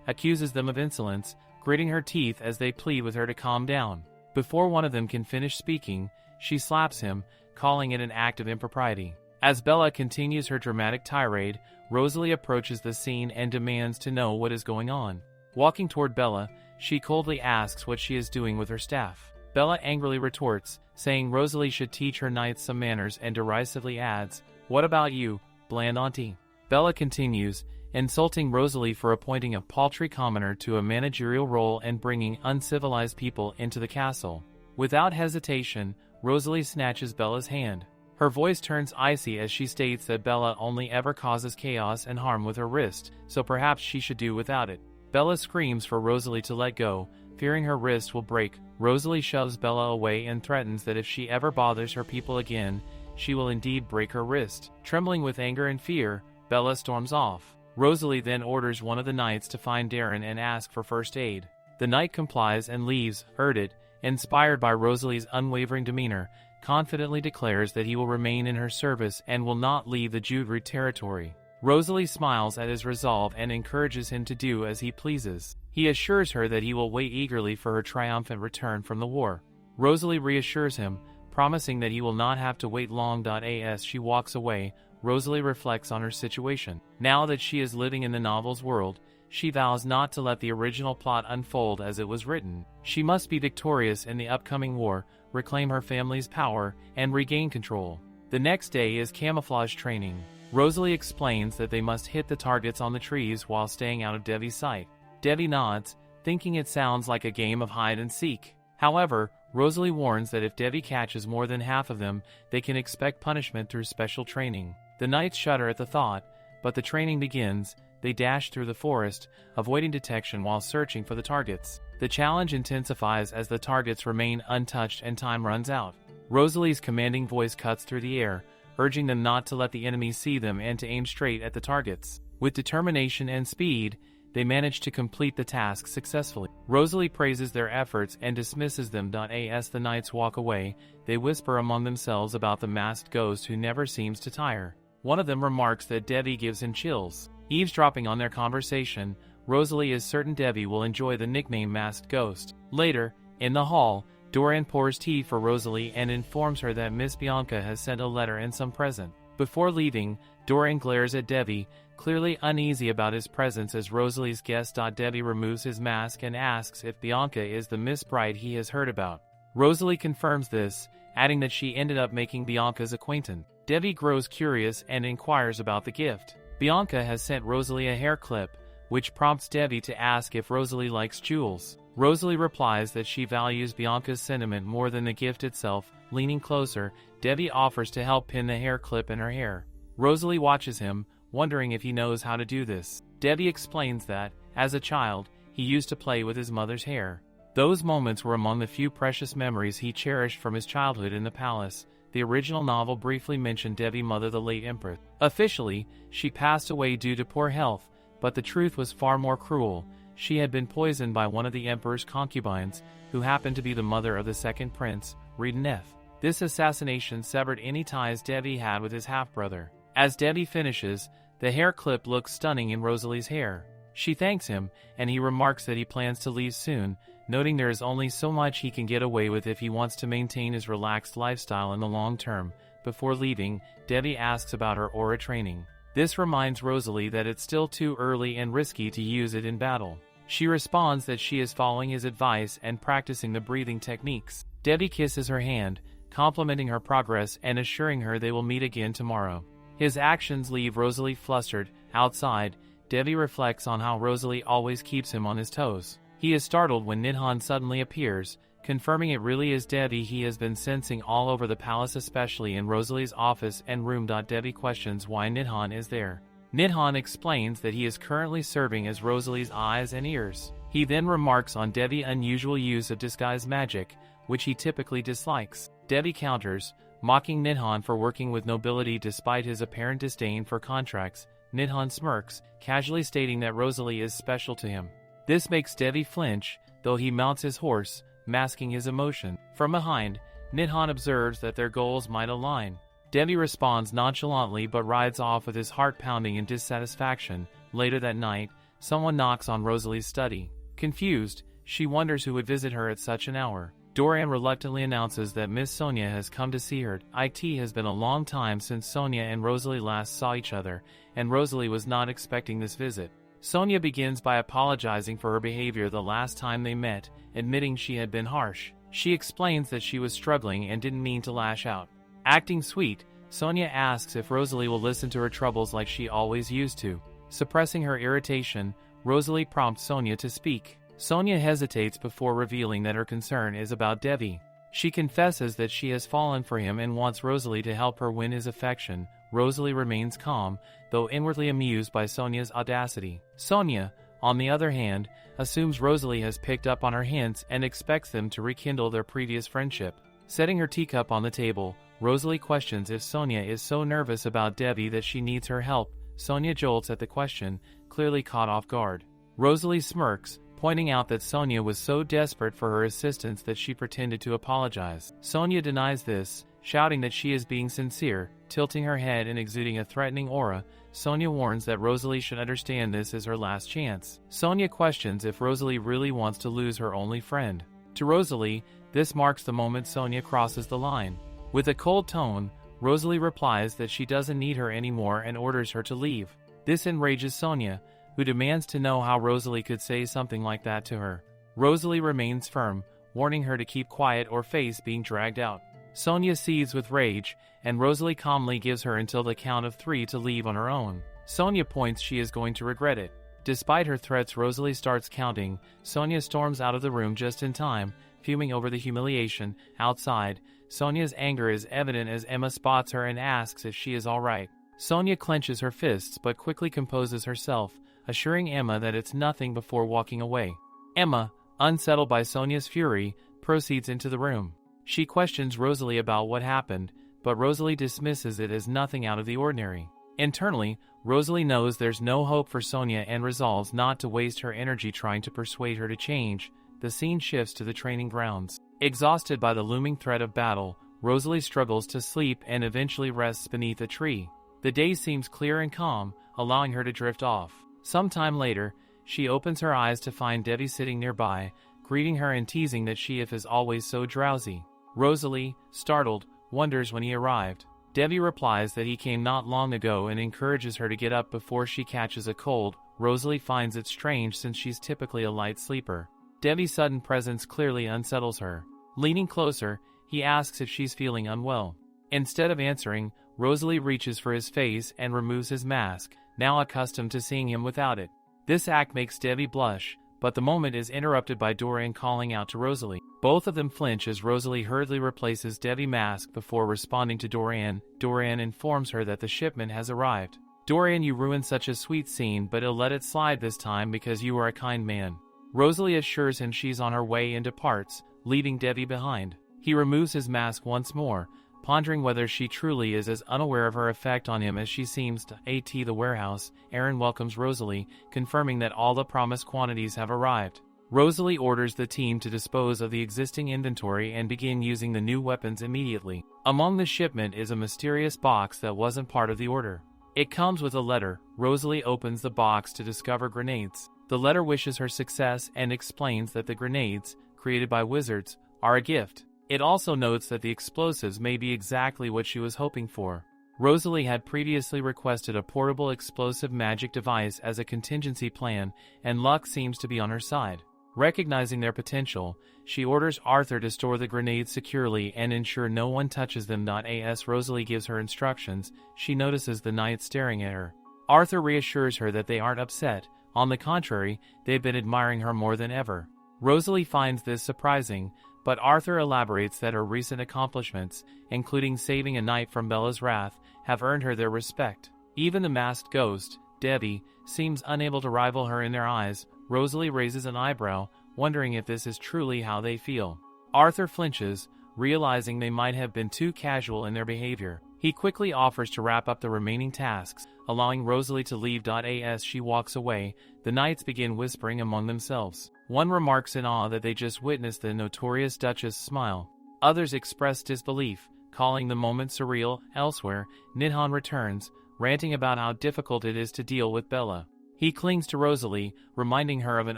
S1: accuses them of insolence, gritting her teeth as they plead with her to calm down. Before one of them can finish speaking, she slaps him, calling it an act of impropriety. As Bella continues her dramatic tirade, Rosalie approaches the scene and demands to know what is going on. Walking toward Bella, she coldly asks what she is doing with her staff. Bella angrily retorts, saying Rosalie should teach her knights some manners, and derisively adds, "What about you, bland auntie?" Bella continues, insulting Rosalie for appointing a paltry commoner to a managerial role and bringing uncivilized people into the castle. Without hesitation, Rosalie snatches Bella's hand. Her voice turns icy as she states that Bella only ever causes chaos and harm with her wrist, so perhaps she should do without it. Bella screams for Rosalie to let go, fearing her wrist will break. Rosalie shoves Bella away and threatens that if she ever bothers her people again, she will indeed break her wrist. Trembling with anger and fear, Bella storms off. Rosalie then orders one of the knights to find Darren and ask for first aid. The knight complies and leaves. Erdit, inspired by Rosalie's unwavering demeanor, confidently declares that he will remain in her service and will not leave the Judru territory. Rosalie smiles at his resolve and encourages him to do as he pleases. He assures her that he will wait eagerly for her triumphant return from the war. Rosalie reassures him, promising that he will not have to wait long. As she walks away, Rosalie reflects on her situation. Now that she is living in the novel's world, she vows not to let the original plot unfold as it was written. She must be victorious in the upcoming war, reclaim her family's power, and regain control. The next day is camouflage training. Rosalie explains that they must hit the targets on the trees while staying out of Devi's sight. Devi nods, thinking it sounds like a game of hide and seek. However, Rosalie warns that if Devi catches more than half of them, they can expect punishment through special training. The knights shudder at the thought, but the training begins. They dash through the forest, avoiding detection while searching for the targets. The challenge intensifies as the targets remain untouched and time runs out. Rosalie's commanding voice cuts through the air, urging them not to let the enemy see them and to aim straight at the targets. With determination and speed, they manage to complete the task successfully. Rosalie praises their efforts and dismisses them. As the knights walk away, they whisper among themselves about the masked ghost who never seems to tire. One of them remarks that Devi gives him chills. Eavesdropping on their conversation, Rosalie is certain Devi will enjoy the nickname Masked Ghost. Later, in the hall, Dorian pours tea for Rosalie and informs her that Miss Bianca has sent a letter and some present. Before leaving, Dorian glares at Devi, clearly uneasy about his presence as Rosalie's guest. Devi removes his mask and asks if Bianca is the Miss Bright he has heard about. Rosalie confirms this, adding that she ended up making Bianca's acquaintance. Devi grows curious and inquires about the gift. Bianca has sent Rosalie a hair clip, which prompts Devi to ask if Rosalie likes jewels. Rosalie replies that she values Bianca's sentiment more than the gift itself. Leaning closer, Devi offers to help pin the hair clip in her hair. Rosalie watches him, wondering if he knows how to do this. Devi explains that, as a child, he used to play with his mother's hair. Those moments were among the few precious memories he cherished from his childhood in the palace. The original novel briefly mentioned Devi's mother, the late Empress. Officially, she passed away due to poor health, but the truth was far more cruel. She had been poisoned by one of the Emperor's concubines, who happened to be the mother of the second prince, Reincarnates. This assassination severed any ties Devi had with his half-brother. As Devi finishes, the hair clip looks stunning in Rosalie's hair. She thanks him, and he remarks that he plans to leave soon. noting there is only so much he can get away with if he wants to maintain his relaxed lifestyle in the long term. Before leaving, Devi asks about her aura training. This reminds Rosalie that it's still too early and risky to use it in battle. She responds that she is following his advice and practicing the breathing techniques. Devi kisses her hand, complimenting her progress and assuring her they will meet again tomorrow. His actions leave Rosalie flustered. Outside, Devi reflects on how Rosalie always keeps him on his toes. He is startled when Nidhan suddenly appears, confirming it really is Devi he has been sensing all over the palace, especially in Rosalie's office and room. Devi questions why Nidhan is there. Nidhan explains that he is currently serving as Rosalie's eyes and ears. He then remarks on Devi's unusual use of disguise magic, which he typically dislikes. Devi counters, mocking Nidhan for working with nobility despite his apparent disdain for contracts. Nidhan smirks, casually stating that Rosalie is special to him. This makes Devi flinch, though he mounts his horse, masking his emotion. From behind, Nidhan observes that their goals might align. Devi responds nonchalantly but rides off with his heart pounding in dissatisfaction. Later that night, someone knocks on Rosalie's study. Confused, she wonders who would visit her at such an hour. Dorian reluctantly announces that Miss Sonia has come to see her. It has been a long time since Sonia and Rosalie last saw each other, and Rosalie was not expecting this visit. Sonia begins by apologizing for her behavior the last time they met, admitting she had been harsh. She explains that she was struggling and didn't mean to lash out. Acting sweet, Sonia asks if Rosalie will listen to her troubles like she always used to. Suppressing her irritation, Rosalie prompts Sonia to speak. Sonia hesitates before revealing that her concern is about Devi. She confesses that she has fallen for him and wants Rosalie to help her win his affection. Rosalie remains calm, though inwardly amused by Sonia's audacity. Sonia, on the other hand, assumes Rosalie has picked up on her hints and expects them to rekindle their previous friendship. Setting her teacup on the table, Rosalie questions if Sonia is so nervous about Devi that she needs her help. Sonia jolts at the question, clearly caught off guard. Rosalie smirks, pointing out that Sonia was so desperate for her assistance that she pretended to apologize. Sonia denies this, shouting that she is being sincere, tilting her head and exuding a threatening aura. Sonia warns that Rosalie should understand this is her last chance. Sonia questions if Rosalie really wants to lose her only friend. To Rosalie, this marks the moment Sonia crosses the line. With a cold tone, Rosalie replies that she doesn't need her anymore and orders her to leave. This enrages Sonia, who demands to know how Rosalie could say something like that to her. Rosalie remains firm, warning her to keep quiet or face being dragged out. Sonia seethes with rage, and Rosalie calmly gives her until the count of 3 to leave on her own. Sonia points she is going to regret it. Despite her threats, Rosalie starts counting. Sonia storms out of the room just in time, fuming over the humiliation. Outside, Sonia's anger is evident as Emma spots her and asks if she is all right. Sonia clenches her fists but quickly composes herself, assuring Emma that it's nothing before walking away. Emma, unsettled by Sonia's fury, proceeds into the room. She questions Rosalie about what happened, but Rosalie dismisses it as nothing out of the ordinary. Internally, Rosalie knows there's no hope for Sonia and resolves not to waste her energy trying to persuade her to change. The scene shifts to the training grounds. Exhausted by the looming threat of battle, Rosalie struggles to sleep and eventually rests beneath a tree. The day seems clear and calm, allowing her to drift off. Sometime later, she opens her eyes to find Devi sitting nearby, greeting her and teasing that she is always so drowsy. Rosalie, startled, wonders when he arrived. Devi replies that he came not long ago and encourages her to get up before she catches a cold. Rosalie finds it strange since she's typically a light sleeper. Devi's sudden presence clearly unsettles her. Leaning closer, he asks if she's feeling unwell. Instead of answering, Rosalie reaches for his face and removes his mask, now accustomed to seeing him without it. This act makes Devi blush, but the moment is interrupted by Dorian calling out to Rosalie. Both of them flinch as Rosalie hurriedly replaces Devi's mask before responding to Dorian. Dorian informs her that the shipment has arrived. Dorian, you ruined such a sweet scene, but I'll let it slide this time because you are a kind man. Rosalie assures him she's on her way and departs, leaving Devi behind. He removes his mask once more, pondering whether she truly is as unaware of her effect on him as she seems to. At the warehouse, Aaron welcomes Rosalie, confirming that all the promised quantities have arrived. Rosalie orders the team to dispose of the existing inventory and begin using the new weapons immediately. Among the shipment is a mysterious box that wasn't part of the order. It comes with a letter. Rosalie opens the box to discover grenades. The letter wishes her success and explains that the grenades, created by wizards, are a gift. It also notes that the explosives may be exactly what she was hoping for. Rosalie had previously requested a portable explosive magic device as a contingency plan, and luck seems to be on her side. Recognizing their potential, she orders Arthur to store the grenades securely and ensure no one touches them. As Rosalie gives her instructions, she notices the knights staring at her. Arthur reassures her that they aren't upset. On the contrary, they've been admiring her more than ever. Rosalie finds this surprising, but Arthur elaborates that her recent accomplishments, including saving a knight from Bella's wrath, have earned her their respect. Even the masked ghost, Devi, seems unable to rival her in their eyes. Rosalie raises an eyebrow, wondering if this is truly how they feel. Arthur flinches, realizing they might have been too casual in their behavior. He quickly offers to wrap up the remaining tasks, allowing Rosalie to leave. As she walks away, the knights begin whispering among themselves. One remarks in awe that they just witnessed the notorious Duchess smile. Others express disbelief, calling the moment surreal. Elsewhere, Nidhan returns, ranting about how difficult it is to deal with Bella. He clings to Rosalie, reminding her of an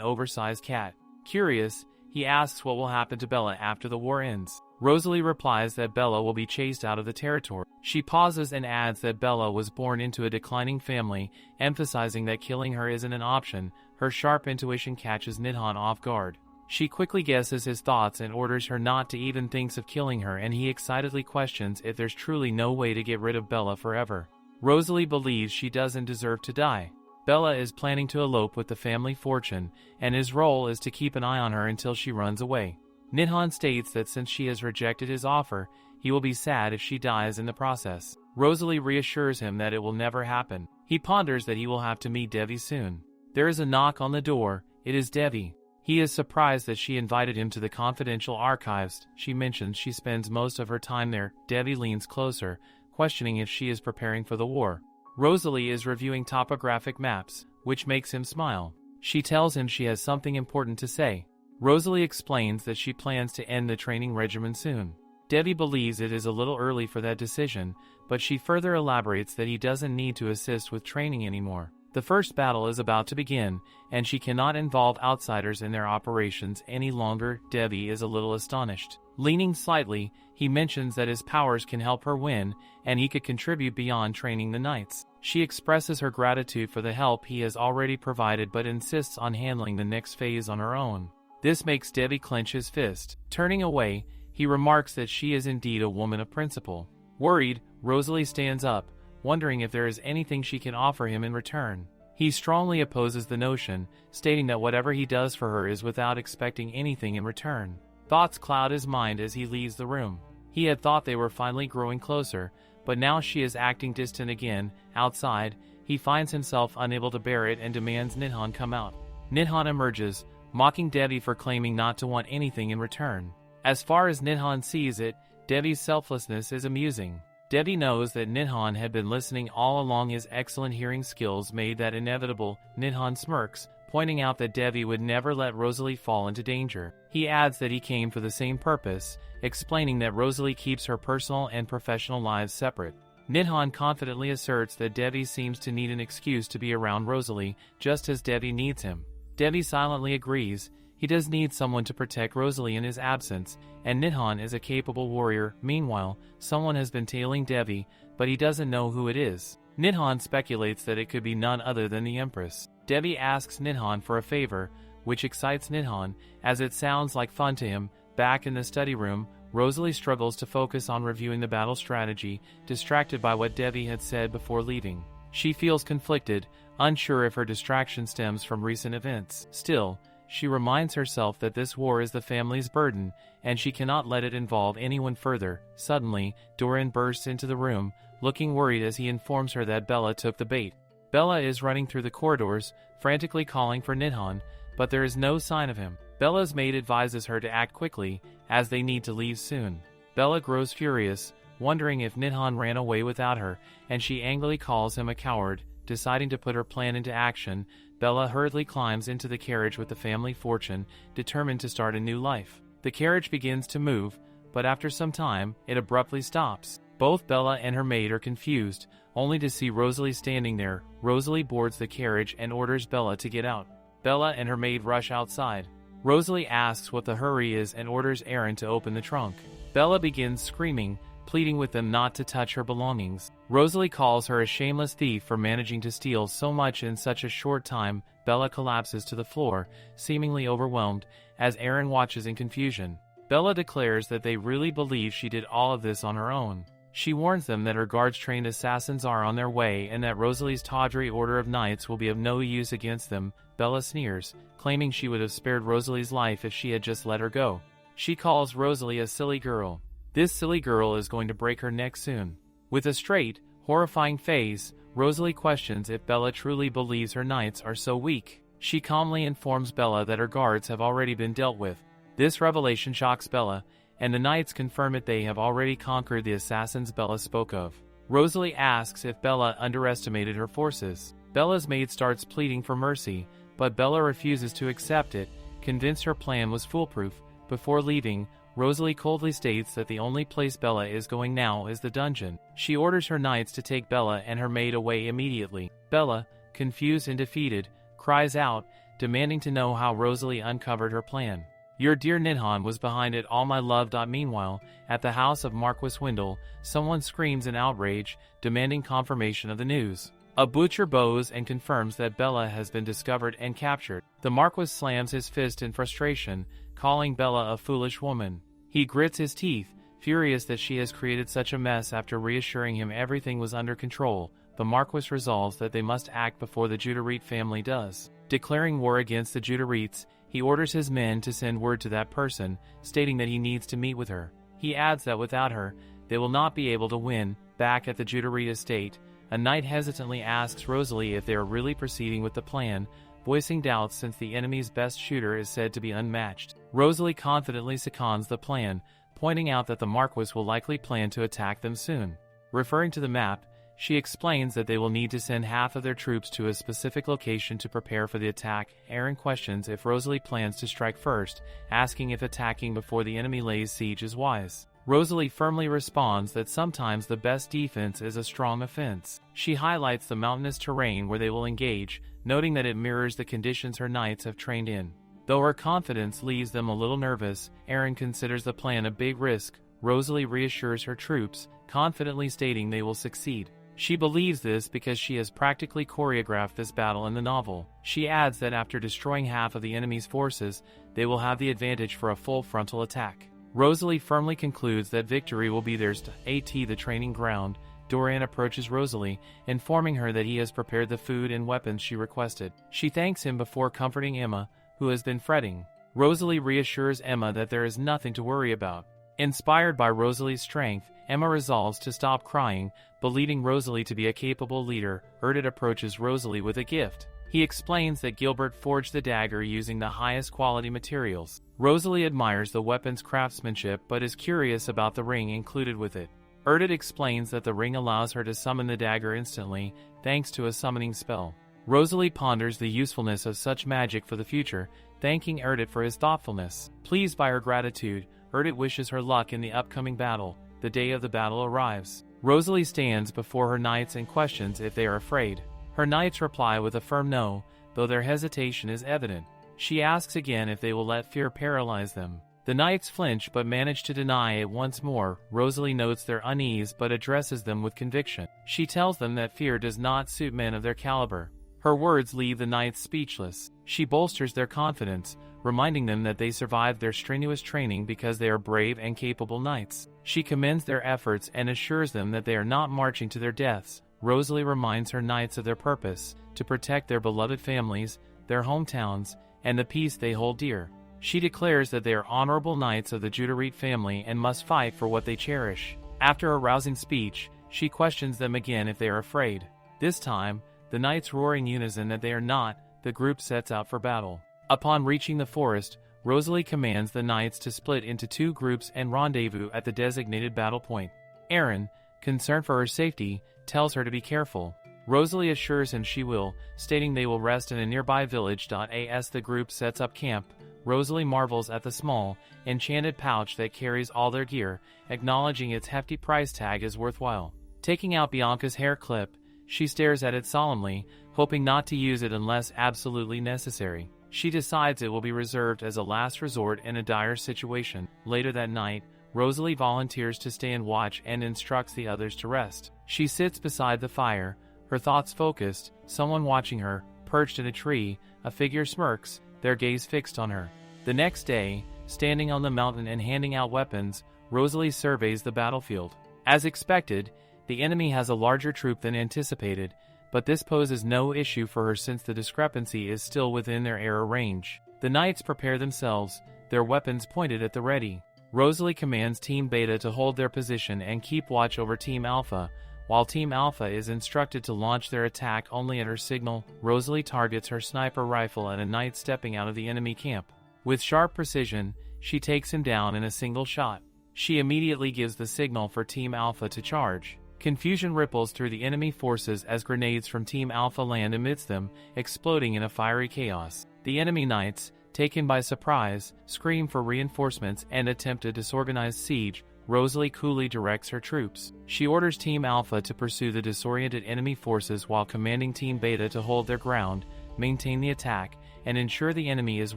S1: oversized cat. Curious, he asks what will happen to Bella after the war ends. Rosalie replies that Bella will be chased out of the territory. She pauses and adds that Bella was born into a declining family, emphasizing that killing her isn't an option. Her sharp intuition catches Nidhan off guard. She quickly guesses his thoughts and orders her not to even think of killing her, and he excitedly questions if there's truly no way to get rid of Bella forever. Rosalie believes she doesn't deserve to die. Bella is planning to elope with the family fortune, and his role is to keep an eye on her until she runs away. Nidhan states that since she has rejected his offer, he will be sad if she dies in the process. Rosalie reassures him that it will never happen. He ponders that he will have to meet Devi soon. There is a knock on the door. It is Devi. He is surprised that she invited him to the confidential archives. She mentions she spends most of her time there. Devi leans closer, questioning if she is preparing for the war. Rosalie is reviewing topographic maps, which makes him smile. She tells him she has something important to say. Rosalie explains that she plans to end the training regimen soon. Devi believes it is a little early for that decision, but she further elaborates that he doesn't need to assist with training anymore. The first battle is about to begin, and she cannot involve outsiders in their operations any longer. Devi is a little astonished. Leaning slightly, he mentions that his powers can help her win, and he could contribute beyond training the knights. She expresses her gratitude for the help he has already provided, but insists on handling the next phase on her own. This makes Devi clench his fist. Turning away, he remarks that she is indeed a woman of principle. Worried, Rosalie stands up, wondering if there is anything she can offer him in return. He strongly opposes the notion, stating that whatever he does for her is without expecting anything in return. Thoughts cloud his mind as he leaves the room. He had thought they were finally growing closer, but now she is acting distant again. Outside, he finds himself unable to bear it and demands Nidhan come out. Nidhan emerges, mocking Devi for claiming not to want anything in return. As far as Nidhan sees it, Devi's selflessness is amusing. Devi knows that Nidhan had been listening all along. His excellent hearing skills made that inevitable. Nidhan smirks, pointing out that Devi would never let Rosalie fall into danger. He adds that he came for the same purpose, explaining that Rosalie keeps her personal and professional lives separate. Nidhan confidently asserts that Devi seems to need an excuse to be around Rosalie, just as Devi needs him. Devi silently agrees. He does need someone to protect Rosalie in his absence, and Nidhan is a capable warrior. Meanwhile, someone has been tailing Devi, but he doesn't know who it is. Nidhan speculates that it could be none other than the Empress. Devi asks Nidhan for a favor, which excites Nidhan, as it sounds like fun to him. Back in the study room, Rosalie struggles to focus on reviewing the battle strategy, distracted by what Devi had said before leaving. She feels conflicted, unsure if her distraction stems from recent events. Still, she reminds herself that this war is the family's burden, and she cannot let it involve anyone further. Suddenly, Doran bursts into the room, looking worried as he informs her that Bella took the bait. Bella is running through the corridors, frantically calling for Nidhan, but there is no sign of him. Bella's maid advises her to act quickly, as they need to leave soon. Bella grows furious, wondering if Nidhan ran away without her, and she angrily calls him a coward. Deciding to put her plan into action, Bella hurriedly climbs into the carriage with the family fortune, determined to start a new life. The carriage begins to move, but after some time, it abruptly stops. Both Bella and her maid are confused, only to see Rosalie standing there. Rosalie boards the carriage and orders Bella to get out. Bella and her maid rush outside. Rosalie asks what the hurry is and orders Aaron to open the trunk. Bella begins screaming, pleading with them not to touch her belongings. Rosalie calls her a shameless thief for managing to steal so much in such a short time. Bella collapses to the floor, seemingly overwhelmed, as Aaron watches in confusion. Bella declares that they really believe she did all of this on her own. She warns them that her guards-trained assassins are on their way and that Rosalie's tawdry order of knights will be of no use against them. Bella sneers, claiming she would have spared Rosalie's life if she had just let her go. She calls Rosalie a silly girl. This silly girl is going to break her neck soon. With a straight, horrifying face, Rosalie questions if Bella truly believes her knights are so weak. She calmly informs Bella that her guards have already been dealt with. This revelation shocks Bella, and the knights confirm it they have already conquered the assassins Bella spoke of. Rosalie asks if Bella underestimated her forces. Bella's maid starts pleading for mercy, but Bella refuses to accept it, convinced her plan was foolproof. Before leaving, Rosalie coldly states that the only place Bella is going now is the dungeon. She orders her knights to take Bella and her maid away immediately. Bella, confused and defeated, cries out, demanding to know how Rosalie uncovered her plan. Your dear Ninhan was behind it all, my love. Meanwhile, at the house of Marquis Wendell, someone screams in outrage, demanding confirmation of the news. A butcher bows and confirms that Bella has been discovered and captured. The Marquis slams his fist in frustration, calling Bella a foolish woman. He grits his teeth, furious that she has created such a mess. After reassuring him everything was under control, the Marquis resolves that they must act before the Judarite family does. Declaring war against the Judarites, he orders his men to send word to that person, stating that he needs to meet with her. He adds that without her, they will not be able to win. Back at the Judarite estate, a knight hesitantly asks Rosalie if they are really proceeding with the plan, voicing doubts since the enemy's best shooter is said to be unmatched. Rosalie confidently seconds the plan, pointing out that the Marquis will likely plan to attack them soon. Referring to the map, she explains that they will need to send half of their troops to a specific location to prepare for the attack. Aaron questions if Rosalie plans to strike first, asking if attacking before the enemy lays siege is wise. Rosalie firmly responds that sometimes the best defense is a strong offense. She highlights the mountainous terrain where they will engage, noting that it mirrors the conditions her knights have trained in. Though her confidence leaves them a little nervous, Aaron considers the plan a big risk. Rosalie reassures her troops, confidently stating they will succeed. She believes this because she has practically choreographed this battle in the novel. She adds that after destroying half of the enemy's forces, they will have the advantage for a full frontal attack. Rosalie firmly concludes that victory will be theirs. At the training ground, Dorian approaches Rosalie, informing her that he has prepared the food and weapons she requested. She thanks him before comforting Emma, who has been fretting. Rosalie reassures Emma that there is nothing to worry about. Inspired by Rosalie's strength, Emma resolves to stop crying, believing Rosalie to be a capable leader. Erdit approaches Rosalie with a gift. He explains that Gilbert forged the dagger using the highest quality materials. Rosalie admires the weapon's craftsmanship but is curious about the ring included with it. Erdit explains that the ring allows her to summon the dagger instantly, thanks to a summoning spell. Rosalie ponders the usefulness of such magic for the future, thanking Erdit for his thoughtfulness. Pleased by her gratitude, Erdit wishes her luck in the upcoming battle. The day of the battle arrives. Rosalie stands before her knights and questions if they are afraid. Her knights reply with a firm no, though their hesitation is evident. She asks again if they will let fear paralyze them. The knights flinch but manage to deny it once more. Rosalie notes their unease but addresses them with conviction. She tells them that fear does not suit men of their caliber. Her words leave the knights speechless. She bolsters their confidence, reminding them that they survived their strenuous training because they are brave and capable knights. She commends their efforts and assures them that they are not marching to their deaths. Rosalie reminds her knights of their purpose, to protect their beloved families, their hometowns, and the peace they hold dear. She declares that they are honorable knights of the Judarite family and must fight for what they cherish. After a rousing speech, she questions them again if they are afraid. This time, the knights roar in unison that they are not. The group sets out for battle. Upon reaching the forest, Rosalie commands the knights to split into two groups and rendezvous at the designated battle point. Aaron, concerned for her safety, tells her to be careful. Rosalie assures him she will, stating they will rest in a nearby village. As the group sets up camp, Rosalie marvels at the small, enchanted pouch that carries all their gear, acknowledging its hefty price tag is worthwhile. Taking out Bianca's hair clip, she stares at it solemnly, hoping not to use it unless absolutely necessary. She decides it will be reserved as a last resort in a dire situation. Later that night, Rosalie volunteers to stay and watch and instructs the others to rest. She sits beside the fire, her thoughts focused, someone watching her, perched in a tree, a figure smirks, their gaze fixed on her. The next day, standing on the mountain and handing out weapons, Rosalie surveys the battlefield. As expected, the enemy has a larger troop than anticipated, but this poses no issue for her since the discrepancy is still within their arrow range. The knights prepare themselves, their weapons pointed at the ready. Rosalie commands Team Beta to hold their position and keep watch over Team Alpha, while Team Alpha is instructed to launch their attack only at her signal. Rosalie targets her sniper rifle at a knight stepping out of the enemy camp. With sharp precision, she takes him down in a single shot. She immediately gives the signal for Team Alpha to charge. Confusion ripples through the enemy forces as grenades from Team Alpha land amidst them, exploding in a fiery chaos. The enemy knights, taken by surprise, scream for reinforcements and attempt a disorganized siege. Rosalie coolly directs her troops. She orders Team Alpha to pursue the disoriented enemy forces while commanding Team Beta to hold their ground, maintain the attack, and ensure the enemy is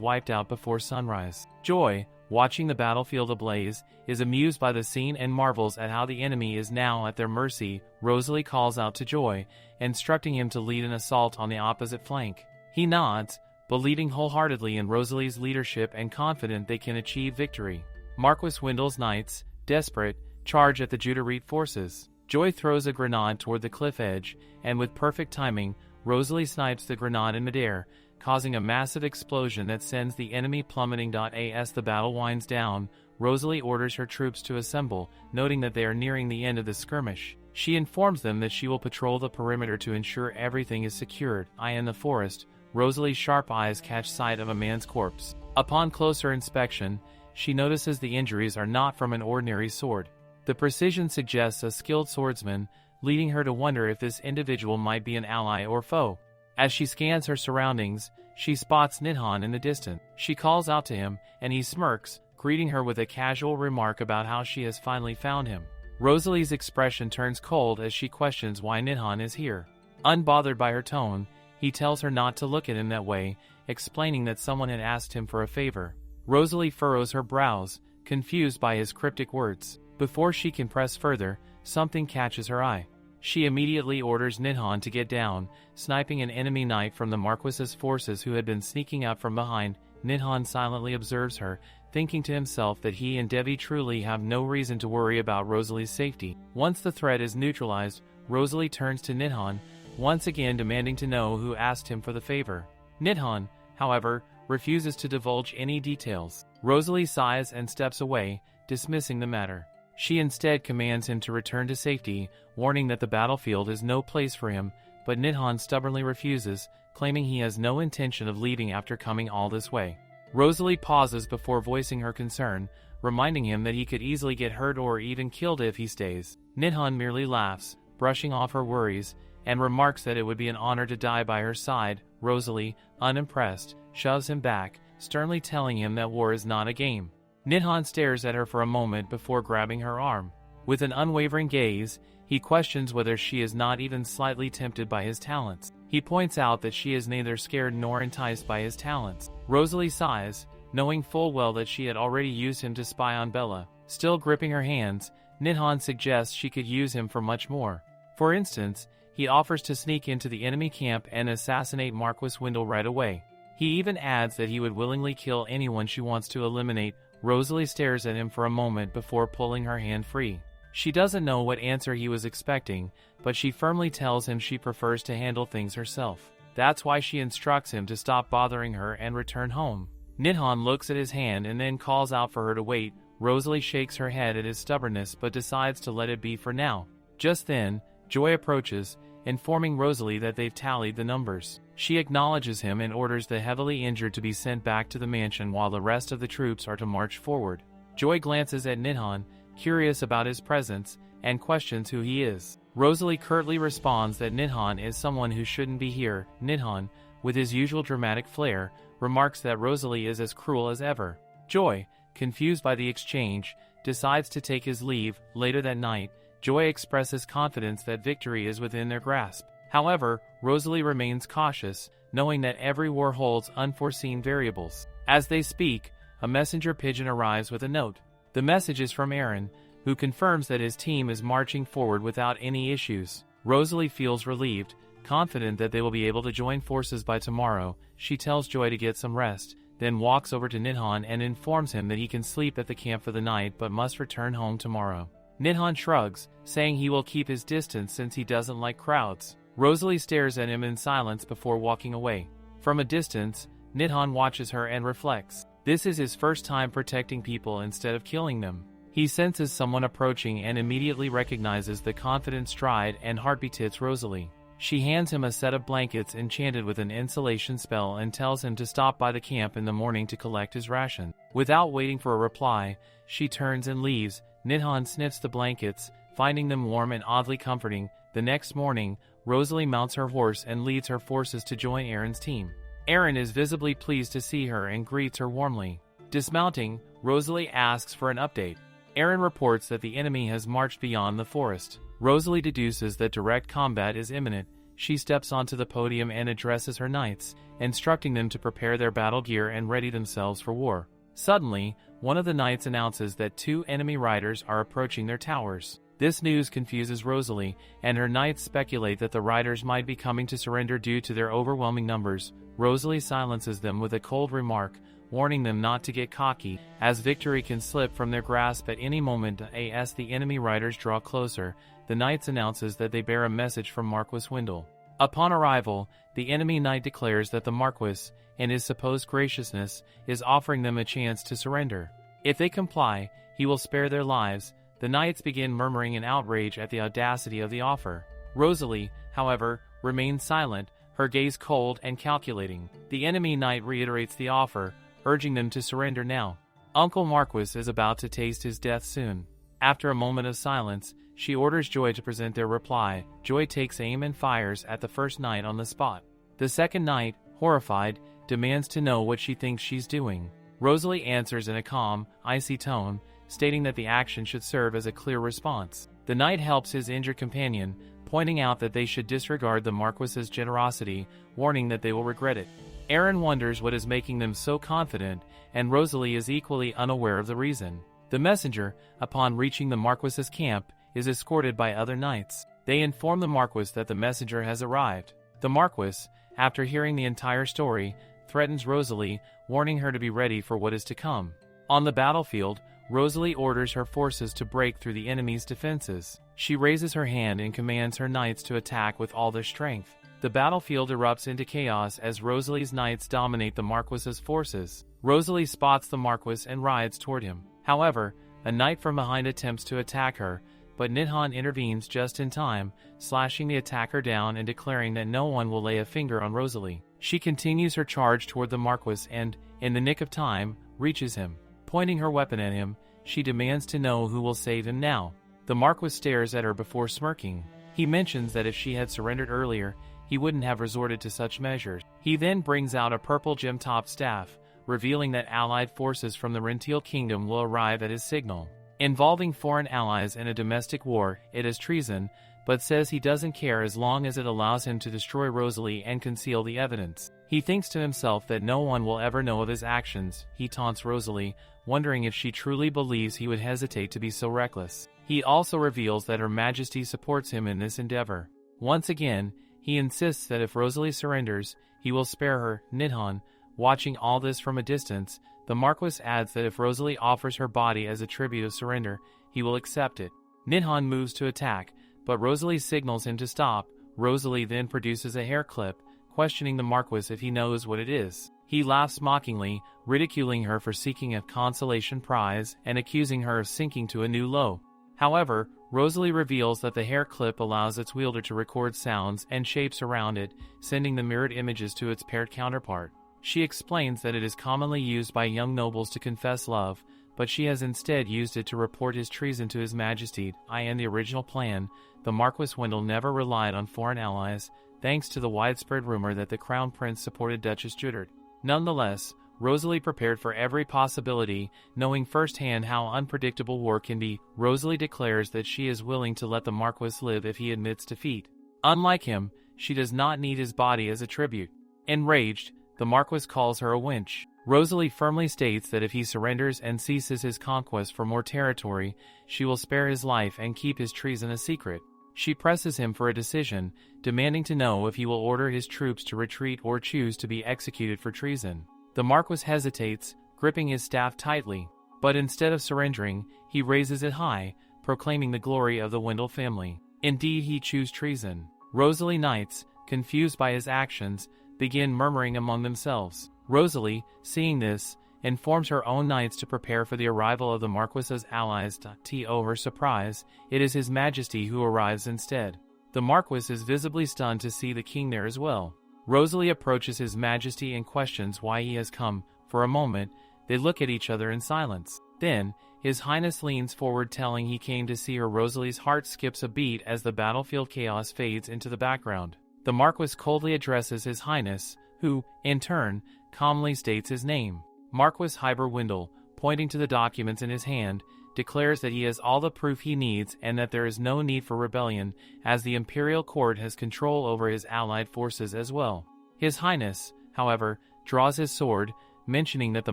S1: wiped out before sunrise. Joy, watching the battlefield ablaze, is amused by the scene and marvels at how the enemy is now at their mercy. Rosalie calls out to Joy, instructing him to lead an assault on the opposite flank. He nods, believing wholeheartedly in Rosalie's leadership and confident they can achieve victory. Marquis Wendell's knights, desperate, charge at the Judarite forces. Joy throws a grenade toward the cliff edge, and with perfect timing, Rosalie snipes the grenade in midair, causing a massive explosion that sends the enemy plummeting. As the battle winds down, Rosalie orders her troops to assemble, noting that they are nearing the end of the skirmish. She informs them that she will patrol the perimeter to ensure everything is secured. In the forest, Rosalie's sharp eyes catch sight of a man's corpse. Upon closer inspection, she notices the injuries are not from an ordinary sword. The precision suggests a skilled swordsman, leading her to wonder if this individual might be an ally or foe. As she scans her surroundings, she spots Nidhan in the distance. She calls out to him, and he smirks, greeting her with a casual remark about how she has finally found him. Rosalie's expression turns cold as she questions why Nidhan is here. Unbothered by her tone, he tells her not to look at him that way, explaining that someone had asked him for a favor. Rosalie furrows her brows, confused by his cryptic words. Before she can press further, something catches her eye. She immediately orders Nidhan to get down, sniping an enemy knight from the Marquis's forces who had been sneaking up from behind. Nidhan silently observes her, thinking to himself that he and Devi truly have no reason to worry about Rosalie's safety. Once the threat is neutralized, Rosalie turns to Nidhan, once again demanding to know who asked him for the favor. Nidhan, however, refuses to divulge any details. Rosalie sighs and steps away, dismissing the matter. She instead commands him to return to safety, warning that the battlefield is no place for him, but Nidhan stubbornly refuses, claiming he has no intention of leaving after coming all this way. Rosalie pauses before voicing her concern, reminding him that he could easily get hurt or even killed if he stays. Nidhan merely laughs, brushing off her worries, and remarks that it would be an honor to die by her side. Rosalie, unimpressed, shoves him back, sternly telling him that war is not a game. Nidhan stares at her for a moment before grabbing her arm. With an unwavering gaze, he questions whether she is not even slightly tempted by his talents. He points out that she is neither scared nor enticed by his talents. Rosalie sighs, knowing full well that she had already used him to spy on Bella. Still gripping her hands, Nidhan suggests she could use him for much more. For instance, he offers to sneak into the enemy camp and assassinate Marquis Wendell right away. He even adds that he would willingly kill anyone she wants to eliminate. Rosalie stares at him for a moment before pulling her hand free. She doesn't know what answer he was expecting, but she firmly tells him she prefers to handle things herself. That's why she instructs him to stop bothering her and return home. Nidhan looks at his hand and then calls out for her to wait. Rosalie shakes her head at his stubbornness but decides to let it be for now. Just then, Joy approaches, informing Rosalie that they've tallied the numbers. She acknowledges him and orders the heavily injured to be sent back to the mansion while the rest of the troops are to march forward. Joy glances at Nidhan, curious about his presence, and questions who he is. Rosalie curtly responds that Nidhan is someone who shouldn't be here. Nidhan, with his usual dramatic flair, remarks that Rosalie is as cruel as ever. Joy, confused by the exchange, decides to take his leave. Later that night, Joy expresses confidence that victory is within their grasp. However, Rosalie remains cautious, knowing that every war holds unforeseen variables. As they speak, a messenger pigeon arrives with a note. The message is from Aaron, who confirms that his team is marching forward without any issues. Rosalie feels relieved, confident that they will be able to join forces by tomorrow. She tells Joy to get some rest, then walks over to Nidhan and informs him that he can sleep at the camp for the night but must return home tomorrow. Nidhan shrugs, saying he will keep his distance since he doesn't like crowds. Rosalie stares at him in silence before walking away. From a distance, Nidhan watches her and reflects. This is his first time protecting people instead of killing them. He senses someone approaching and immediately recognizes the confident stride and heartbeat hits Rosalie. She hands him a set of blankets enchanted with an insulation spell and tells him to stop by the camp in the morning to collect his ration. Without waiting for a reply, she turns and leaves. Nidhan sniffs the blankets, finding them warm and oddly comforting. The next morning, Rosalie mounts her horse and leads her forces to join Aaron's team. Aaron is visibly pleased to see her and greets her warmly. Dismounting, Rosalie asks for an update. Aaron reports that the enemy has marched beyond the forest. Rosalie deduces that direct combat is imminent. She steps onto the podium and addresses her knights, instructing them to prepare their battle gear and ready themselves for war. Suddenly, one of the knights announces that 2 enemy riders are approaching their towers. This news confuses Rosalie, and her knights speculate that the riders might be coming to surrender due to their overwhelming numbers. Rosalie silences them with a cold remark, warning them not to get cocky, as victory can slip from their grasp at any moment. As the enemy riders draw closer, the knights announces that they bear a message from Marquis Wendell. Upon arrival, the enemy knight declares that the Marquis, in his supposed graciousness, is offering them a chance to surrender. If they comply, he will spare their lives. The knights begin murmuring in outrage at the audacity of the offer. Rosalie, however, remains silent, her gaze cold and calculating. The enemy knight reiterates the offer, urging them to surrender now. Uncle Marquis is about to taste his death soon. After a moment of silence, she orders Joy to present their reply. Joy takes aim and fires at the first knight on the spot. The second knight, horrified, demands to know what she thinks she's doing. Rosalie answers in a calm, icy tone, stating that the action should serve as a clear response. The knight helps his injured companion, pointing out that they should disregard the Marquis's generosity, warning that they will regret it. Aaron wonders what is making them so confident, and Rosalie is equally unaware of the reason. The messenger, upon reaching the Marquis's camp, is escorted by other knights. They inform the Marquis that the messenger has arrived. The Marquis, after hearing the entire story, threatens Rosalie, warning her to be ready for what is to come. On the battlefield, Rosalie orders her forces to break through the enemy's defenses. She raises her hand and commands her knights to attack with all their strength. The battlefield erupts into chaos as Rosalie's knights dominate the Marquis's forces. Rosalie spots the Marquis and rides toward him. However, a knight from behind attempts to attack her, but Nidhan intervenes just in time, slashing the attacker down and declaring that no one will lay a finger on Rosalie. She continues her charge toward the Marquis and, in the nick of time, reaches him. Pointing her weapon at him, she demands to know who will save him now. The Marquis stares at her before smirking. He mentions that if she had surrendered earlier, he wouldn't have resorted to such measures. He then brings out a purple gem-topped staff, revealing that allied forces from the Rentiel Kingdom will arrive at his signal. Involving foreign allies in a domestic war, it is treason, but says he doesn't care as long as it allows him to destroy Rosalie and conceal the evidence. He thinks to himself that no one will ever know of his actions. He taunts Rosalie, wondering if she truly believes he would hesitate to be so reckless. He also reveals that Her Majesty supports him in this endeavor. Once again, he insists that if Rosalie surrenders, he will spare her. Nidhan, watching all this from a distance, the Marquis adds that if Rosalie offers her body as a tribute of surrender, he will accept it. Nidhan moves to attack, but Rosalie signals him to stop. Rosalie then produces a hair clip, questioning the Marquis if he knows what it is. He laughs mockingly, ridiculing her for seeking a consolation prize and accusing her of sinking to a new low. However, Rosalie reveals that the hair clip allows its wielder to record sounds and shapes around it, sending the mirrored images to its paired counterpart. She explains that it is commonly used by young nobles to confess love, but she has instead used it to report his treason to His Majesty. In the original plan, the Marquis Wendell never relied on foreign allies, thanks to the widespread rumor that the Crown Prince supported Duchess Judith. Nonetheless, Rosalie prepared for every possibility, knowing firsthand how unpredictable war can be. Rosalie declares that she is willing to let the Marquis live if he admits defeat. Unlike him, she does not need his body as a tribute. Enraged, the Marquis calls her a wench. Rosalie firmly states that if he surrenders and ceases his conquest for more territory, she will spare his life and keep his treason a secret. She presses him for a decision, demanding to know if he will order his troops to retreat or choose to be executed for treason. The Marquis hesitates, gripping his staff tightly, but instead of surrendering, he raises it high, proclaiming the glory of the Wendell family. Indeed, he chooses treason. Rosalie knights, confused by his actions, begin murmuring among themselves. Rosalie, seeing this, informs her own knights to prepare for the arrival of the Marquis's allies. To her surprise, it is His Majesty who arrives instead. The Marquis is visibly stunned to see the king there as well. Rosalie approaches His Majesty and questions why he has come. For a moment, they look at each other in silence. Then, His Highness leans forward telling he came to see her. Rosalie's heart skips a beat as the battlefield chaos fades into the background. The Marquis coldly addresses His Highness, who, in turn, calmly states his name. Marquis Hyber Wendell, pointing to the documents in his hand, declares that he has all the proof he needs and that there is no need for rebellion, as the imperial court has control over his allied forces as well. His Highness, however, draws his sword, mentioning that the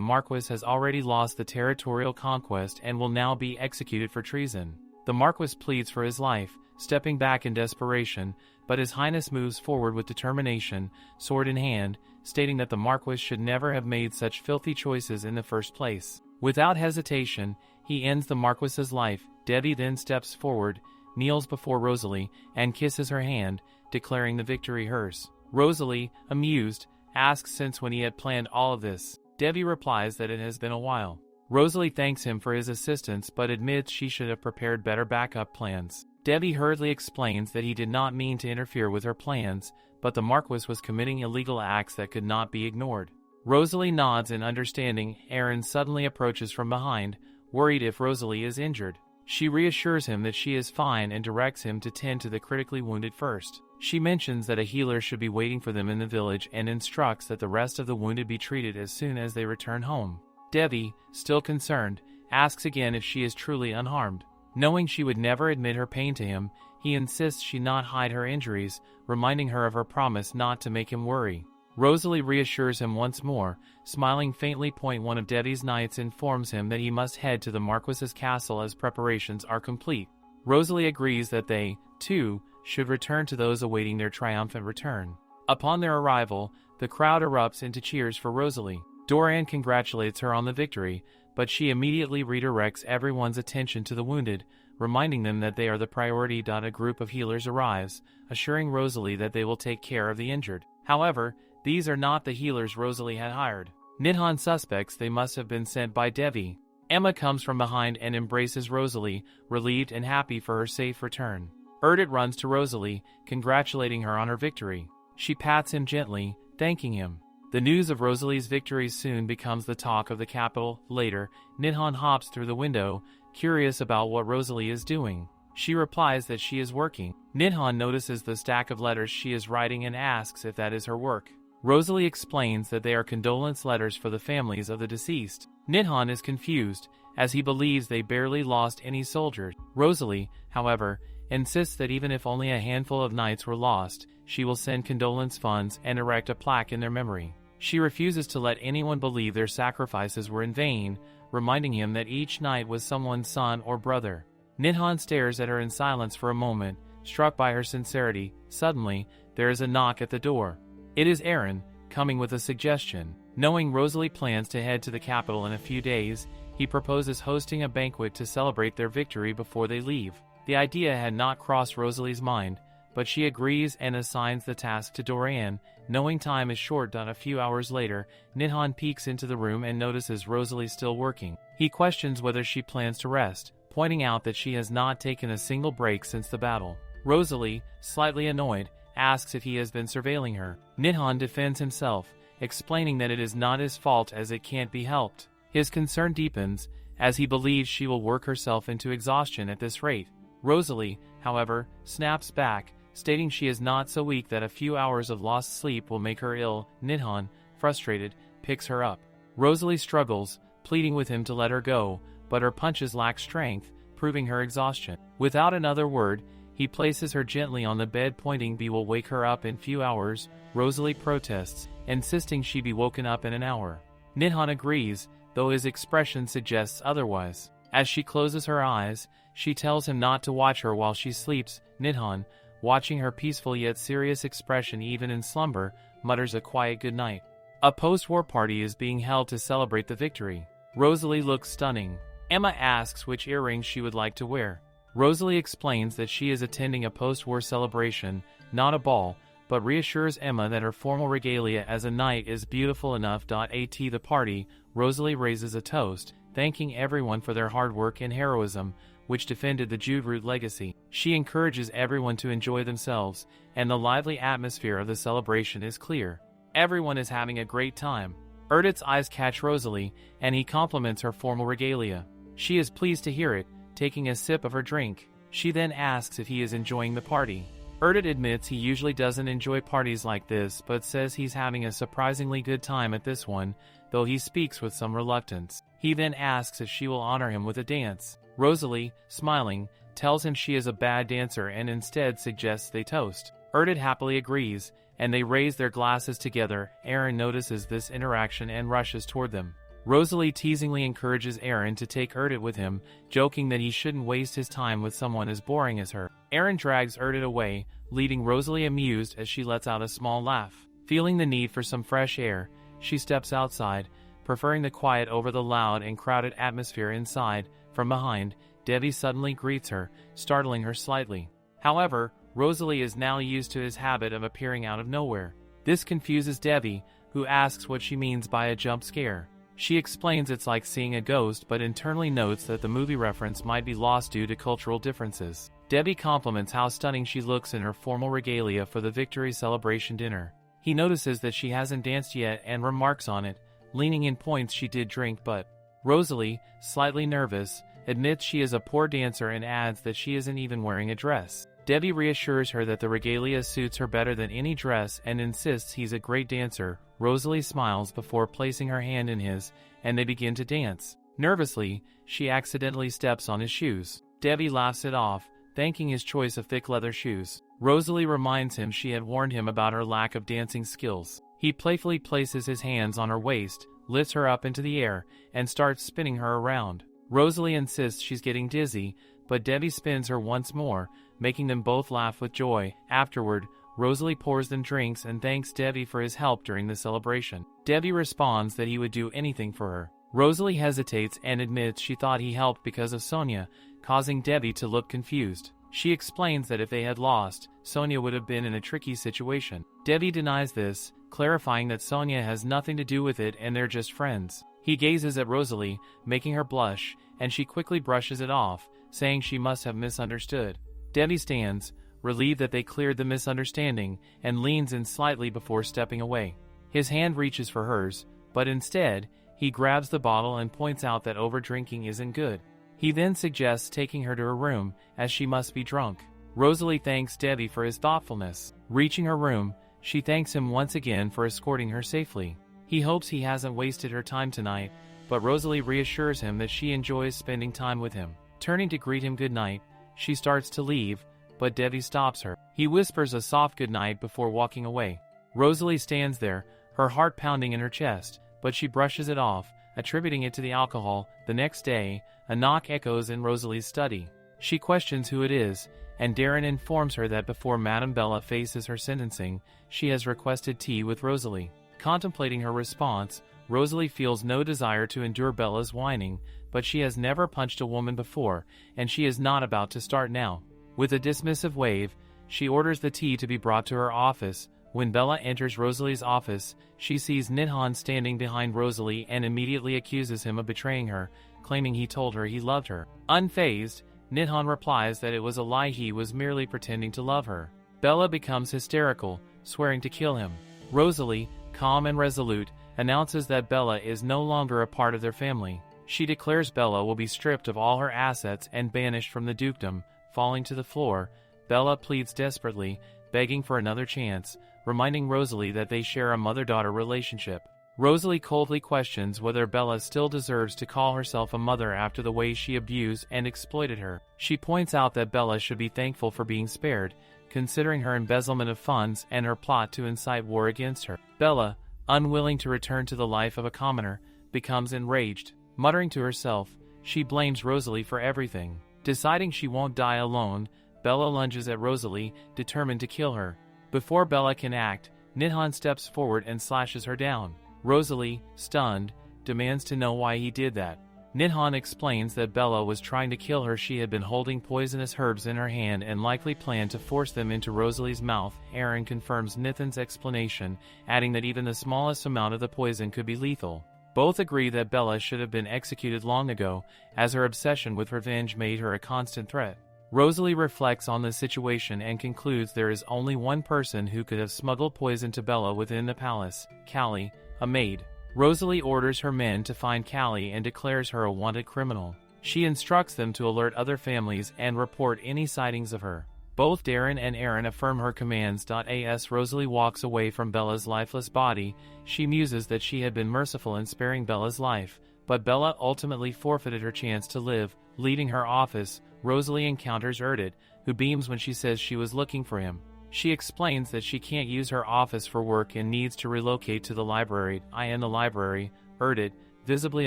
S1: Marquis has already lost the territorial conquest and will now be executed for treason. The Marquis pleads for his life, stepping back in desperation, but His Highness moves forward with determination, sword in hand, stating that the Marquis should never have made such filthy choices in the first place. Without hesitation, he ends the Marquis's life. Devi then steps forward, kneels before Rosalie, and kisses her hand, declaring the victory hers. Rosalie, amused, asks since when he had planned all of this. Devi replies that it has been a while. Rosalie thanks him for his assistance but admits she should have prepared better backup plans. Devi hurriedly explains that he did not mean to interfere with her plans, but the Marquis was committing illegal acts that could not be ignored. Rosalie nods in understanding. Aaron suddenly approaches from behind, worried if Rosalie is injured. She reassures him that she is fine and directs him to tend to the critically wounded first. She mentions that a healer should be waiting for them in the village and instructs that the rest of the wounded be treated as soon as they return home. Devi, still concerned, asks again if she is truly unharmed. Knowing she would never admit her pain to him, he insists she not hide her injuries, reminding her of her promise not to make him worry. Rosalie reassures him once more, smiling faintly. One of Devi's knights informs him that he must head to the Marquis's castle as preparations are complete. Rosalie agrees that they, too, should return to those awaiting their triumphant return. Upon their arrival, the crowd erupts into cheers for Rosalie. Doran congratulates her on the victory, but she immediately redirects everyone's attention to the wounded, reminding them that they are the priority. A group of healers arrives, assuring Rosalie that they will take care of the injured. However, these are not the healers Rosalie had hired. Nidhan suspects they must have been sent by Devi. Emma comes from behind and embraces Rosalie, relieved and happy for her safe return. Erdit runs to Rosalie, congratulating her on her victory. She pats him gently, thanking him. The news of Rosalie's victory soon becomes the talk of the capital. Later, Nidhan hops through the window, curious about what Rosalie is doing. She replies that she is working. Nidhan notices the stack of letters she is writing and asks if that is her work. Rosalie explains that they are condolence letters for the families of the deceased. Nidhan is confused, as he believes they barely lost any soldiers. Rosalie, however, insists that even if only a handful of knights were lost, she will send condolence funds and erect a plaque in their memory. She refuses to let anyone believe their sacrifices were in vain, reminding him that each knight was someone's son or brother. Nidhan stares at her in silence for a moment, struck by her sincerity. Suddenly, there is a knock at the door. It is Aaron, coming with a suggestion. Knowing Rosalie plans to head to the capital in a few days, he proposes hosting a banquet to celebrate their victory before they leave. The idea had not crossed Rosalie's mind, but she agrees and assigns the task to Doran. Knowing time is short. A few hours later, Nidhan peeks into the room and notices Rosalie still working. He questions whether she plans to rest, pointing out that she has not taken a single break since the battle. Rosalie, slightly annoyed, asks if he has been surveilling her. Nidhan defends himself, explaining that it is not his fault as it can't be helped. His concern deepens, as he believes she will work herself into exhaustion at this rate. Rosalie, however, snaps back, stating she is not so weak that a few hours of lost sleep will make her ill. Nidhan, frustrated, picks her up. Rosalie struggles, pleading with him to let her go, but her punches lack strength, proving her exhaustion. Without another word, he places her gently on the bed, pointing, "B will wake her up in few hours." Rosalie protests, insisting she be woken up in an hour. Nidhan agrees, though his expression suggests otherwise. As she closes her eyes, she tells him not to watch her while she sleeps. Nidhan, watching her peaceful yet serious expression even in slumber, mutters a quiet goodnight. A post-war party is being held to celebrate the victory. Rosalie looks stunning. Emma asks which earrings she would like to wear. Rosalie explains that she is attending a post-war celebration, not a ball, but reassures Emma that her formal regalia as a knight is beautiful enough. At the party, Rosalie raises a toast, thanking everyone for their hard work and heroism, which defended the Jewroot legacy. She encourages everyone to enjoy themselves, and the lively atmosphere of the celebration is clear. Everyone is having a great time. Erdit's eyes catch Rosalie, and he compliments her formal regalia. She is pleased to hear it, taking a sip of her drink. She then asks if he is enjoying the party. Erdit admits he usually doesn't enjoy parties like this, but says he's having a surprisingly good time at this one, though he speaks with some reluctance. He then asks if she will honor him with a dance. Rosalie, smiling, tells him she is a bad dancer and instead suggests they toast. Erdit happily agrees, and they raise their glasses together. Aaron notices this interaction and rushes toward them. Rosalie teasingly encourages Aaron to take Erdit with him, joking that he shouldn't waste his time with someone as boring as her. Aaron drags Erdit away, leaving Rosalie amused as she lets out a small laugh. Feeling the need for some fresh air, she steps outside, preferring the quiet over the loud and crowded atmosphere inside. From behind, Debbie suddenly greets her, startling her slightly. However, Rosalie is now used to his habit of appearing out of nowhere. This confuses Debbie, who asks what she means by a jump scare. She explains it's like seeing a ghost, but internally notes that the movie reference might be lost due to cultural differences. Debbie compliments how stunning she looks in her formal regalia for the victory celebration dinner. He notices that she hasn't danced yet and remarks on it, leaning in points she did drink, but Rosalie, slightly nervous, admits she is a poor dancer and adds that she isn't even wearing a dress. Debbie reassures her that the regalia suits her better than any dress and insists he's a great dancer. Rosalie smiles before placing her hand in his, and they begin to dance. Nervously, she accidentally steps on his shoes. Debbie laughs it off, thanking his choice of thick leather shoes. Rosalie reminds him she had warned him about her lack of dancing skills. He playfully places his hands on her waist, lifts her up into the air, and starts spinning her around. Rosalie insists she's getting dizzy, but Debbie spins her once more, making them both laugh with joy. Afterward, Rosalie pours them drinks and thanks Debbie for his help during the celebration. Debbie responds that he would do anything for her. Rosalie hesitates and admits she thought he helped because of Sonia, causing Debbie to look confused. She explains that if they had lost, Sonia would have been in a tricky situation. Debbie denies this, clarifying that Sonia has nothing to do with it and they're just friends. He gazes at Rosalie, making her blush, and she quickly brushes it off, saying she must have misunderstood. Debbie stands, relieved that they cleared the misunderstanding, and leans in slightly before stepping away. His hand reaches for hers, but instead, he grabs the bottle and points out that over-drinking isn't good. He then suggests taking her to her room, as she must be drunk. Rosalie thanks Debbie for his thoughtfulness. Reaching her room, she thanks him once again for escorting her safely. He hopes he hasn't wasted her time tonight, but Rosalie reassures him that she enjoys spending time with him. Turning to greet him goodnight, she starts to leave, but Debbie stops her. He whispers a soft goodnight before walking away. Rosalie stands there, her heart pounding in her chest, but she brushes it off, attributing it to the alcohol. The next day, a knock echoes in Rosalie's study. She questions who it is, and Darren informs her that before Madame Bella faces her sentencing, she has requested tea with Rosalie. Contemplating her response, Rosalie feels no desire to endure Bella's whining, but she has never punched a woman before, and she is not about to start now. With a dismissive wave, she orders the tea to be brought to her office. When Bella enters Rosalie's office, she sees Nidhan standing behind Rosalie and immediately accuses him of betraying her, claiming he told her he loved her. Unfazed, Nidhan replies that it was a lie, he was merely pretending to love her. Bella becomes hysterical, swearing to kill him. Rosalie, calm and resolute, announces that Bella is no longer a part of their family. She declares Bella will be stripped of all her assets and banished from the dukedom. Falling to the floor, Bella pleads desperately, begging for another chance, reminding Rosalie that they share a mother-daughter relationship. Rosalie coldly questions whether Bella still deserves to call herself a mother after the way she abused and exploited her. She points out that Bella should be thankful for being spared, considering her embezzlement of funds and her plot to incite war against her. Bella, unwilling to return to the life of a commoner, becomes enraged. Muttering to herself, she blames Rosalie for everything. Deciding she won't die alone, Bella lunges at Rosalie, determined to kill her. Before Bella can act, Nidhan steps forward and slashes her down. Rosalie, stunned, demands to know why he did that. Nidhan explains that Bella was trying to kill her. She had been holding poisonous herbs in her hand and likely planned to force them into Rosalie's mouth. Aaron confirms Nithan's explanation, adding that even the smallest amount of the poison could be lethal. Both agree that Bella should have been executed long ago, as her obsession with revenge made her a constant threat. Rosalie reflects on the situation and concludes there is only one person who could have smuggled poison to Bella within the palace: Callie, a maid. Rosalie orders her men to find Callie and declares her a wanted criminal. She instructs them to alert other families and report any sightings of her. Both Darren and Aaron affirm her commands. As Rosalie walks away from Bella's lifeless body, she muses that she had been merciful in sparing Bella's life, but Bella ultimately forfeited her chance to live. Leaving her office, Rosalie encounters Erdit, who beams when she says she was looking for him. She explains that she can't use her office for work and needs to relocate to the library. In the library, Erdit, visibly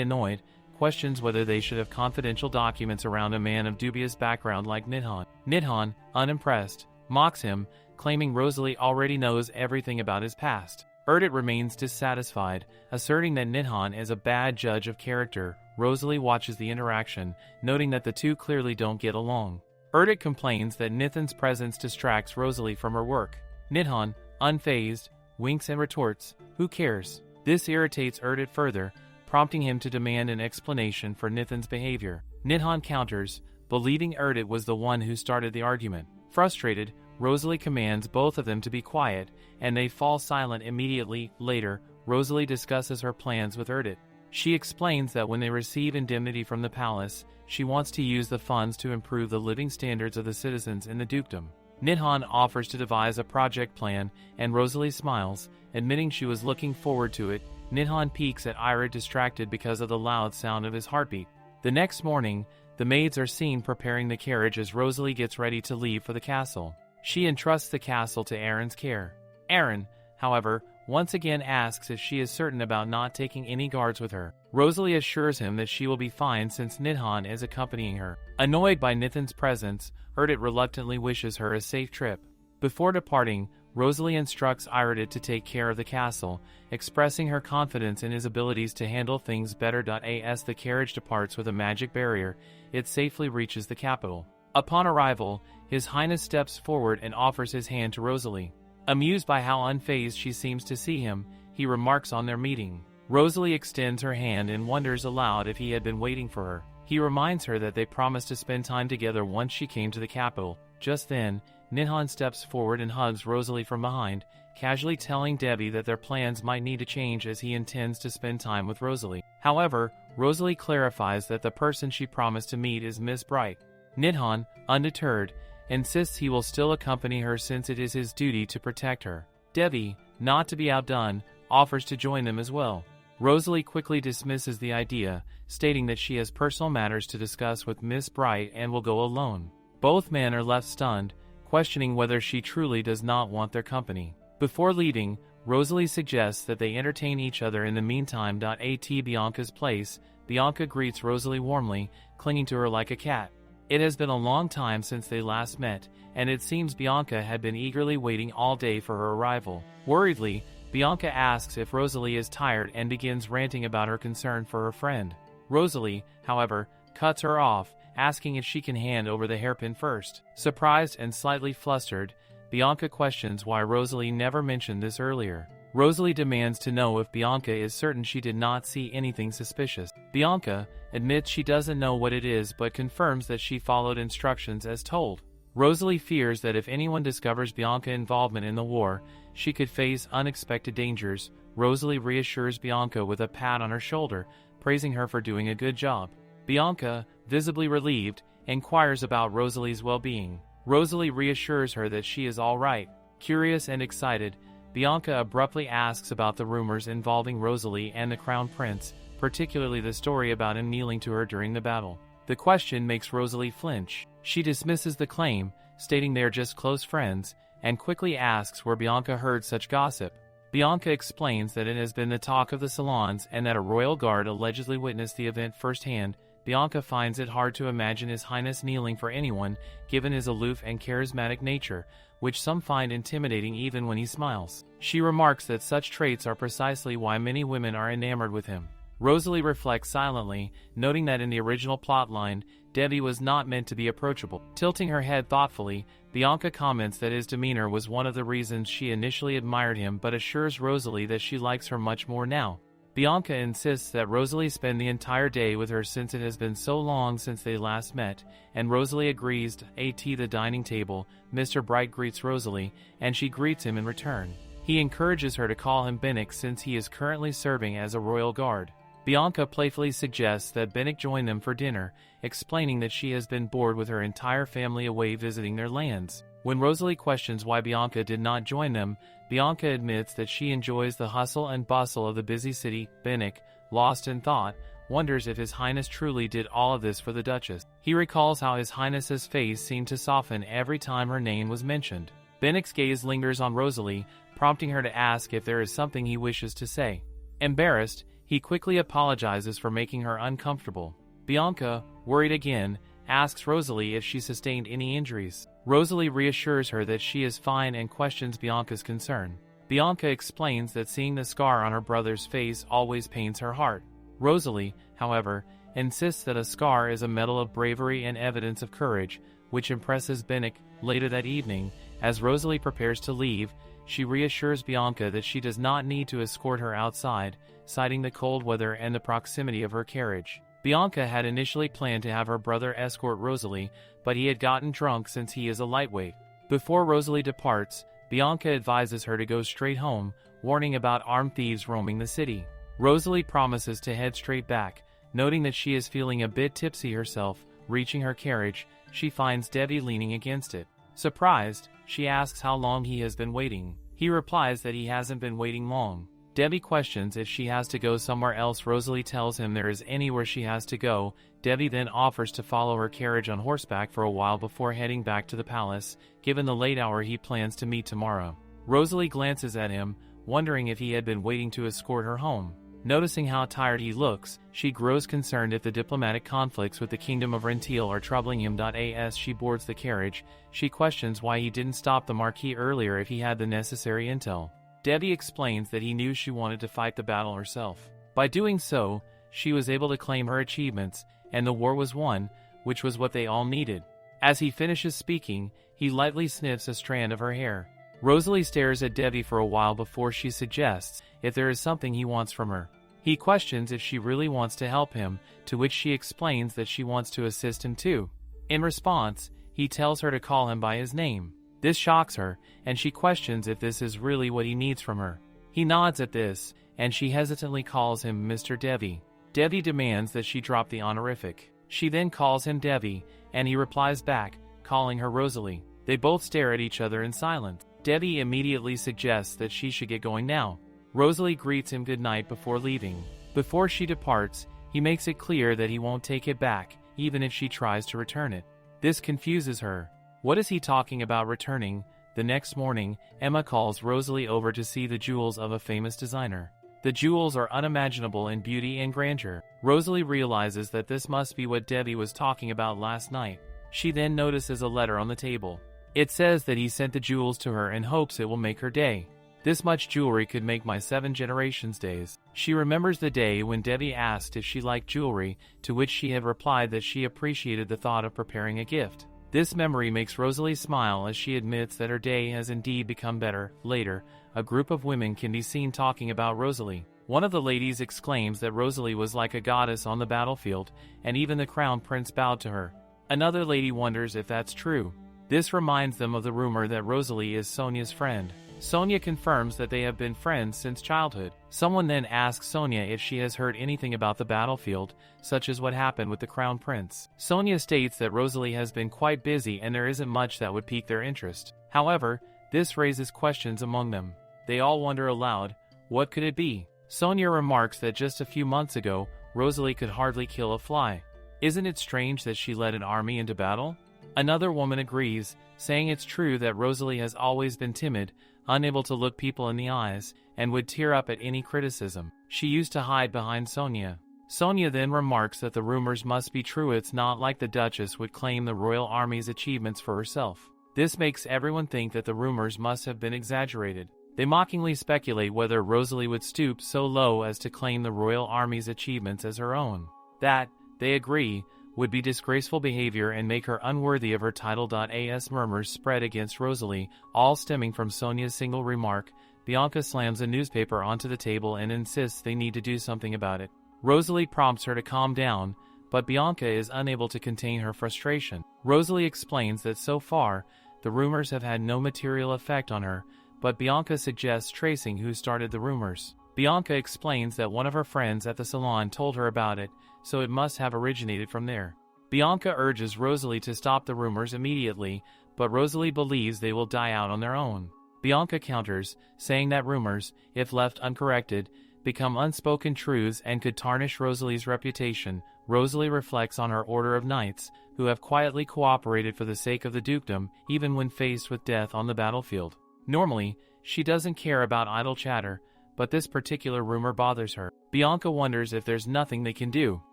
S1: annoyed, questions whether they should have confidential documents around a man of dubious background like Nidhan. Nidhan, unimpressed, mocks him, claiming Rosalie already knows everything about his past. Erdit remains dissatisfied, asserting that Nidhan is a bad judge of character. Rosalie watches the interaction, noting that the two clearly don't get along. Erdit complains that Nithan's presence distracts Rosalie from her work. Nidhan, unfazed, winks and retorts, "Who cares?" This irritates Erdit further, prompting him to demand an explanation for Nithan's behavior. Nidhan counters, believing Erdit was the one who started the argument. Frustrated, Rosalie commands both of them to be quiet, and they fall silent immediately. Later, Rosalie discusses her plans with Erdit. She explains that when they receive indemnity from the palace, she wants to use the funds to improve the living standards of the citizens in the dukedom. Nidhan offers to devise a project plan, and Rosalie smiles, admitting she was looking forward to it. Nidhan peeks at Ira, distracted because of the loud sound of his heartbeat. The next morning, the maids are seen preparing the carriage as Rosalie gets ready to leave for the castle. She entrusts the castle to Aaron's care. Aaron, however, once again asks if she is certain about not taking any guards with her. Rosalie assures him that she will be fine since Nidhan is accompanying her. Annoyed by Nithan's presence, Erdit reluctantly wishes her a safe trip. Before departing, Rosalie instructs Erdit to take care of the castle, expressing her confidence in his abilities to handle things better. As the carriage departs with a magic barrier, it safely reaches the capital. Upon arrival, His Highness steps forward and offers his hand to Rosalie. Amused by how unfazed she seems to see him, he remarks on their meeting. Rosalie extends her hand and wonders aloud if he had been waiting for her. He reminds her that they promised to spend time together once she came to the capital. Just then, Nidhan steps forward and hugs Rosalie from behind, casually telling Debbie that their plans might need to change as he intends to spend time with Rosalie. However, Rosalie clarifies that the person she promised to meet is Miss Bright. Nidhan, undeterred, insists he will still accompany her since it is his duty to protect her. Debbie, not to be outdone, offers to join them as well. Rosalie quickly dismisses the idea, stating that she has personal matters to discuss with Miss Bright and will go alone. Both men are left stunned, questioning whether she truly does not want their company. Before leaving, Rosalie suggests that they entertain each other in the meantime. At Bianca's place, Bianca greets Rosalie warmly, clinging to her like a cat. It has been a long time since they last met, and it seems Bianca had been eagerly waiting all day for her arrival. Worriedly, Bianca asks if Rosalie is tired and begins ranting about her concern for her friend. Rosalie, however, cuts her off, asking if she can hand over the hairpin first. Surprised and slightly flustered, Bianca questions why Rosalie never mentioned this earlier. Rosalie demands to know if Bianca is certain she did not see anything suspicious. Bianca admits she doesn't know what it is but confirms that she followed instructions as told. Rosalie fears that if anyone discovers Bianca's involvement in the war, she could face unexpected dangers. Rosalie reassures Bianca with a pat on her shoulder, praising her for doing a good job. Bianca, visibly relieved, inquires about Rosalie's well-being. Rosalie reassures her that she is all right. Curious and excited, Bianca abruptly asks about the rumors involving Rosalie and the Crown Prince, particularly the story about him kneeling to her during the battle. The question makes Rosalie flinch. She dismisses the claim, stating they are just close friends, and quickly asks where Bianca heard such gossip. Bianca explains that it has been the talk of the salons and that a royal guard allegedly witnessed the event firsthand. Bianca finds it hard to imagine His Highness kneeling for anyone, given his aloof and charismatic nature, which some find intimidating even when he smiles. She remarks that such traits are precisely why many women are enamored with him. Rosalie reflects silently, noting that in the original plotline, Devi was not meant to be approachable. Tilting her head thoughtfully, Bianca comments that his demeanor was one of the reasons she initially admired him, but assures Rosalie that she likes her much more now. Bianca insists that Rosalie spend the entire day with her since it has been so long since they last met, and Rosalie agrees. At the dining table, Mr. Bright greets Rosalie, and she greets him in return. He encourages her to call him Binnock since he is currently serving as a royal guard. Bianca playfully suggests that Binnock join them for dinner, explaining that she has been bored with her entire family away visiting their lands. When Rosalie questions why Bianca did not join them, Bianca admits that she enjoys the hustle and bustle of the busy city. Binnock, lost in thought, wonders if His Highness truly did all of this for the Duchess. He recalls how His Highness's face seemed to soften every time her name was mentioned. Binnock's gaze lingers on Rosalie, prompting her to ask if there is something he wishes to say. Embarrassed, he quickly apologizes for making her uncomfortable. Bianca, worried again, asks Rosalie if she sustained any injuries. Rosalie reassures her that she is fine and questions Bianca's concern. Bianca explains that seeing the scar on her brother's face always pains her heart. Rosalie, however, insists that a scar is a medal of bravery and evidence of courage, which impresses Binnock. Later that evening, as Rosalie prepares to leave, she reassures Bianca that she does not need to escort her outside, citing the cold weather and the proximity of her carriage. Bianca had initially planned to have her brother escort Rosalie, but he had gotten drunk since he is a lightweight. Before Rosalie departs, Bianca advises her to go straight home, warning about armed thieves roaming the city. Rosalie promises to head straight back, noting that she is feeling a bit tipsy herself. Reaching her carriage, she finds Devi leaning against it. Surprised, she asks how long he has been waiting. He replies that he hasn't been waiting long. Devi questions if she has to go somewhere else. Rosalie tells him there is anywhere she has to go. Devi then offers to follow her carriage on horseback for a while before heading back to the palace, given the late hour he plans to meet tomorrow. Rosalie glances at him, wondering if he had been waiting to escort her home. Noticing how tired he looks, she grows concerned if the diplomatic conflicts with the Kingdom of Rentil are troubling him. As she boards the carriage, she questions why he didn't stop the Marquis earlier if he had the necessary intel. Devi explains that he knew she wanted to fight the battle herself. By doing so, she was able to claim her achievements, and the war was won, which was what they all needed. As he finishes speaking, he lightly sniffs a strand of her hair. Rosalie stares at Devi for a while before she suggests if there is something he wants from her. He questions if she really wants to help him, to which she explains that she wants to assist him too. In response, he tells her to call him by his name. This shocks her, and she questions if this is really what he needs from her. He nods at this, and she hesitantly calls him Mr. Devi. Devi demands that she drop the honorific. She then calls him Devi, and he replies back, calling her Rosalie. They both stare at each other in silence. Devi immediately suggests that she should get going now. Rosalie greets him goodnight before leaving. Before she departs, he makes it clear that he won't take it back, even if she tries to return it. This confuses her. What is he talking about returning? The next morning, Emma calls Rosalie over to see the jewels of a famous designer. The jewels are unimaginable in beauty and grandeur. Rosalie realizes that this must be what Devi was talking about last night. She then notices a letter on the table. It says that he sent the jewels to her in hopes it will make her day. This much jewelry could make my 7 generations' days. She remembers the day when Devi asked if she liked jewelry, to which she had replied that she appreciated the thought of preparing a gift. This memory makes Rosalie smile as she admits that her day has indeed become better. Later, a group of women can be seen talking about Rosalie. One of the ladies exclaims that Rosalie was like a goddess on the battlefield, and even the crown prince bowed to her. Another lady wonders if that's true. This reminds them of the rumor that Rosalie is Sonia's friend. Sonia confirms that they have been friends since childhood. Someone then asks Sonia if she has heard anything about the battlefield, such as what happened with the crown prince. Sonia states that Rosalie has been quite busy and there isn't much that would pique their interest. However, this raises questions among them. They all wonder aloud, what could it be? Sonia remarks that just a few months ago, Rosalie could hardly kill a fly. Isn't it strange that she led an army into battle? Another woman agrees, saying it's true that Rosalie has always been timid, unable to look people in the eyes. and would tear up at any criticism. She used to hide behind Sonia. Sonia then remarks that the rumors must be true. It's not like the Duchess would claim the royal army's achievements for herself. This makes everyone think that the rumors must have been exaggerated. They mockingly speculate whether Rosalie would stoop so low as to claim the royal army's achievements as her own. That, they agree, would be disgraceful behavior and make her unworthy of her title. As murmurs spread against Rosalie, all stemming from Sonia's single remark, Bianca slams a newspaper onto the table and insists they need to do something about it. Rosalie prompts her to calm down, but Bianca is unable to contain her frustration. Rosalie explains that so far, the rumors have had no material effect on her, but Bianca suggests tracing who started the rumors. Bianca explains that one of her friends at the salon told her about it, so it must have originated from there. Bianca urges Rosalie to stop the rumors immediately, but Rosalie believes they will die out on their own. Bianca counters, saying that rumors, if left uncorrected, become unspoken truths and could tarnish Rosalie's reputation. Rosalie reflects on her order of knights, who have quietly cooperated for the sake of the dukedom, even when faced with death on the battlefield. Normally, she doesn't care about idle chatter, but this particular rumor bothers her. Bianca wonders if there's nothing they can do.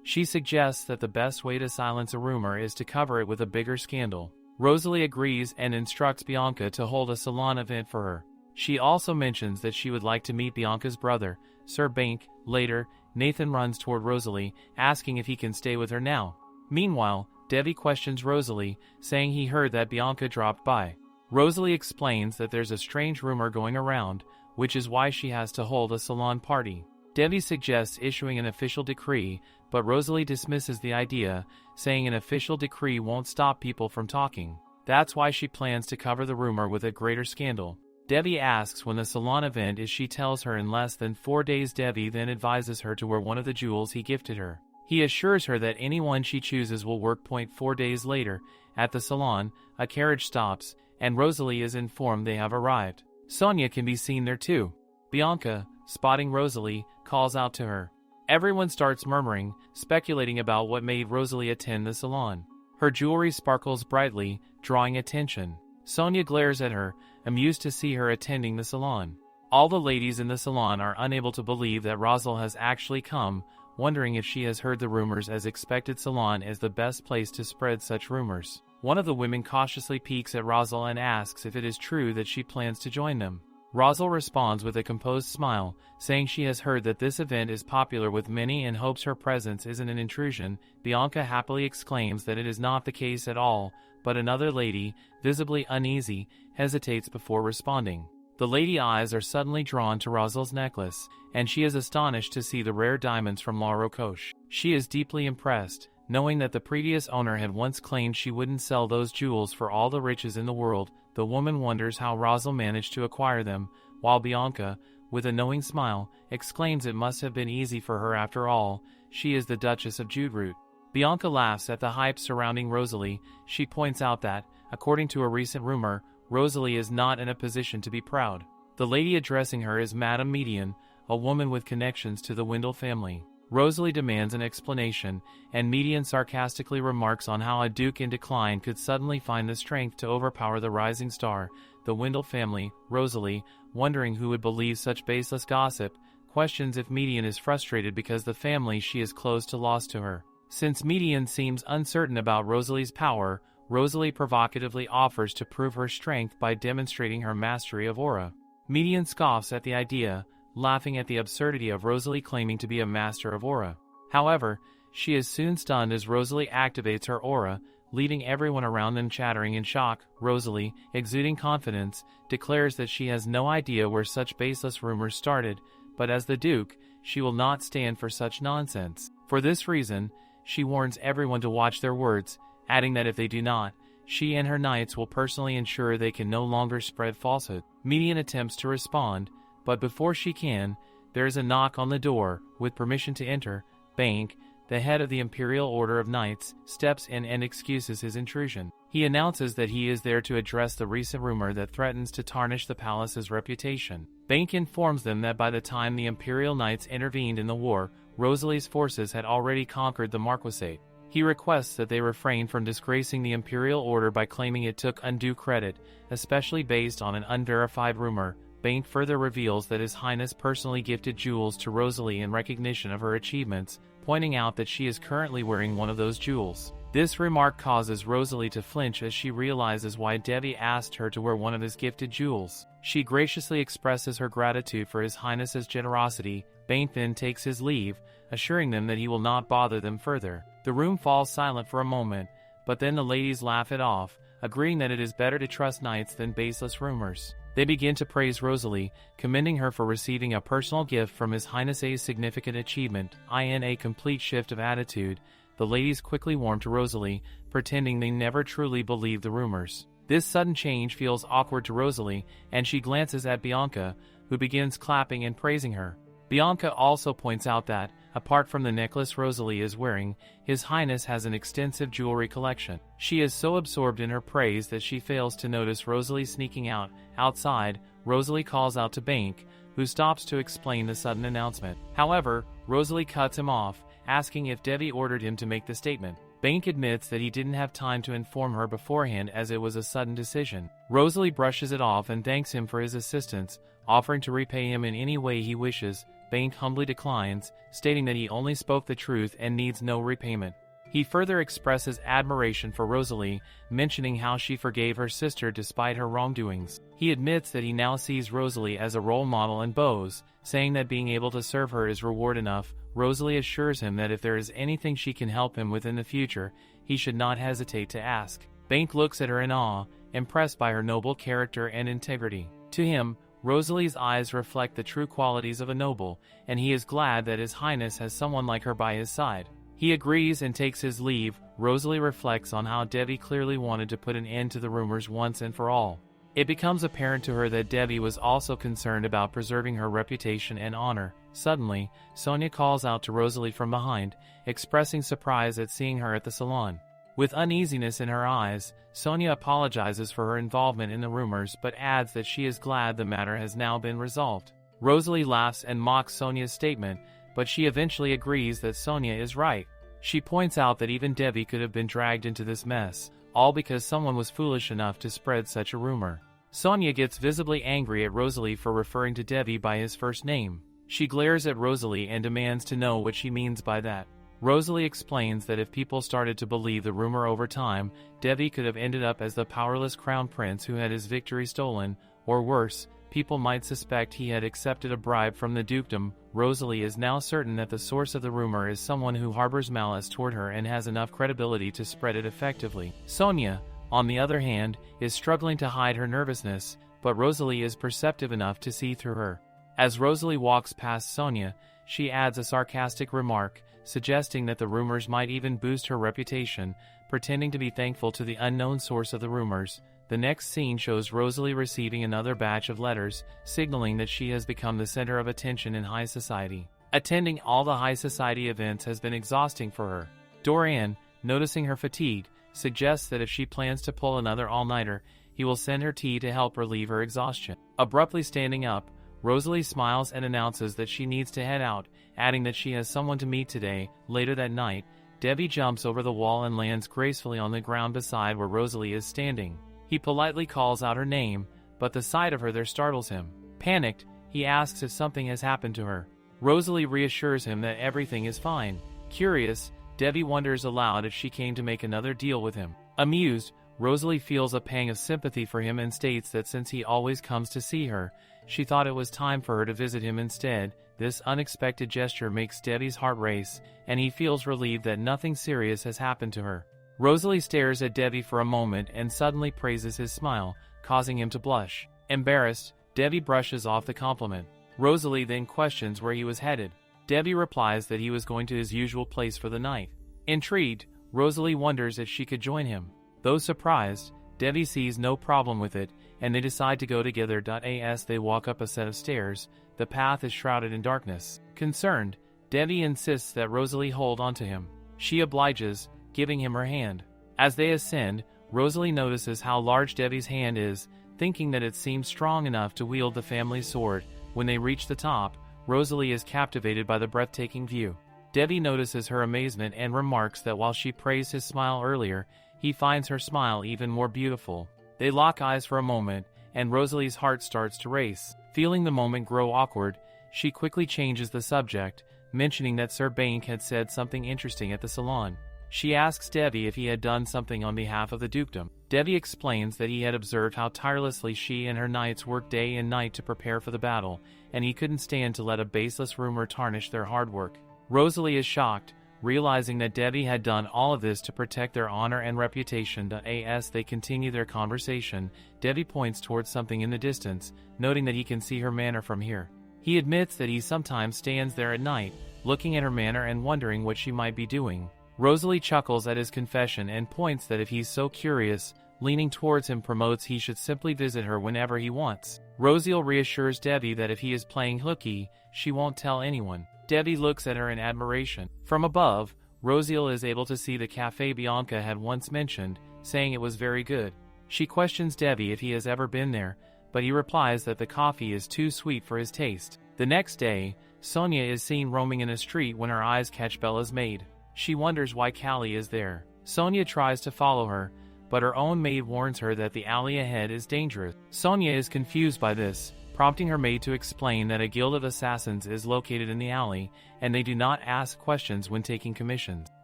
S1: She suggests that the best way to silence a rumor is to cover it with a bigger scandal. Rosalie agrees and instructs Bianca to hold a salon event for her. She also mentions that she would like to meet Bianca's brother, Sir Bank. Later, Nathan runs toward Rosalie, asking if he can stay with her now. Meanwhile, Devi questions Rosalie, saying he heard that Bianca dropped by. Rosalie explains that there's a strange rumor going around, which is why she has to hold a salon party. Devi suggests issuing an official decree, but Rosalie dismisses the idea, saying an official decree won't stop people from talking. That's why she plans to cover the rumor with a greater scandal. Devi asks when the salon event is. She tells her in less than 4 days. Devi then advises her to wear one of the jewels he gifted her. He assures her that anyone she chooses will work. 4 days later, at the salon, a carriage stops, and Rosalie is informed they have arrived. Sonia can be seen there too. Bianca, spotting Rosalie, calls out to her. Everyone starts murmuring, speculating about what made Rosalie attend the salon. Her jewelry sparkles brightly, drawing attention. Sonia glares at her, amused to see her attending the salon. All the ladies in the salon are unable to believe that Rosalie has actually come, wondering if she has heard the rumors. As expected, salon is the best place to spread such rumors. One of the women cautiously peeks at Rosalie and asks if it is true that she plans to join them. Rosalie responds with a composed smile, saying she has heard that this event is popular with many and hopes her presence isn't an intrusion. Bianca happily exclaims that it is not the case at all, but another lady, visibly uneasy, hesitates before responding. The lady eyes are suddenly drawn to Rosalie's necklace, and she is astonished to see the rare diamonds from La Rocoche. She is deeply impressed, knowing that the previous owner had once claimed she wouldn't sell those jewels for all the riches in the world. The woman wonders how Rosalie managed to acquire them, while Bianca, with a knowing smile, exclaims it must have been easy for her after all. She is the Duchess of Juderoot. Bianca laughs at the hype surrounding Rosalie. She points out that, according to a recent rumor, Rosalie is not in a position to be proud. The lady addressing her is Madame Median, a woman with connections to the Wendell family. Rosalie demands an explanation, and Median sarcastically remarks on how a duke in decline could suddenly find the strength to overpower the rising star. The Wendell family, Rosalie, wondering who would believe such baseless gossip, questions if Median is frustrated because the family she is close to lost to her. Since Median seems uncertain about Rosalie's power, Rosalie provocatively offers to prove her strength by demonstrating her mastery of aura. Median scoffs at the idea, laughing at the absurdity of Rosalie claiming to be a master of aura. However, she is soon stunned as Rosalie activates her aura, leaving everyone around them chattering in shock. Rosalie, exuding confidence, declares that she has no idea where such baseless rumors started, but as the Duke, she will not stand for such nonsense. For this reason, she warns everyone to watch their words, adding that if they do not, she and her knights will personally ensure they can no longer spread falsehood. Median attempts to respond, but before she can, there is a knock on the door. With permission to enter, Bank, the head of the Imperial Order of Knights, steps in and excuses his intrusion. He announces that he is there to address the recent rumor that threatens to tarnish the palace's reputation. Bank informs them that by the time the Imperial Knights intervened in the war, Rosalie's forces had already conquered the Marquisate. He requests that they refrain from disgracing the Imperial Order by claiming it took undue credit, especially based on an unverified rumor. Bain further reveals that His Highness personally gifted jewels to Rosalie in recognition of her achievements, pointing out that she is currently wearing one of those jewels. This remark causes Rosalie to flinch as she realizes why Devi asked her to wear one of his gifted jewels. She graciously expresses her gratitude for His Highness's generosity. Bain then takes his leave, assuring them that he will not bother them further. The room falls silent for a moment, but then the ladies laugh it off, agreeing that it is better to trust knights than baseless rumors. They begin to praise Rosalie, commending her for receiving a personal gift from His Highness's significant achievement. In a complete shift of attitude, the ladies quickly warm to Rosalie, pretending they never truly believe the rumors. This sudden change feels awkward to Rosalie, and she glances at Bianca, who begins clapping and praising her. Bianca also points out that, apart from the necklace Rosalie is wearing, His Highness has an extensive jewelry collection. She is so absorbed in her praise that she fails to notice Rosalie sneaking out. Outside, Rosalie calls out to Bank, who stops to explain the sudden announcement. However, Rosalie cuts him off, asking if Devi ordered him to make the statement. Bank admits that he didn't have time to inform her beforehand as it was a sudden decision. Rosalie brushes it off and thanks him for his assistance, offering to repay him in any way he wishes. Bank humbly declines, stating that he only spoke the truth and needs no repayment. He further expresses admiration for Rosalie, mentioning how she forgave her sister despite her wrongdoings. He admits that he now sees Rosalie as a role model and bows, saying that being able to serve her is reward enough. Rosalie assures him that if there is anything she can help him with in the future, he should not hesitate to ask. Bank looks at her in awe, impressed by her noble character and integrity. To him, Rosalie's eyes reflect the true qualities of a noble, and he is glad that His Highness has someone like her by his side. He agrees and takes his leave. Rosalie reflects on how Devi clearly wanted to put an end to the rumors once and for all. It becomes apparent to her that Devi was also concerned about preserving her reputation and honor. Suddenly, Sonia calls out to Rosalie from behind, expressing surprise at seeing her at the salon. With uneasiness in her eyes, Sonia apologizes for her involvement in the rumors but adds that she is glad the matter has now been resolved. Rosalie laughs and mocks Sonia's statement, but she eventually agrees that Sonia is right. She points out that even Devi could have been dragged into this mess, all because someone was foolish enough to spread such a rumor. Sonia gets visibly angry at Rosalie for referring to Devi by his first name. She glares at Rosalie and demands to know what she means by that. Rosalie explains that if people started to believe the rumor over time, Devi could have ended up as the powerless crown prince who had his victory stolen, or worse, people might suspect he had accepted a bribe from the dukedom. Rosalie is now certain that the source of the rumor is someone who harbors malice toward her and has enough credibility to spread it effectively. Sonia, on the other hand, is struggling to hide her nervousness, but Rosalie is perceptive enough to see through her. As Rosalie walks past Sonia, she adds a sarcastic remark, suggesting that the rumors might even boost her reputation, pretending to be thankful to the unknown source of the rumors. The next scene shows Rosalie receiving another batch of letters, signaling that she has become the center of attention in high society. Attending all the high society events has been exhausting for her. Dorian, noticing her fatigue, suggests that if she plans to pull another all-nighter, he will send her tea to help relieve her exhaustion. Abruptly standing up, Rosalie smiles and announces that she needs to head out, adding that she has someone to meet today. Later that night, Devi jumps over the wall and lands gracefully on the ground beside where Rosalie is standing. He politely calls out her name, but the sight of her there startles him. Panicked, he asks if something has happened to her. Rosalie reassures him that everything is fine. Curious, Devi wonders aloud if she came to make another deal with him. Amused, Rosalie feels a pang of sympathy for him and states that since he always comes to see her, she thought it was time for her to visit him instead. This unexpected gesture makes Devi's heart race, and he feels relieved that nothing serious has happened to her. Rosalie stares at Devi for a moment and suddenly praises his smile, causing him to blush. Embarrassed, Devi brushes off the compliment. Rosalie then questions where he was headed. Devi replies that he was going to his usual place for the night. Intrigued, Rosalie wonders if she could join him. Though surprised, Devi sees no problem with it, and they decide to go together. As they walk up a set of stairs, the path is shrouded in darkness. Concerned, Devi insists that Rosalie hold onto him. She obliges, giving him her hand. As they ascend, Rosalie notices how large Devi's hand is, thinking that it seems strong enough to wield the family sword. When they reach the top, Rosalie is captivated by the breathtaking view. Devi notices her amazement and remarks that while she praised his smile earlier, he finds her smile even more beautiful. They lock eyes for a moment, and Rosalie's heart starts to race. Feeling the moment grow awkward, she quickly changes the subject, mentioning that Sir Bank had said something interesting at the salon. She asks Devi if he had done something on behalf of the dukedom. Devi explains that he had observed how tirelessly she and her knights worked day and night to prepare for the battle, and he couldn't stand to let a baseless rumor tarnish their hard work. Rosalie is shocked, realizing that Devi had done all of this to protect their honor and reputation. As they continue their conversation, Devi points towards something in the distance, noting that he can see her manor from here. He admits that he sometimes stands there at night, looking at her manor and wondering what she might be doing. Rosalie chuckles at his confession and points that if he's so curious, leaning towards him promotes he should simply visit her whenever he wants. Rosalie reassures Devi that if he is playing hooky, she won't tell anyone. Devi looks at her in admiration. From above, Rosalie is able to see the cafe Bianca had once mentioned, saying it was very good. She questions Devi if he has ever been there, but he replies that the coffee is too sweet for his taste. The next day, Sonia is seen roaming in a street when her eyes catch Bella's maid. She wonders why Callie is there. Sonia tries to follow her, but her own maid warns her that the alley ahead is dangerous. Sonia is confused by this, prompting her maid to explain that a guild of assassins is located in the alley, and they do not ask questions when taking commissions.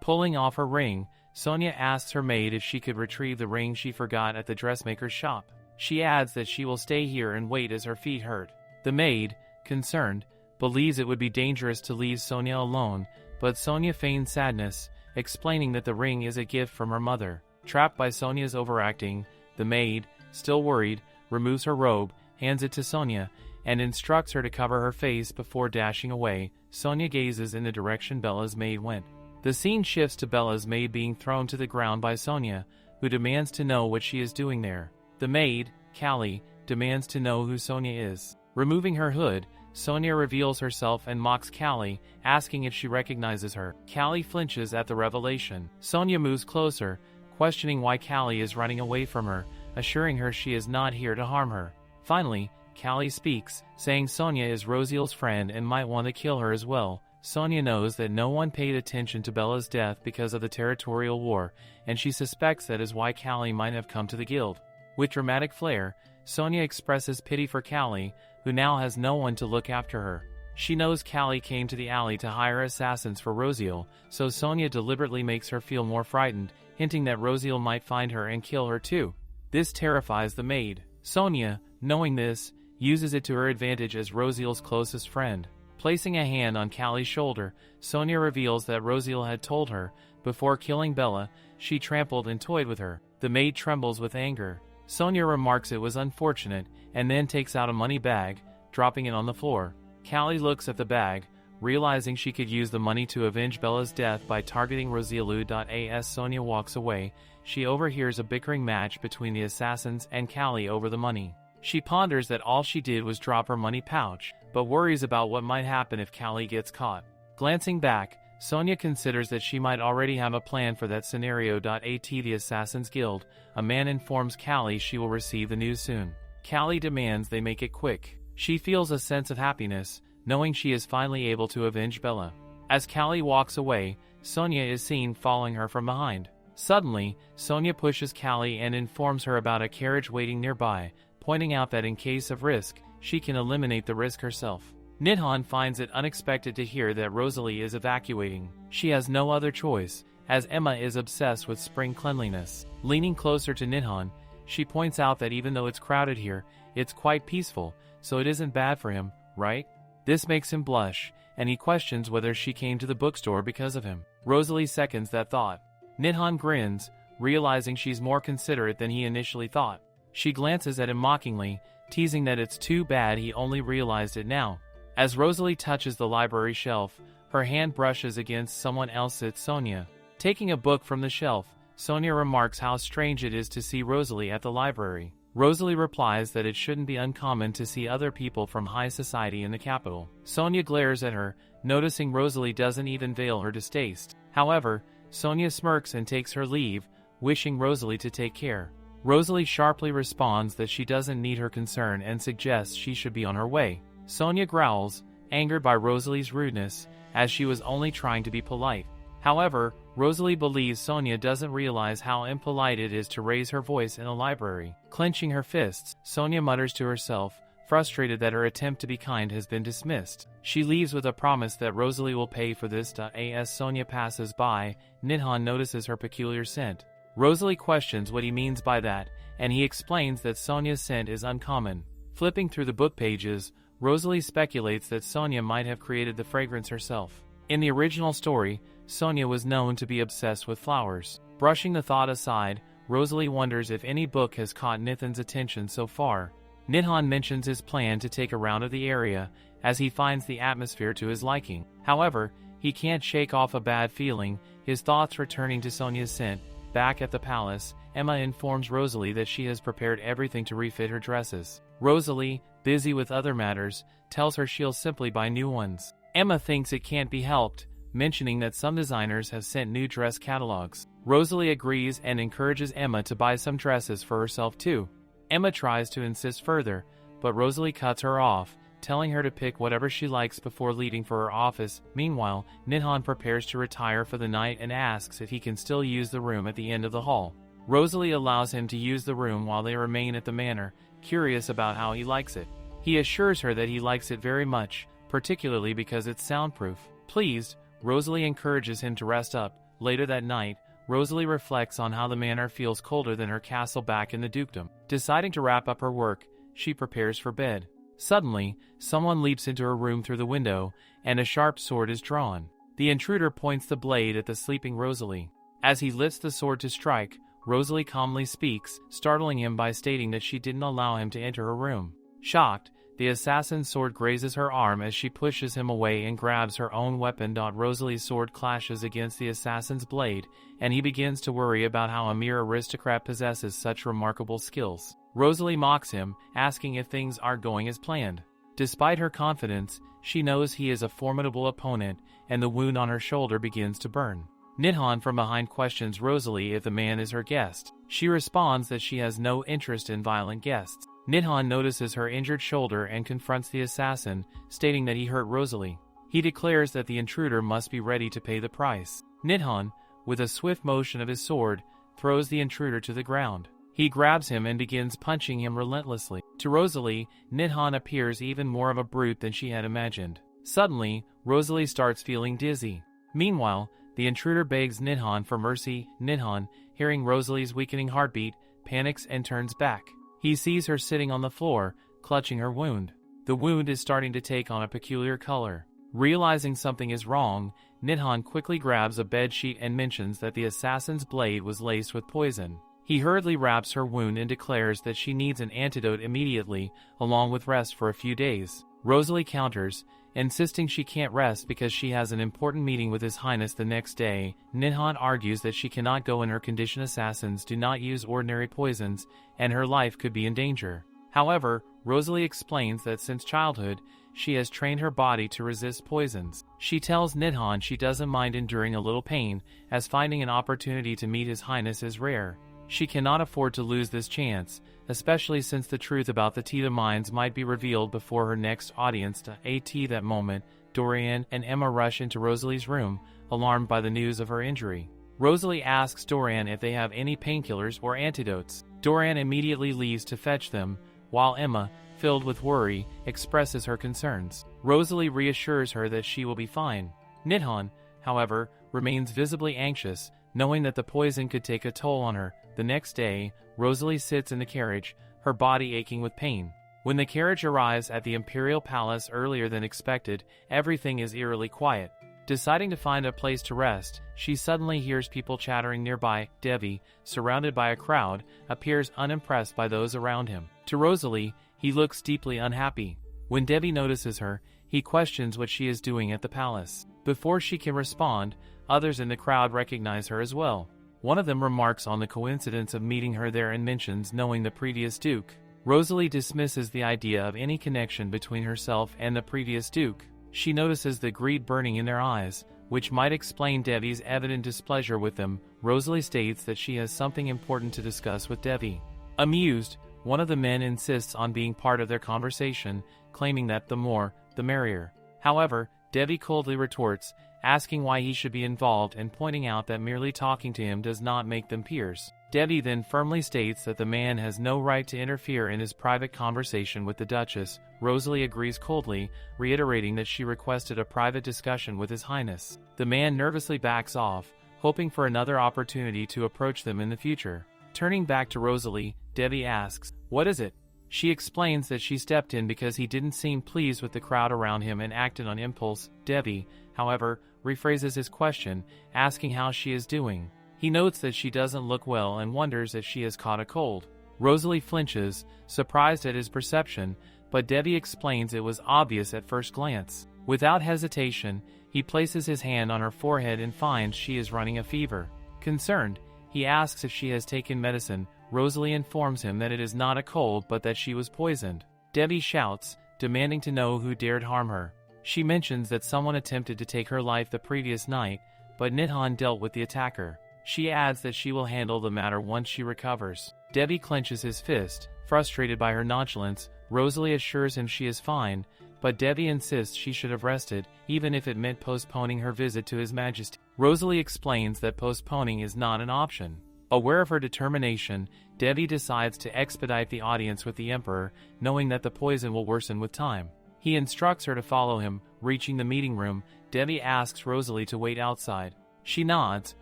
S1: Pulling off her ring, Sonia asks her maid if she could retrieve the ring she forgot at the dressmaker's shop. She adds that she will stay here and wait as her feet hurt. The maid, concerned, believes it would be dangerous to leave Sonia alone, but Sonia feigns sadness, explaining that the ring is a gift from her mother. Trapped by Sonia's overacting, the maid, still worried, removes her robe, hands it to Sonia, and instructs her to cover her face before dashing away. Sonia gazes in the direction Bella's maid went. The scene shifts to Bella's maid being thrown to the ground by Sonia, who demands to know what she is doing there. The maid, Callie, demands to know who Sonia is. Removing her hood, Sonia reveals herself and mocks Callie, asking if she recognizes her. Callie flinches at the revelation. Sonia moves closer, questioning why Callie is running away from her, assuring her she is not here to harm her. Finally, Callie speaks, saying Sonia is Rosalie's friend and might want to kill her as well. Sonia knows that no one paid attention to Bella's death because of the territorial war, and she suspects that is why Callie might have come to the guild. With dramatic flair, Sonia expresses pity for Callie, who now has no one to look after her. She knows Callie came to the alley to hire assassins for Rosalie, so Sonia deliberately makes her feel more frightened, hinting that Rosalie might find her and kill her too. This terrifies the maid. Sonia, knowing this, uses it to her advantage as Rosalie's closest friend. Placing a hand on Callie's shoulder, Sonia reveals that Rosalie had told her, before killing Bella, she trampled and toyed with her. The maid trembles with anger. Sonia remarks it was unfortunate, and then takes out a money bag, dropping it on the floor. Callie looks at the bag, realizing she could use the money to avenge Bella's death by targeting Rosalie. As Sonia walks away, she overhears a bickering match between the assassins and Callie over the money. She ponders that all she did was drop her money pouch, but worries about what might happen if Callie gets caught. Glancing back, Sonia considers that she might already have a plan for that scenario. At the Assassin's Guild, a man informs Callie she will receive the news soon. Callie demands they make it quick. She feels a sense of happiness, knowing she is finally able to avenge Bella. As Callie walks away, Sonia is seen following her from behind. Suddenly, Sonia pushes Callie and informs her about a carriage waiting nearby, pointing out that in case of risk, she can eliminate the risk herself. Nidhan finds it unexpected to hear that Rosalie is evacuating. She has no other choice, as Emma is obsessed with spring cleanliness. Leaning closer to Nidhan, she points out that even though it's crowded here, it's quite peaceful, so it isn't bad for him, right? This makes him blush, and he questions whether she came to the bookstore because of him. Rosalie seconds that thought. Nidhan grins, realizing she's more considerate than he initially thought. She glances at him mockingly, teasing that it's too bad he only realized it now. As Rosalie touches the library shelf, her hand brushes against someone else's. Sonia. Taking a book from the shelf, Sonia remarks how strange it is to see Rosalie at the library. Rosalie replies that it shouldn't be uncommon to see other people from high society in the capital. Sonia glares at her, noticing Rosalie doesn't even veil her distaste. However, Sonia smirks and takes her leave, wishing Rosalie to take care. Rosalie sharply responds that she doesn't need her concern and suggests she should be on her way. Sonia growls, angered by Rosalie's rudeness, as she was only trying to be polite. However, Rosalie believes Sonia doesn't realize how impolite it is to raise her voice in a library. Clenching her fists, Sonia mutters to herself, frustrated that her attempt to be kind has been dismissed. She leaves with a promise that Rosalie will pay for this. As Sonia passes by, Nidhan notices her peculiar scent. Rosalie questions what he means by that, and he explains that Sonia's scent is uncommon. Flipping through the book pages, Rosalie speculates that Sonia might have created the fragrance herself. In the original story, Sonia was known to be obsessed with flowers. Brushing the thought aside, Rosalie wonders if any book has caught Nithan's attention so far. Nidhan mentions his plan to take a round of the area, as he finds the atmosphere to his liking. However, he can't shake off a bad feeling, his thoughts returning to Sonia's scent. Back at the palace, Emma informs Rosalie that she has prepared everything to refit her dresses. Rosalie, busy with other matters, tells her she'll simply buy new ones. Emma thinks it can't be helped, mentioning that some designers have sent new dress catalogs. Rosalie agrees and encourages Emma to buy some dresses for herself too. Emma tries to insist further, but Rosalie cuts her off, telling her to pick whatever she likes before leaving for her office. Meanwhile, Nidhan prepares to retire for the night and asks if he can still use the room at the end of the hall. Rosalie allows him to use the room while they remain at the manor, curious about how he likes it. He assures her that he likes it very much, particularly because it's soundproof. Pleased, Rosalie encourages him to rest up. Later that night, Rosalie reflects on how the manor feels colder than her castle back in the dukedom. Deciding to wrap up her work, she prepares for bed. Suddenly, someone leaps into her room through the window, and a sharp sword is drawn. The intruder points the blade at the sleeping Rosalie. As he lifts the sword to strike, Rosalie calmly speaks, startling him by stating that she didn't allow him to enter her room. Shocked, the assassin's sword grazes her arm as she pushes him away and grabs her own weapon. Rosalie's sword clashes against the assassin's blade, and he begins to worry about how a mere aristocrat possesses such remarkable skills. Rosalie mocks him, asking if things are going as planned. Despite her confidence, she knows he is a formidable opponent, and the wound on her shoulder begins to burn. Nidhan from behind questions Rosalie if the man is her guest. She responds that she has no interest in violent guests. Nidhan notices her injured shoulder and confronts the assassin, stating that he hurt Rosalie. He declares that the intruder must be ready to pay the price. Nidhan, with a swift motion of his sword, throws the intruder to the ground. He grabs him and begins punching him relentlessly. To Rosalie, Nidhan appears even more of a brute than she had imagined. Suddenly, Rosalie starts feeling dizzy. Meanwhile, the intruder begs Nidhan for mercy. Nidhan, hearing Rosalie's weakening heartbeat, panics and turns back. He sees her sitting on the floor, clutching her wound. The wound is starting to take on a peculiar color. Realizing something is wrong, Nidhan quickly grabs a bedsheet and mentions that the assassin's blade was laced with poison. He hurriedly wraps her wound and declares that she needs an antidote immediately, along with rest for a few days. Rosalie counters, insisting she can't rest because she has an important meeting with His Highness the next day. Nidhan argues that she cannot go in her condition. Assassins do not use ordinary poisons, and her life could be in danger. However, Rosalie explains that since childhood, she has trained her body to resist poisons. She tells Nidhan she doesn't mind enduring a little pain, as finding an opportunity to meet His Highness is rare. She cannot afford to lose this chance, especially since the truth about the Tita mines might be revealed before her next audience. At that moment, Dorian and Emma rush into Rosalie's room, alarmed by the news of her injury. Rosalie asks Dorian if they have any painkillers or antidotes. Dorian immediately leaves to fetch them, while Emma, filled with worry, expresses her concerns. Rosalie reassures her that she will be fine. Nidhan, however, remains visibly anxious, knowing that the poison could take a toll on her. The next day, Rosalie sits in the carriage, her body aching with pain. When the carriage arrives at the Imperial Palace earlier than expected, everything is eerily quiet. Deciding to find a place to rest, she suddenly hears people chattering nearby. Devi, surrounded by a crowd, appears unimpressed by those around him. To Rosalie, he looks deeply unhappy. When Devi notices her, he questions what she is doing at the palace. Before she can respond, others in the crowd recognize her as well. One of them remarks on the coincidence of meeting her there and mentions knowing the previous duke. Rosalie dismisses the idea of any connection between herself and the previous duke. She notices the greed burning in their eyes, which might explain Devi's evident displeasure with them. Rosalie states that she has something important to discuss with Devi. Amused, one of the men insists on being part of their conversation, claiming that the more, the merrier. However, Devi coldly retorts, asking why he should be involved and pointing out that merely talking to him does not make them peers. Debbie then firmly states that the man has no right to interfere in his private conversation with the Duchess. Rosalie agrees coldly, reiterating that she requested a private discussion with His Highness. The man nervously backs off, hoping for another opportunity to approach them in the future. Turning back to Rosalie, Debbie asks, "What is it?" She explains that she stepped in because he didn't seem pleased with the crowd around him and acted on impulse. Debbie, however, rephrases his question, asking how she is doing. He notes that she doesn't look well and wonders if she has caught a cold. Rosalie flinches, surprised at his perception, but Debbie explains it was obvious at first glance. Without hesitation, he places his hand on her forehead and finds she is running a fever. Concerned, he asks if she has taken medicine. Rosalie informs him that it is not a cold but that she was poisoned. Debbie shouts, demanding to know who dared harm her. She mentions that someone attempted to take her life the previous night, but Nidhan dealt with the attacker. She adds that she will handle the matter once she recovers. Debbie clenches his fist, frustrated by her nonchalance. Rosalie assures him she is fine, but Debbie insists she should have rested, even if it meant postponing her visit to His Majesty. Rosalie explains that postponing is not an option. Aware of her determination, Debbie decides to expedite the audience with the Emperor, knowing that the poison will worsen with time. He instructs her to follow him. Reaching the meeting room, Debbie asks Rosalie to wait outside. She nods,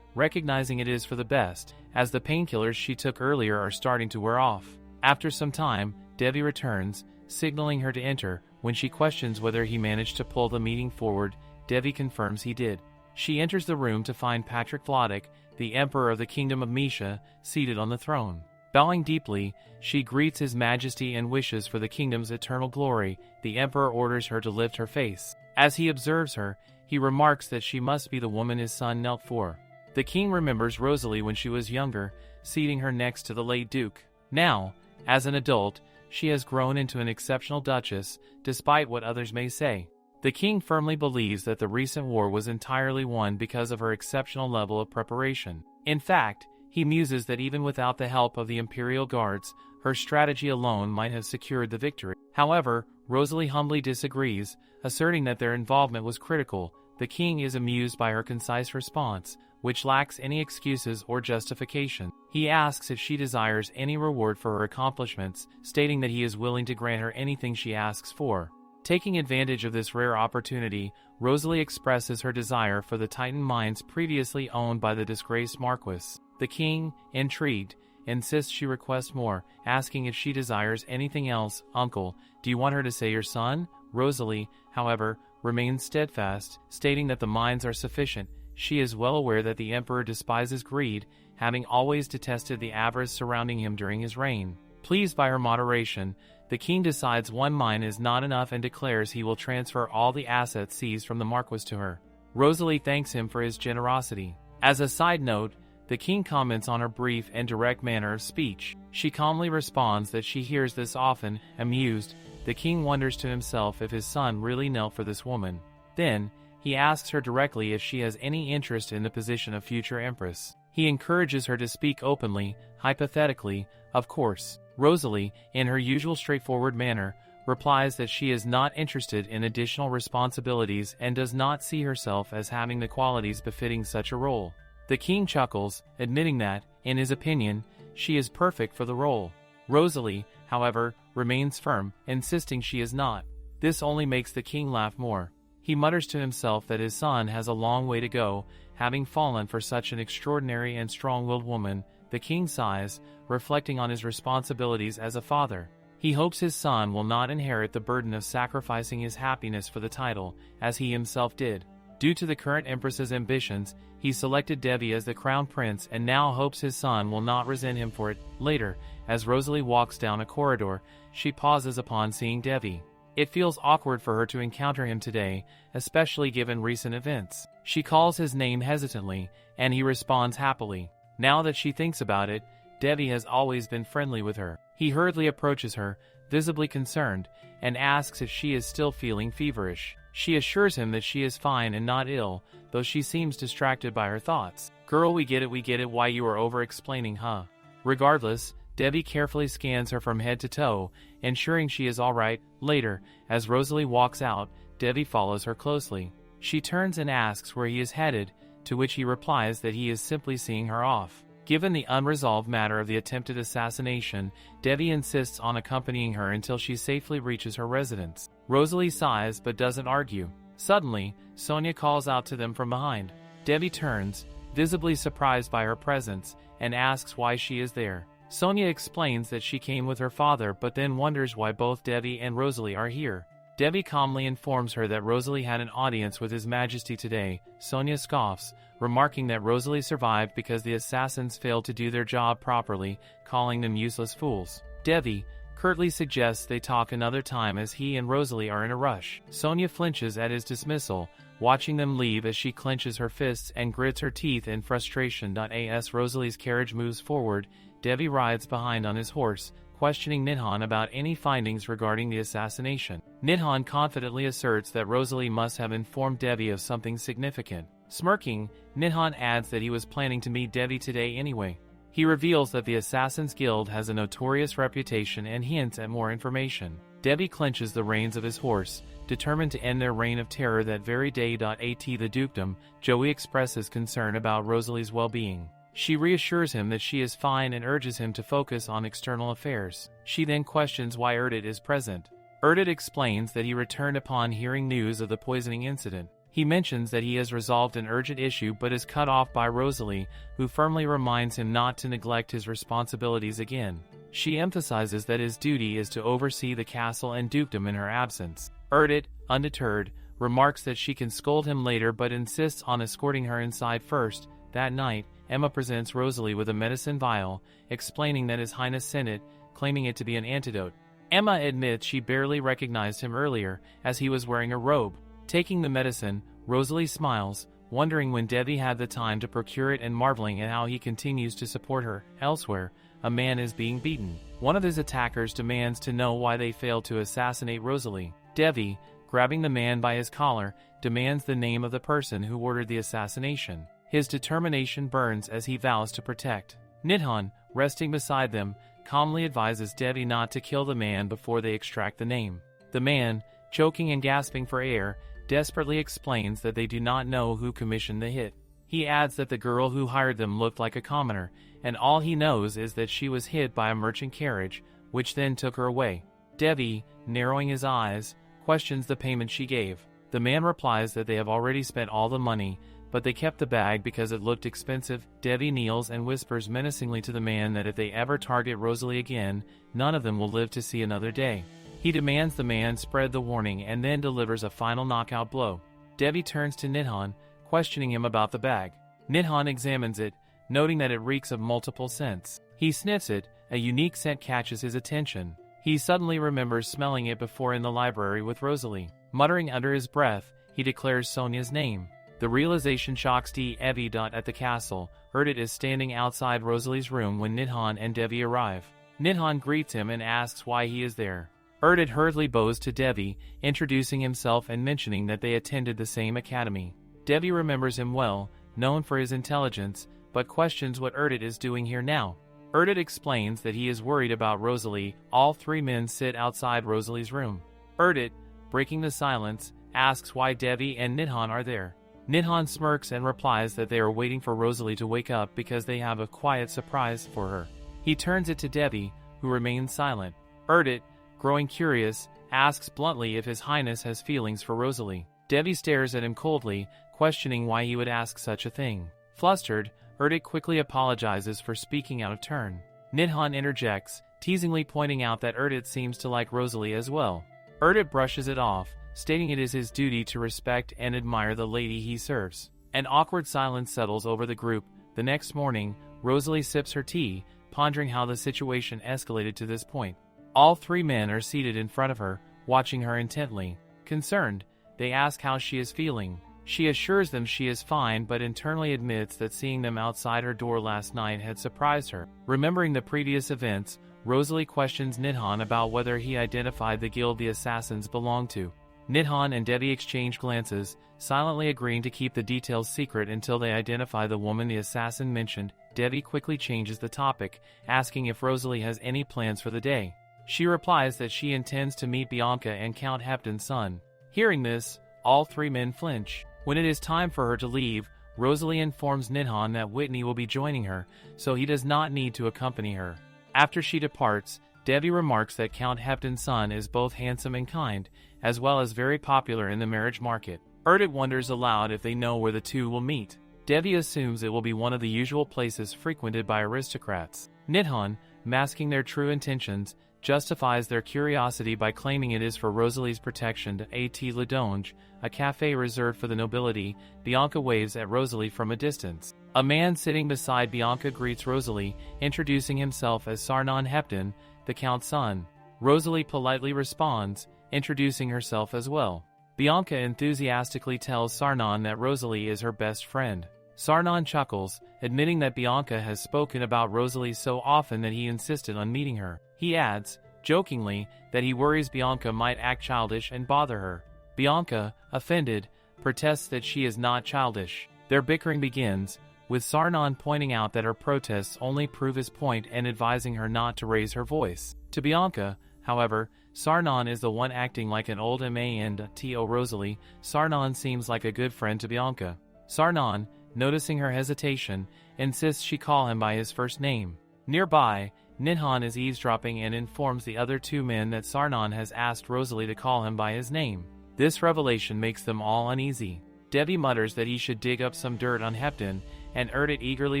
S1: recognizing it is for the best, as the painkillers she took earlier are starting to wear off. After some time, Debbie returns, signaling her to enter. When she questions whether he managed to pull the meeting forward, Debbie confirms he did. She enters the room to find Patrick Vladek, the Emperor of the Kingdom of Misha, seated on the throne. Bowing deeply, she greets His Majesty and wishes for the kingdom's eternal glory. The Emperor orders her to lift her face. As he observes her, he remarks that she must be the woman his son knelt for. The king remembers Rosalie when she was younger, seating her next to the late Duke. Now, as an adult, she has grown into an exceptional duchess, despite what others may say. The king firmly believes that the recent war was entirely won because of her exceptional level of preparation. In fact, he muses that even without the help of the imperial guards, her strategy alone might have secured the victory. However, Rosalie humbly disagrees, asserting that their involvement was critical. The king is amused by her concise response, which lacks any excuses or justification. He asks if she desires any reward for her accomplishments, stating that he is willing to grant her anything she asks for. Taking advantage of this rare opportunity, Rosalie expresses her desire for the Titan mines previously owned by the disgraced Marquis. The king, intrigued, insists she request more, asking if she desires anything else. "Uncle, do you want her to say your son?" Rosalie, however, remains steadfast, stating that the mines are sufficient. She is well aware that the Emperor despises greed, having always detested the avarice surrounding him during his reign. Pleased by her moderation, the king decides one mine is not enough and declares he will transfer all the assets seized from the Marquis to her. Rosalie thanks him for his generosity. As a side note, the king comments on her brief and direct manner of speech. She calmly responds that she hears this often. Amused, the king wonders to himself if his son really knelt for this woman. Then, he asks her directly if she has any interest in the position of future empress. He encourages her to speak openly, hypothetically, of course. Rosalie, in her usual straightforward manner, replies that she is not interested in additional responsibilities and does not see herself as having the qualities befitting such a role. The king chuckles, admitting that, in his opinion, she is perfect for the role. Rosalie, however, remains firm, insisting she is not. This only makes the king laugh more. He mutters to himself that his son has a long way to go, having fallen for such an extraordinary and strong-willed woman. The king sighs, reflecting on his responsibilities as a father. He hopes his son will not inherit the burden of sacrificing his happiness for the title, as he himself did. Due to the current empress's ambitions, he selected Debbie as the crown prince and now hopes his son will not resent him for it. Later, as Rosalie walks down a corridor, she pauses upon seeing Debbie. It feels awkward for her to encounter him today, especially given recent events. She calls his name hesitantly, and he responds happily. Now that she thinks about it, Debbie has always been friendly with her. He hurriedly approaches her, visibly concerned, and asks if she is still feeling feverish. She assures him that she is fine and not ill, though she seems distracted by her thoughts. "Girl, we get it why you are over-explaining, huh?" Regardless, Debbie carefully scans her from head to toe, ensuring she is alright. Later, as Rosalie walks out, Debbie follows her closely. She turns and asks where he is headed, to which he replies that he is simply seeing her off. Given the unresolved matter of the attempted assassination, Devi insists on accompanying her until she safely reaches her residence. Rosalie sighs but doesn't argue. Suddenly, Sonia calls out to them from behind. Devi turns, visibly surprised by her presence, and asks why she is there. Sonia explains that she came with her father but then wonders why both Devi and Rosalie are here. Devi calmly informs her that Rosalie had an audience with His Majesty today. Sonia scoffs, remarking that Rosalie survived because the assassins failed to do their job properly, calling them useless fools. Devi curtly suggests they talk another time as he and Rosalie are in a rush. Sonia flinches at his dismissal, watching them leave as she clenches her fists and grits her teeth in frustration. As Rosalie's carriage moves forward, Devi rides behind on his horse, questioning Nidhan about any findings regarding the assassination. Nidhan confidently asserts that Rosalie must have informed Devi of something significant. Smirking, Nidhan adds that he was planning to meet Devi today anyway. He reveals that the Assassin's Guild has a notorious reputation and hints at more information. Devi clenches the reins of his horse, determined to end their reign of terror that very day. At the dukedom, Joey expresses concern about Rosalie's well-being. She reassures him that she is fine and urges him to focus on external affairs. She then questions why Erdit is present. Erdit explains that he returned upon hearing news of the poisoning incident. He mentions that he has resolved an urgent issue but is cut off by Rosalie, who firmly reminds him not to neglect his responsibilities again. She emphasizes that his duty is to oversee the castle and dukedom in her absence. Erdit, undeterred, remarks that she can scold him later but insists on escorting her inside first. That night, Emma presents Rosalie with a medicine vial, explaining that His Highness sent it, claiming it to be an antidote. Emma admits she barely recognized him earlier, as he was wearing a robe. Taking the medicine, Rosalie smiles, wondering when Devi had the time to procure it and marveling at how he continues to support her. Elsewhere, a man is being beaten. One of his attackers demands to know why they failed to assassinate Rosalie. Devi, grabbing the man by his collar, demands the name of the person who ordered the assassination. His determination burns as he vows to protect. Nidhan, resting beside them, calmly advises Devi not to kill the man before they extract the name. The man, choking and gasping for air, desperately explains that they do not know who commissioned the hit. He adds that the girl who hired them looked like a commoner, and all he knows is that she was hit by a merchant carriage, which then took her away. Devi, narrowing his eyes, questions the payment she gave. The man replies that they have already spent all the money, but they kept the bag because it looked expensive. Devi kneels and whispers menacingly to the man that if they ever target Rosalie again, none of them will live to see another day. He demands the man spread the warning and then delivers a final knockout blow. Devi turns to Nidhan, questioning him about the bag. Nidhan examines it, noting that it reeks of multiple scents. He sniffs it, a unique scent catches his attention. He suddenly remembers smelling it before in the library with Rosalie. Muttering under his breath, he declares Sonia's name. The realization shocks Devi. At the castle, Erdit is standing outside Rosalie's room when Nidhan and Devi arrive. Nidhan greets him and asks why he is there. Erdit hurriedly bows to Devi, introducing himself and mentioning that they attended the same academy. Devi remembers him well, known for his intelligence, but questions what Erdit is doing here now. Erdit explains that he is worried about Rosalie. All three men sit outside Rosalie's room. Erdit, breaking the silence, asks why Devi and Nidhan are there. Nidhan smirks and replies that they are waiting for Rosalie to wake up because they have a quiet surprise for her. He turns it to Devi, who remains silent. Erdit, growing curious, asks bluntly if His Highness has feelings for Rosalie. Devi stares at him coldly, questioning why he would ask such a thing. Flustered, Erdit quickly apologizes for speaking out of turn. Nidhan interjects, teasingly pointing out that Erdit seems to like Rosalie as well. Erdit brushes it off, stating it is his duty to respect and admire the lady he serves. An awkward silence settles over the group. The next morning, Rosalie sips her tea, pondering how the situation escalated to this point. All three men are seated in front of her, watching her intently. Concerned, they ask how she is feeling. She assures them she is fine but internally admits that seeing them outside her door last night had surprised her. Remembering the previous events, Rosalie questions Nidhan about whether he identified the guild the assassins belonged to. Nidhan and Devi exchange glances, silently agreeing to keep the details secret until they identify the woman the assassin mentioned. Devi quickly changes the topic, asking if Rosalie has any plans for the day. She replies that she intends to meet Bianca and Count Hepton's son. Hearing this, all three men flinch. When it is time for her to leave, Rosalie informs Nidhan that Whitney will be joining her, so he does not need to accompany her. After she departs, Devi remarks that Count Hepton's son is both handsome and kind, as well as very popular in the marriage market. Erdit wonders aloud if they know where the two will meet. Devi assumes it will be one of the usual places frequented by aristocrats. Nidhan, masking their true intentions, justifies their curiosity by claiming it is for Rosalie's protection to At Ledonge, a cafe reserved for the nobility. Bianca waves at Rosalie from a distance. A man sitting beside Bianca greets Rosalie, introducing himself as Sarnon Hepton, the Count's son. Rosalie politely responds, introducing herself as well. Bianca enthusiastically tells Sarnon that Rosalie is her best friend. Sarnon chuckles, admitting that Bianca has spoken about Rosalie so often that he insisted on meeting her. He adds, jokingly, that he worries Bianca might act childish and bother her. Bianca, offended, protests that she is not childish. Their bickering begins, with Sarnon pointing out that her protests only prove his point and advising her not to raise her voice. To Bianca, however, Sarnon is the one acting like an old man-to Rosalie. Sarnon seems like a good friend to Bianca. Sarnon, noticing her hesitation, insists she call him by his first name. Nearby, Nidhan is eavesdropping and informs the other two men that Sarnon has asked Rosalie to call him by his name. This revelation makes them all uneasy. Devi mutters that he should dig up some dirt on Hepton, and Erdit eagerly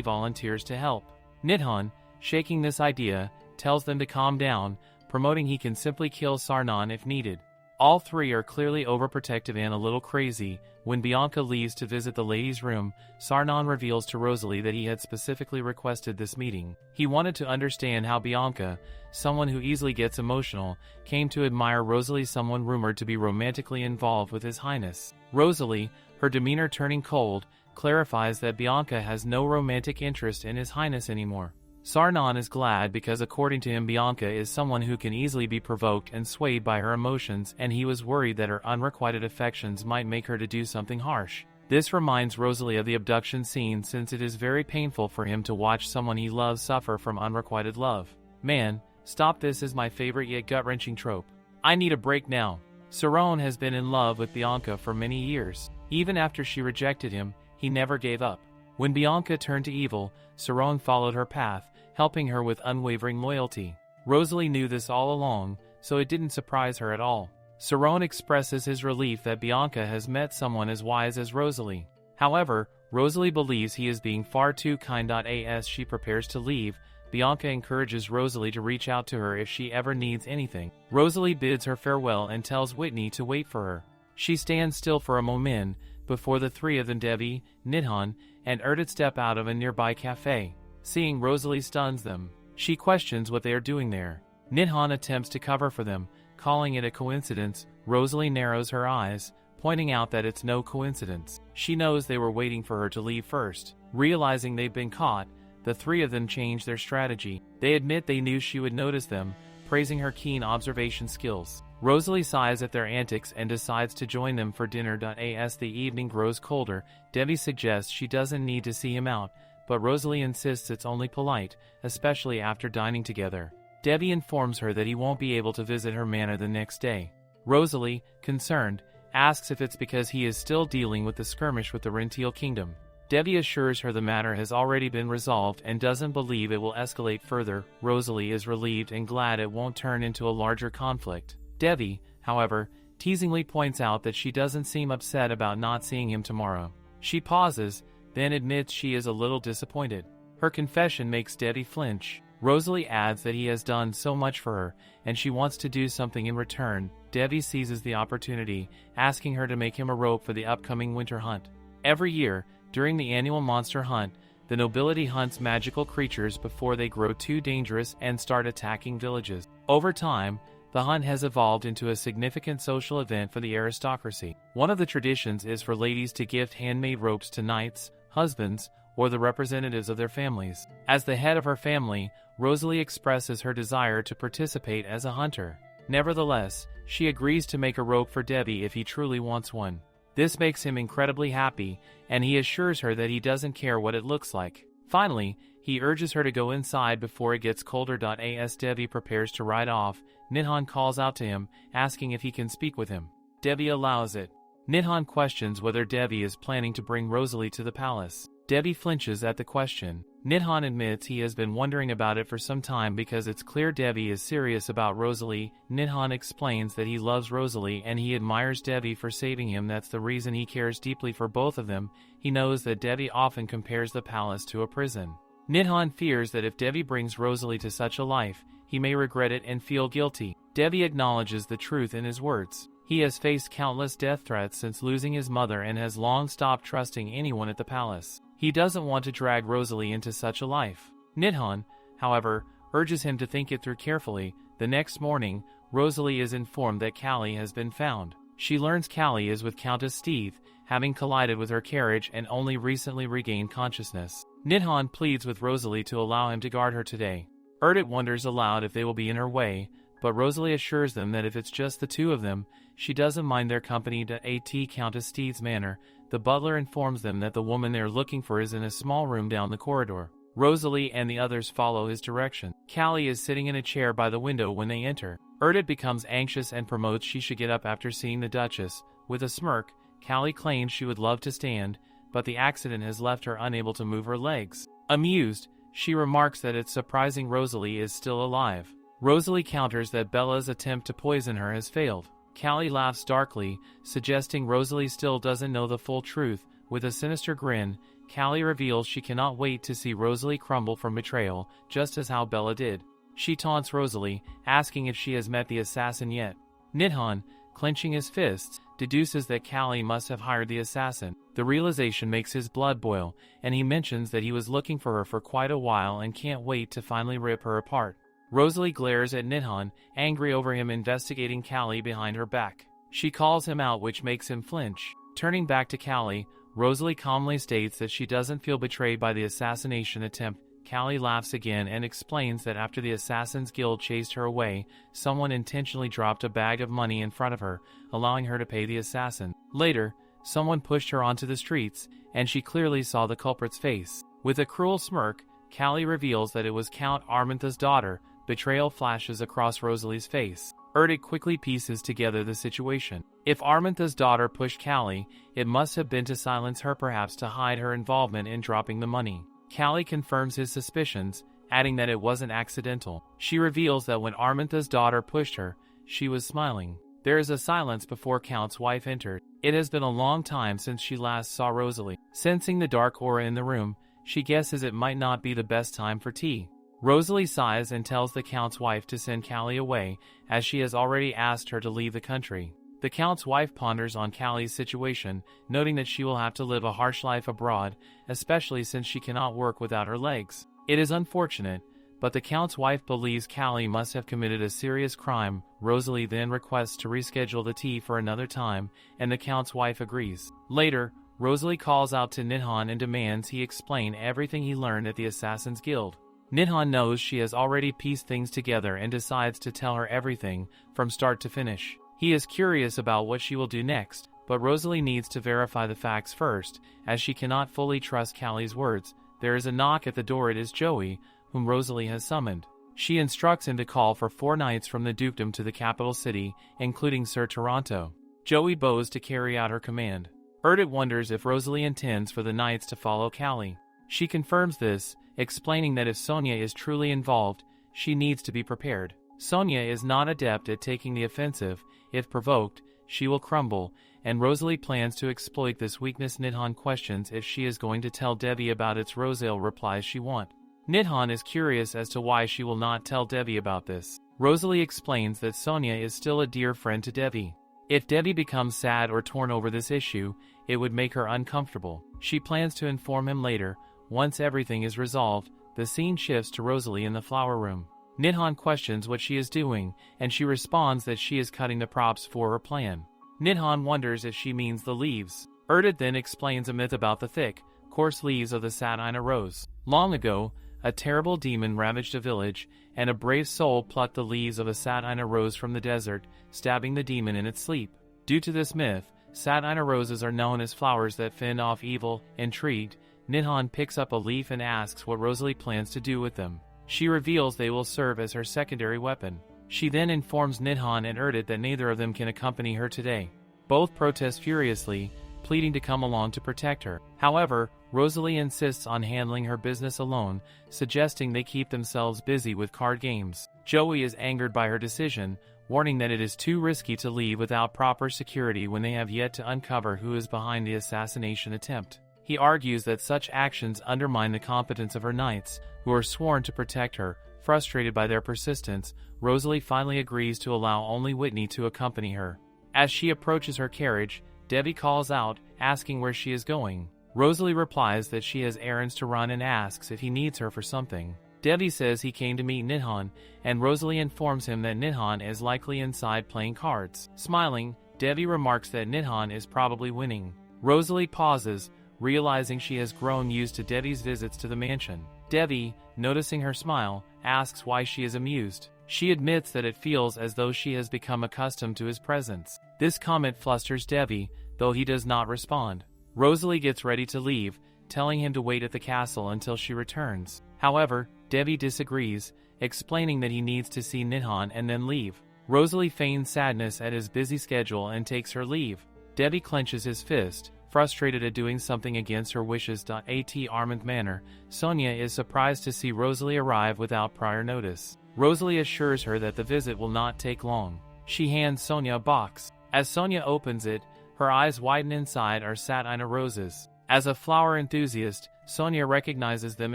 S1: volunteers to help. Nidhan, shaking this idea, tells them to calm down, promoting he can simply kill Sarnon if needed. All three are clearly overprotective and a little crazy. When Bianca leaves to visit the ladies' room, Sarnon reveals to Rosalie that he had specifically requested this meeting. He wanted to understand how Bianca, someone who easily gets emotional, came to admire Rosalie, someone rumored to be romantically involved with His Highness. Rosalie, her demeanor turning cold, clarifies that Bianca has no romantic interest in His Highness anymore. Sarnon is glad because according to him Bianca is someone who can easily be provoked and swayed by her emotions, and he was worried that her unrequited affections might make her to do something harsh. This reminds Rosalie of the abduction scene, since it is very painful for him to watch someone he loves suffer from unrequited love. Man, stop, this is my favorite yet gut-wrenching trope. I need a break now. Sarone has been in love with Bianca for many years. Even after she rejected him, he never gave up. When Bianca turned to evil, Sarone followed her path, helping her with unwavering loyalty. Rosalie knew this all along, so it didn't surprise her at all. Sarone expresses his relief that Bianca has met someone as wise as Rosalie. However, Rosalie believes he is being far too kind. As she prepares to leave, Bianca encourages Rosalie to reach out to her if she ever needs anything. Rosalie bids her farewell and tells Whitney to wait for her. She stands still for a moment before the three of them, Devi, Nidhan, and Erdit, step out of a nearby cafe. Seeing Rosalie stuns them. She questions what they are doing there. Nidhan attempts to cover for them, calling it a coincidence. Rosalie narrows her eyes, pointing out that it's no coincidence. She knows they were waiting for her to leave first. Realizing they've been caught, the three of them change their strategy. They admit they knew she would notice them, praising her keen observation skills. Rosalie sighs at their antics and decides to join them for dinner. As the evening grows colder, Devi suggests she doesn't need to see him out, but Rosalie insists it's only polite, especially after dining together. Devi informs her that he won't be able to visit her manor the next day. Rosalie, concerned, asks if it's because he is still dealing with the skirmish with the Rentil Kingdom. Devi assures her the matter has already been resolved and doesn't believe it will escalate further. Rosalie is relieved and glad it won't turn into a larger conflict. Devi, however, teasingly points out that she doesn't seem upset about not seeing him tomorrow. She pauses, then admits she is a little disappointed. Her confession makes Devi flinch. Rosalie adds that he has done so much for her, and she wants to do something in return. Devi seizes the opportunity, asking her to make him a rope for the upcoming winter hunt. Every year, during the annual monster hunt, the nobility hunts magical creatures before they grow too dangerous and start attacking villages. Over time, the hunt has evolved into a significant social event for the aristocracy. One of the traditions is for ladies to gift handmade ropes to knights, husbands, or the representatives of their families. As the head of her family, Rosalie expresses her desire to participate as a hunter. Nevertheless, she agrees to make a rope for Devi if he truly wants one. This makes him incredibly happy, and he assures her that he doesn't care what it looks like. Finally, he urges her to go inside before it gets colder. As Devi prepares to ride off, Nidhan calls out to him, asking if he can speak with him. Devi allows it. Nidhan questions whether Devi is planning to bring Rosalie to the palace. Devi flinches at the question. Nidhan admits he has been wondering about it for some time because it's clear Devi is serious about Rosalie. Nidhan explains that he loves Rosalie and he admires Devi for saving him. That's the reason he cares deeply for both of them. He knows that Devi often compares the palace to a prison. Nidhan fears that if Devi brings Rosalie to such a life, he may regret it and feel guilty. Devi acknowledges the truth in his words. He has faced countless death threats since losing his mother and has long stopped trusting anyone at the palace. He doesn't want to drag Rosalie into such a life. Nidhan, however, urges him to think it through carefully. The next morning, Rosalie is informed that Callie has been found. She learns Callie is with Countess Steve, having collided with her carriage and only recently regained consciousness. Nidhan pleads with Rosalie to allow him to guard her today. Erdit wonders aloud if they will be in her way, but Rosalie assures them that if it's just the two of them, she doesn't mind their company at Countess Steve's manor. The butler informs them that the woman they're looking for is in a small room down the corridor. Rosalie and the others follow his direction. Callie is sitting in a chair by the window when they enter. Erdit becomes anxious and promotes she should get up after seeing the Duchess. With a smirk, Callie claims she would love to stand, but the accident has left her unable to move her legs. Amused, she remarks that it's surprising Rosalie is still alive. Rosalie counters that Bella's attempt to poison her has failed. Callie laughs darkly, suggesting Rosalie still doesn't know the full truth. With a sinister grin, Callie reveals she cannot wait to see Rosalie crumble from betrayal, just as how Bella did. She taunts Rosalie, asking if she has met the assassin yet. Nidhan, clenching his fists, deduces that Callie must have hired the assassin. The realization makes his blood boil, and he mentions that he was looking for her for quite a while and can't wait to finally rip her apart. Rosalie glares at Nidhan, angry over him investigating Callie behind her back. She calls him out, which makes him flinch. Turning back to Callie, Rosalie calmly states that she doesn't feel betrayed by the assassination attempt. Callie laughs again and explains that after the Assassin's Guild chased her away, someone intentionally dropped a bag of money in front of her, allowing her to pay the assassin. Later, someone pushed her onto the streets, and she clearly saw the culprit's face. With a cruel smirk, Callie reveals that it was Count Armantha's daughter. Betrayal flashes across Rosalie's face. Erdit quickly pieces together the situation. If Armantha's daughter pushed Callie, it must have been to silence her, perhaps to hide her involvement in dropping the money. Callie confirms his suspicions, adding that it wasn't accidental. She reveals that when Armantha's daughter pushed her, she was smiling. There is a silence before Count's wife entered. It has been a long time since she last saw Rosalie. Sensing the dark aura in the room, she guesses it might not be the best time for tea. Rosalie sighs and tells the Count's wife to send Callie away, as she has already asked her to leave the country. The Count's wife ponders on Callie's situation, noting that she will have to live a harsh life abroad, especially since she cannot work without her legs. It is unfortunate, but the Count's wife believes Callie must have committed a serious crime. Rosalie then requests to reschedule the tea for another time, and the Count's wife agrees. Later, Rosalie calls out to Nidhan and demands he explain everything he learned at the Assassin's Guild. Nidhan knows she has already pieced things together and decides to tell her everything, from start to finish. He is curious about what she will do next, but Rosalie needs to verify the facts first, as she cannot fully trust Callie's words. There is a knock at the door. It is Joey, whom Rosalie has summoned. She instructs him to call for 4 knights from the dukedom to the capital city, including Sir Toronto. Joey bows to carry out her command. Erdit wonders if Rosalie intends for the knights to follow Callie. She confirms this, explaining that if Sonia is truly involved, she needs to be prepared. Sonia is not adept at taking the offensive. If provoked, she will crumble, and Rosalie plans to exploit this weakness. Nidhan questions if she is going to tell Devi about its Rosale replies she won't. Nidhan is curious as to why she will not tell Devi about this. Rosalie explains that Sonia is still a dear friend to Devi. If Devi becomes sad or torn over this issue, it would make her uncomfortable. She plans to inform him later. Once everything is resolved, the scene shifts to Rosalie in the flower room. Nidhan questions what she is doing, and she responds that she is cutting the props for her plan. Nidhan wonders if she means the leaves. Erdit then explains a myth about the thick, coarse leaves of the Satina rose. Long ago, a terrible demon ravaged a village, and a brave soul plucked the leaves of a Satina rose from the desert, stabbing the demon in its sleep. Due to this myth, Satina roses are known as flowers that fend off evil. Intrigued, Nidhan picks up a leaf and asks what Rosalie plans to do with them. She reveals they will serve as her secondary weapon. She then informs Nidhan and Erdit that neither of them can accompany her today. Both protest furiously, pleading to come along to protect her. However, Rosalie insists on handling her business alone, suggesting they keep themselves busy with card games. Joey is angered by her decision, warning that it is too risky to leave without proper security when they have yet to uncover who is behind the assassination attempt. He argues that such actions undermine the competence of her knights, who are sworn to protect her. Frustrated by their persistence, Rosalie finally agrees to allow only Whitney to accompany her. As she approaches her carriage, Debbie calls out, asking where she is going. Rosalie replies that she has errands to run and asks if he needs her for something. Debbie says he came to meet Nidhan, and Rosalie informs him that Nidhan is likely inside playing cards. Smiling, Debbie remarks that Nidhan is probably winning. Rosalie pauses, realizing she has grown used to Debbie's visits to the mansion. Debbie, noticing her smile, asks why she is amused. She admits that it feels as though she has become accustomed to his presence. This comment flusters Debbie, though he does not respond. Rosalie gets ready to leave, telling him to wait at the castle until she returns. However, Debbie disagrees, explaining that he needs to see Nidhan and then leave. Rosalie feigns sadness at his busy schedule and takes her leave. Debbie clenches his fist, frustrated at doing something against her wishes. At Armand Manor, Sonia is surprised to see Rosalie arrive without prior notice. Rosalie assures her that the visit will not take long. She hands Sonia a box. As Sonia opens it, her eyes widen. Inside are satin roses. As a flower enthusiast, Sonia recognizes them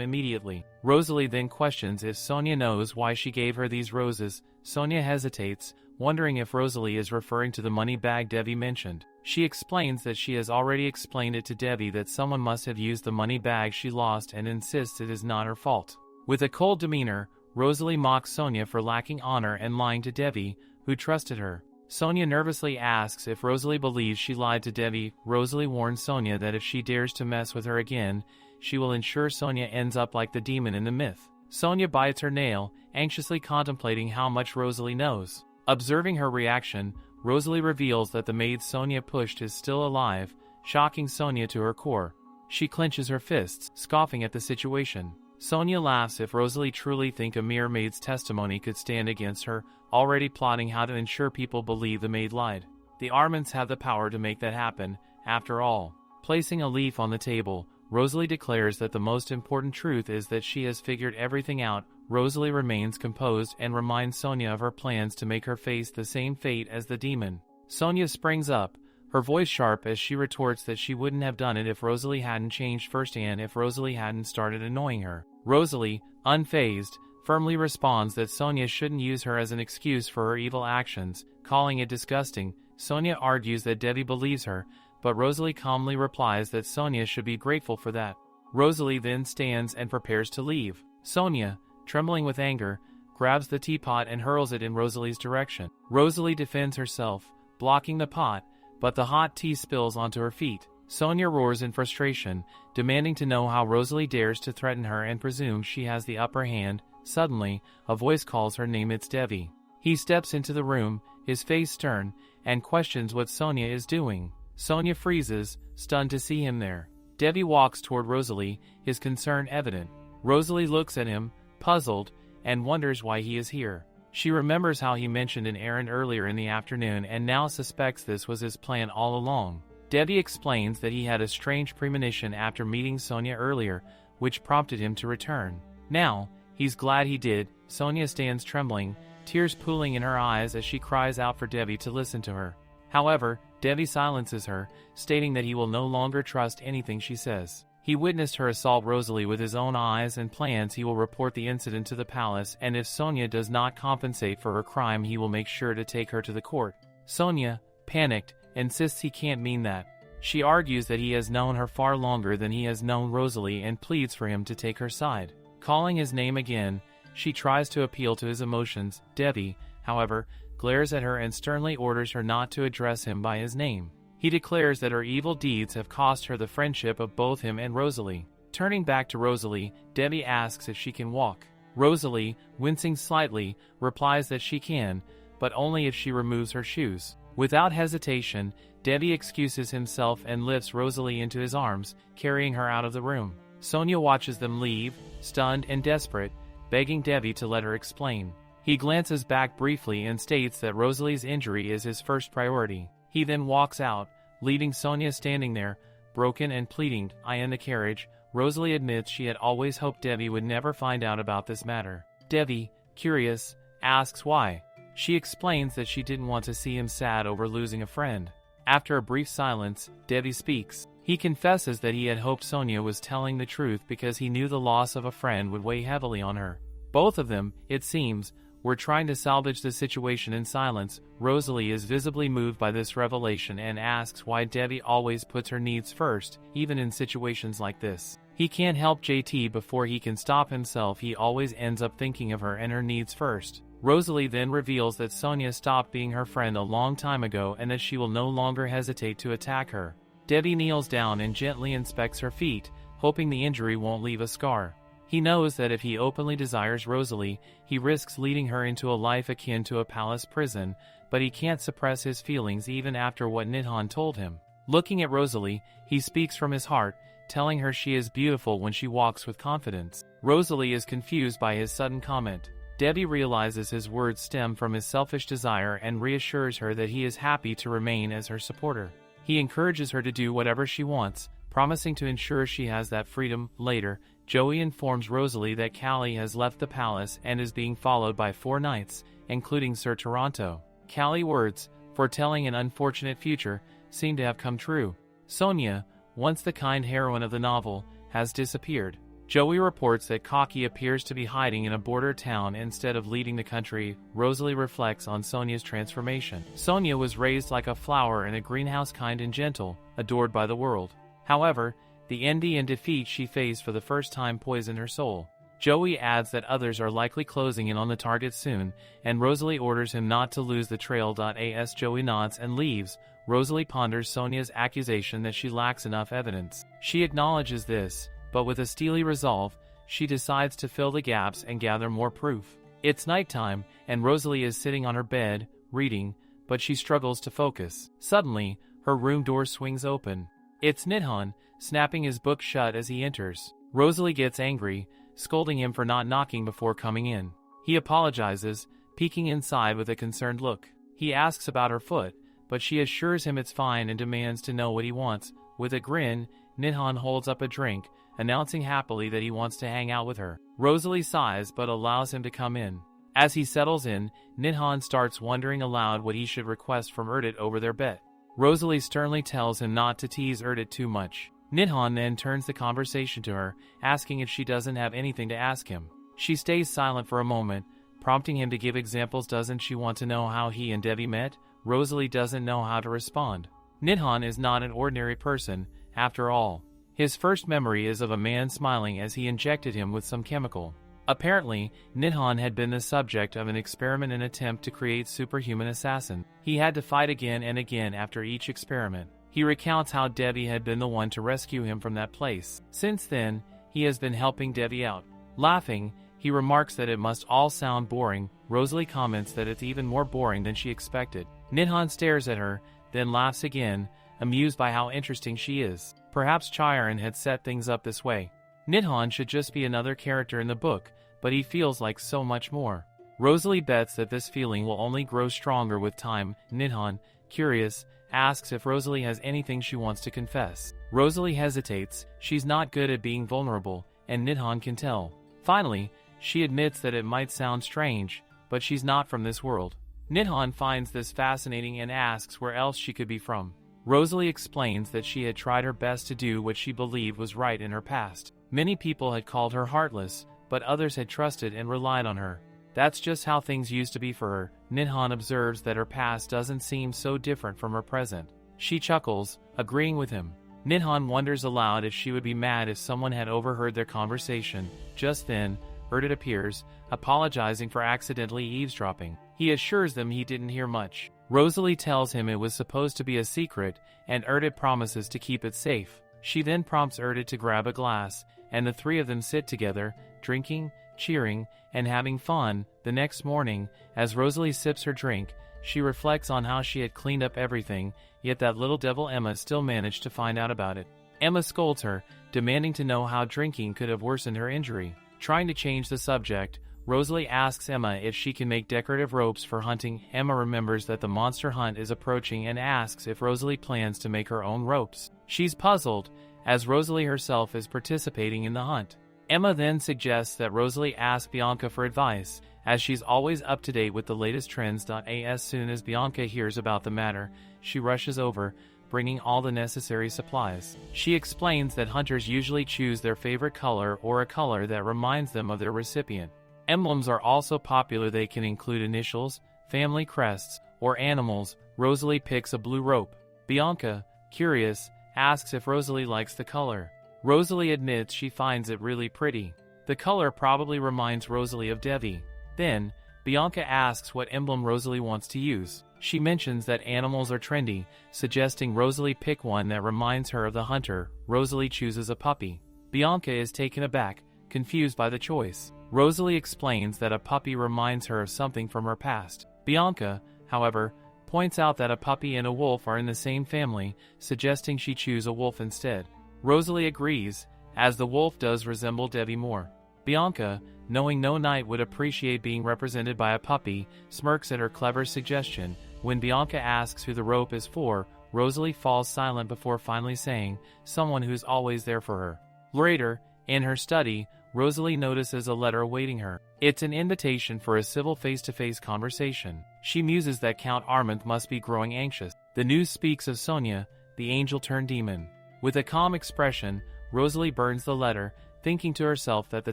S1: immediately. Rosalie then questions if Sonia knows why she gave her these roses. Sonia hesitates, wondering if Rosalie is referring to the money bag Debbie mentioned. She explains that she has already explained it to Debbie that someone must have used the money bag she lost and insists it is not her fault. With a cold demeanor, Rosalie mocks Sonia for lacking honor and lying to Debbie, who trusted her. Sonia nervously asks if Rosalie believes she lied to Debbie. Rosalie warns Sonia that if she dares to mess with her again, she will ensure Sonia ends up like the demon in the myth. Sonia bites her nail, anxiously contemplating how much Rosalie knows. Observing her reaction, Rosalie reveals that the maid Sonia pushed is still alive, shocking Sonia to her core. She clenches her fists, scoffing at the situation. Sonia laughs if Rosalie truly thinks a mere maid's testimony could stand against her, already plotting how to ensure people believe the maid lied. The Armands have the power to make that happen, after all. Placing a leaf on the table, Rosalie declares that the most important truth is that she has figured everything out. Rosalie remains composed and reminds Sonia of her plans to make her face the same fate as the demon. Sonia springs up, her voice sharp as she retorts that she wouldn't have done it if Rosalie hadn't changed first and if Rosalie hadn't started annoying her. Rosalie, unfazed, firmly responds that Sonia shouldn't use her as an excuse for her evil actions, calling it disgusting. Sonia argues that Debbie believes her, but Rosalie calmly replies that Sonia should be grateful for that. Rosalie then stands and prepares to leave. Sonia, trembling with anger, grabs the teapot and hurls it in Rosalie's direction. Rosalie defends herself, blocking the pot, but the hot tea spills onto her feet. Sonia roars in frustration, demanding to know how Rosalie dares to threaten her and presumes she has the upper hand. Suddenly, a voice calls her name. It's Debbie. He steps into the room, his face stern, and questions what Sonia is doing. Sonia freezes, stunned to see him there. Debbie walks toward Rosalie, his concern evident. Rosalie looks at him, puzzled, and wonders why he is here. She remembers how he mentioned an errand earlier in the afternoon and now suspects this was his plan all along. Debbie explains that he had a strange premonition after meeting Sonia earlier, which prompted him to return. Now, he's glad he did. Sonia stands trembling, tears pooling in her eyes as she cries out for Debbie to listen to her. However, Debbie silences her, stating that he will no longer trust anything she says. He witnessed her assault Rosalie with his own eyes and plans he will report the incident to the palace, and if Sonia does not compensate for her crime he will make sure to take her to the court. Sonia, panicked, insists he can't mean that. She argues that he has known her far longer than he has known Rosalie and pleads for him to take her side. Calling his name again, she tries to appeal to his emotions. Debbie, however, glares at her and sternly orders her not to address him by his name. He declares that her evil deeds have cost her the friendship of both him and Rosalie. Turning back to Rosalie, Debbie asks if she can walk. Rosalie, wincing slightly, replies that she can, but only if she removes her shoes. Without hesitation, Debbie excuses himself and lifts Rosalie into his arms, carrying her out of the room. Sonia watches them leave, stunned and desperate, begging Debbie to let her explain. He glances back briefly and states that Rosalie's injury is his first priority. He then walks out, leaving Sonia standing there, broken and pleading. In the carriage, Rosalie admits she had always hoped Devi would never find out about this matter. Devi, curious, asks why. She explains that she didn't want to see him sad over losing a friend. After a brief silence, Devi speaks. He confesses that he had hoped Sonia was telling the truth because he knew the loss of a friend would weigh heavily on her. Both of them, it seems, were trying to salvage the situation in silence. Rosalie is visibly moved by this revelation and asks why Devi always puts her needs first, even in situations like this. He can't help JT before he can stop himself. He always ends up thinking of her and her needs first. Rosalie then reveals that Sonia stopped being her friend a long time ago and that she will no longer hesitate to attack her. Devi kneels down and gently inspects her feet, hoping the injury won't leave a scar. He knows that if he openly desires Rosalie, he risks leading her into a life akin to a palace prison, but he can't suppress his feelings even after what Nidhan told him. Looking at Rosalie, he speaks from his heart, telling her she is beautiful when she walks with confidence. Rosalie is confused by his sudden comment. Devi realizes his words stem from his selfish desire and reassures her that he is happy to remain as her supporter. He encourages her to do whatever she wants, promising to ensure she has that freedom. Later, Joey informs Rosalie that Callie has left the palace and is being followed by 4 knights, including Sir Toronto. Callie's words, foretelling an unfortunate future, seem to have come true. Sonia, once the kind heroine of the novel, has disappeared. Joey reports that Kaki appears to be hiding in a border town instead of leading the country. Rosalie reflects on Sonia's transformation. Sonia was raised like a flower in a greenhouse, kind and gentle, adored by the world. However, the envy and defeat she faced for the first time poisoned her soul. Joey adds that others are likely closing in on the target soon, and Rosalie orders him not to lose the trail. As Joey nods and leaves, Rosalie ponders Sonia's accusation that she lacks enough evidence. She acknowledges this, but with a steely resolve, she decides to fill the gaps and gather more proof. It's nighttime, and Rosalie is sitting on her bed, reading, but she struggles to focus. Suddenly, her room door swings open. It's Nidhan, snapping his book shut as he enters. Rosalie gets angry, scolding him for not knocking before coming in. He apologizes, peeking inside with a concerned look. He asks about her foot, but she assures him it's fine and demands to know what he wants. With a grin, Nidhan holds up a drink, announcing happily that he wants to hang out with her. Rosalie sighs but allows him to come in. As he settles in, Nidhan starts wondering aloud what he should request from Erdit over their bet. Rosalie sternly tells him not to tease Erdit too much. Nidhan then turns the conversation to her, asking if she doesn't have anything to ask him. She stays silent for a moment, prompting him to give examples. Doesn't she want to know how he and Devi met? Rosalie doesn't know how to respond. Nidhan is not an ordinary person, after all. His first memory is of a man smiling as he injected him with some chemical. Apparently, Nidhan had been the subject of an experiment, an attempt to create superhuman assassin. He had to fight again and again after each experiment. He recounts how Devi had been the one to rescue him from that place. Since then, he has been helping Devi out. Laughing, he remarks that it must all sound boring. Rosalie comments that it's even more boring than she expected. Nidhan stares at her, then laughs again, amused by how interesting she is. Perhaps Chiron had set things up this way. Nidhan should just be another character in the book, but he feels like so much more. Rosalie bets that this feeling will only grow stronger with time. Nidhan, curious, asks if Rosalie has anything she wants to confess. Rosalie hesitates. She's not good at being vulnerable, and Nidhan can tell. Finally, she admits that it might sound strange, but she's not from this world. Nidhan finds this fascinating and asks where else she could be from. Rosalie explains that she had tried her best to do what she believed was right in her past. Many people had called her heartless, but others had trusted and relied on her. That's just how things used to be for her. Nidhan observes that her past doesn't seem so different from her present. She chuckles, agreeing with him. Nidhan wonders aloud if she would be mad if someone had overheard their conversation. Just then, Erdit appears, apologizing for accidentally eavesdropping. He assures them he didn't hear much. Rosalie tells him it was supposed to be a secret, and Erdit promises to keep it safe. She then prompts Erdit to grab a glass, and the three of them sit together, drinking, cheering, and having fun. The next morning, as Rosalie sips her drink, she reflects on how she had cleaned up everything, yet that little devil Emma still managed to find out about it. Emma scolds her, demanding to know how drinking could have worsened her injury. Trying to change the subject, Rosalie asks Emma if she can make decorative ropes for hunting. Emma remembers that the monster hunt is approaching and asks if Rosalie plans to make her own ropes. She's puzzled, as Rosalie herself is participating in the hunt. Emma then suggests that Rosalie ask Bianca for advice, as she's always up to date with the latest trends. As soon as Bianca hears about the matter, she rushes over, bringing all the necessary supplies. She explains that hunters usually choose their favorite color or a color that reminds them of their recipient. Emblems are also popular. They can include initials, family crests, or animals. Rosalie picks a blue rope. Bianca, curious, asks if Rosalie likes the color. Rosalie admits she finds it really pretty. The color probably reminds Rosalie of Devi. Then, Bianca asks what emblem Rosalie wants to use. She mentions that animals are trendy, suggesting Rosalie pick one that reminds her of the hunter. Rosalie chooses a puppy. Bianca is taken aback, confused by the choice. Rosalie explains that a puppy reminds her of something from her past. Bianca, however, points out that a puppy and a wolf are in the same family, suggesting she choose a wolf instead. Rosalie agrees, as the wolf does resemble Devi more. Bianca, knowing no knight would appreciate being represented by a puppy, smirks at her clever suggestion. When Bianca asks who the rope is for, Rosalie falls silent before finally saying, someone who's always there for her. Later, in her study, Rosalie notices a letter awaiting her. It's an invitation for a civil face-to-face conversation. She muses that Count Armand must be growing anxious. The news speaks of Sonia, the angel-turned-demon. With a calm expression, Rosalie burns the letter, thinking to herself that the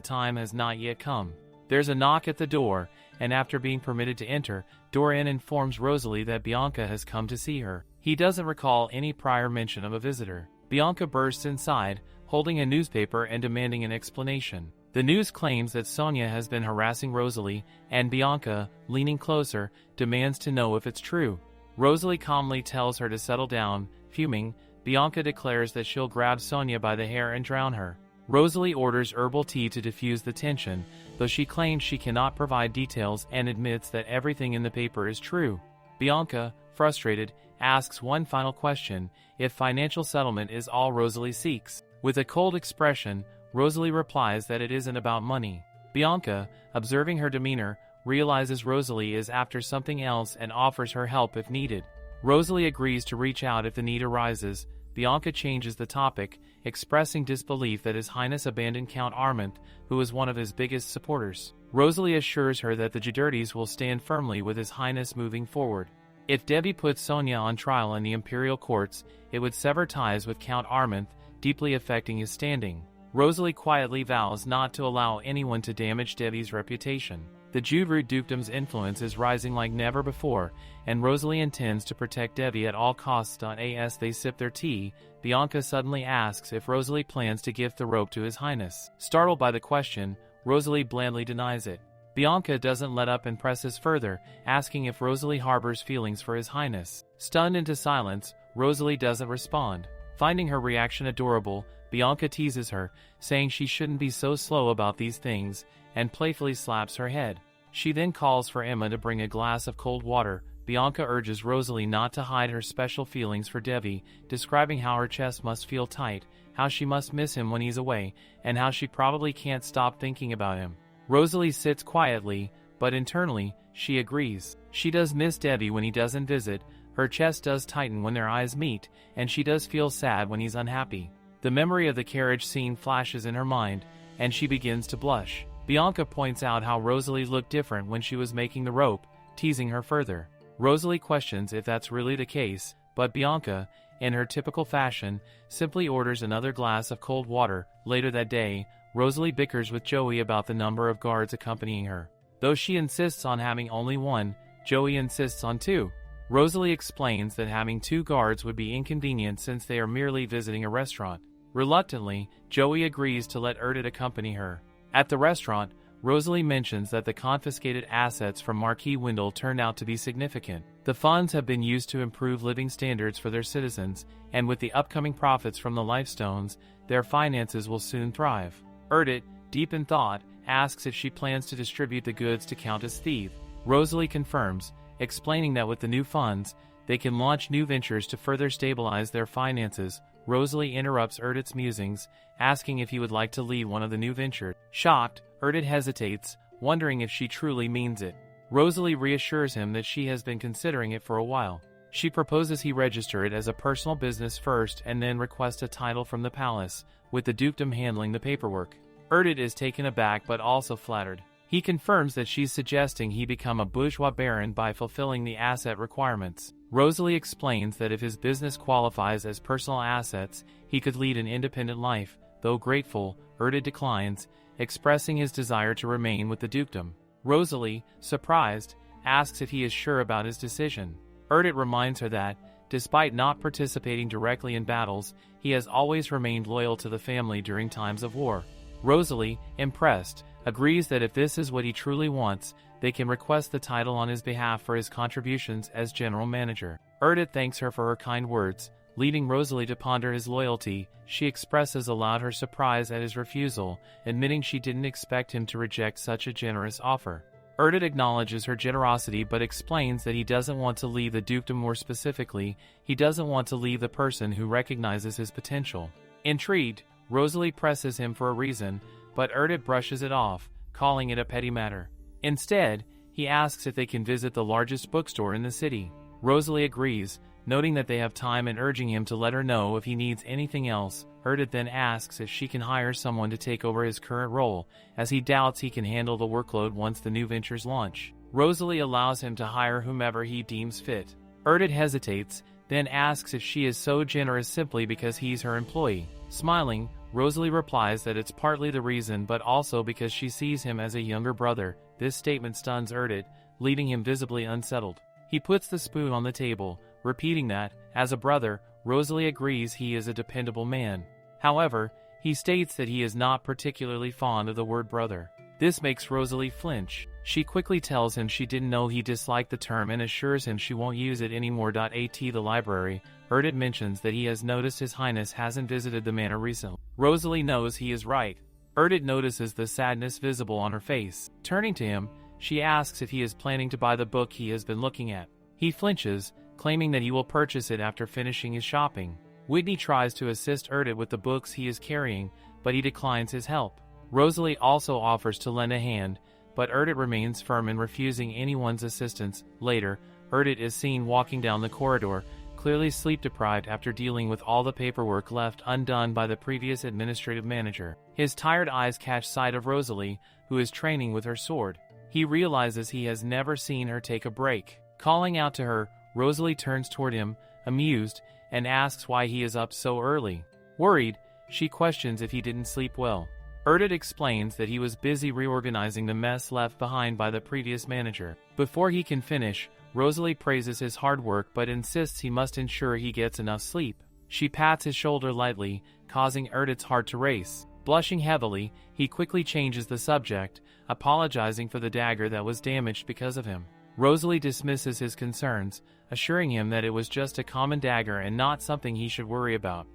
S1: time has not yet come. There's a knock at the door, and after being permitted to enter, Dorian informs Rosalie that Bianca has come to see her. He doesn't recall any prior mention of a visitor. Bianca bursts inside, holding a newspaper and demanding an explanation. The news claims that Sonia has been harassing Rosalie, and Bianca, leaning closer, demands to know if it's true. Rosalie calmly tells her to settle down. Fuming, Bianca declares that she'll grab Sonia by the hair and drown her. Rosalie orders herbal tea to diffuse the tension, though she claims she cannot provide details and admits that everything in the paper is true. Bianca, frustrated, asks one final question: if financial settlement is all Rosalie seeks. With a cold expression, Rosalie replies that it isn't about money. Bianca, observing her demeanor, realizes Rosalie is after something else and offers her help if needed. Rosalie agrees to reach out if the need arises. Bianca changes the topic, expressing disbelief that His Highness abandoned Count Armand, who was one of his biggest supporters. Rosalie assures her that the Jadertes will stand firmly with His Highness moving forward. If Devi puts Sonia on trial in the imperial courts, it would sever ties with Count Armand, deeply affecting his standing. Rosalie quietly vows not to allow anyone to damage Devi's reputation. The Judroot dukedom's influence is rising like never before, and Rosalie intends to protect Devi at all costs. As they sip their tea, Bianca suddenly asks if Rosalie plans to gift the rope to His Highness. Startled by the question, Rosalie blandly denies it. Bianca doesn't let up and presses further, asking if Rosalie harbors feelings for His Highness. Stunned into silence, Rosalie doesn't respond. Finding her reaction adorable, Bianca teases her, saying she shouldn't be so slow about these things, and playfully slaps her head. She then calls for Emma to bring a glass of cold water. Bianca urges Rosalie not to hide her special feelings for Devi, describing how her chest must feel tight, how she must miss him when he's away, and how she probably can't stop thinking about him. Rosalie sits quietly, but internally, she agrees. She does miss Devi when he doesn't visit, her chest does tighten when their eyes meet, and she does feel sad when he's unhappy. The memory of the carriage scene flashes in her mind, and she begins to blush. Bianca points out how Rosalie looked different when she was making the rope, teasing her further. Rosalie questions if that's really the case, but Bianca, in her typical fashion, simply orders another glass of cold water. Later that day, Rosalie bickers with Joey about the number of guards accompanying her. Though she insists on having only one, Joey insists on two. Rosalie explains that having two guards would be inconvenient since they are merely visiting a restaurant. Reluctantly, Joey agrees to let Erdit accompany her. At the restaurant, Rosalie mentions that the confiscated assets from Marquis Wendell turned out to be significant. The funds have been used to improve living standards for their citizens, and with the upcoming profits from the Lifestones, their finances will soon thrive. Erdit, deep in thought, asks if she plans to distribute the goods to Countess Thieve. Rosalie confirms, explaining that with the new funds, they can launch new ventures to further stabilize their finances. Rosalie interrupts Erdit's musings, asking if he would like to lead one of the new ventures. Shocked, Erdit hesitates, wondering if she truly means it. Rosalie reassures him that she has been considering it for a while. She proposes he register it as a personal business first and then request a title from the palace, with the dukedom handling the paperwork. Erdit is taken aback but also flattered. He confirms that she's suggesting he become a bourgeois baron by fulfilling the asset requirements. Rosalie explains that if his business qualifies as personal assets, he could lead an independent life. Though grateful, Erdit declines, expressing his desire to remain with the dukedom. Rosalie, surprised, asks if he is sure about his decision. Erdit reminds her that, despite not participating directly in battles, he has always remained loyal to the family during times of war. Rosalie, impressed, agrees that if this is what he truly wants, they can request the title on his behalf for his contributions as general manager. Erdit thanks her for her kind words, leading Rosalie to ponder his loyalty. She expresses aloud her surprise at his refusal, admitting she didn't expect him to reject such a generous offer. Erdit acknowledges her generosity but explains that he doesn't want to leave the dukedom. More specifically, he doesn't want to leave the person who recognizes his potential. Intrigued, Rosalie presses him for a reason, but Erdit brushes it off, calling it a petty matter. Instead, he asks if they can visit the largest bookstore in the city. Rosalie agrees, noting that they have time and urging him to let her know if he needs anything else. Erdit then asks if she can hire someone to take over his current role, as he doubts he can handle the workload once the new ventures launch. Rosalie allows him to hire whomever he deems fit. Erdit hesitates, then asks if she is so generous simply because he's her employee. Smiling, Rosalie replies that it's partly the reason but also because she sees him as a younger brother. This statement stuns Erdit, leaving him visibly unsettled. He puts the spoon on the table, repeating that, as a brother, Rosalie agrees he is a dependable man. However, he states that he is not particularly fond of the word brother. This makes Rosalie flinch. She quickly tells him she didn't know he disliked the term and assures him she won't use it anymore. At the library, Erdit mentions that he has noticed His Highness hasn't visited the manor recently. Rosalie knows he is right. Erdit notices the sadness visible on her face. Turning to him, she asks if he is planning to buy the book he has been looking at. He flinches, claiming that he will purchase it after finishing his shopping. Whitney tries to assist Erdit with the books he is carrying, but he declines his help. Rosalie also offers to lend a hand, but Erdit remains firm in refusing anyone's assistance. Later, Erdit is seen walking down the corridor, clearly sleep-deprived after dealing with all the paperwork left undone by the previous administrative manager. His tired eyes catch sight of Rosalie, who is training with her sword. He realizes he has never seen her take a break. Calling out to her, Rosalie turns toward him, amused, and asks why he is up so early. Worried, she questions if he didn't sleep well. Erdit explains that he was busy reorganizing the mess left behind by the previous manager. Before he can finish, Rosalie praises his hard work but insists he must ensure he gets enough sleep. She pats his shoulder lightly, causing Erdit's heart to race. Blushing heavily, he quickly changes the subject, apologizing for the dagger that was damaged because of him. Rosalie dismisses his concerns, assuring him that it was just a common dagger and not something he should worry about.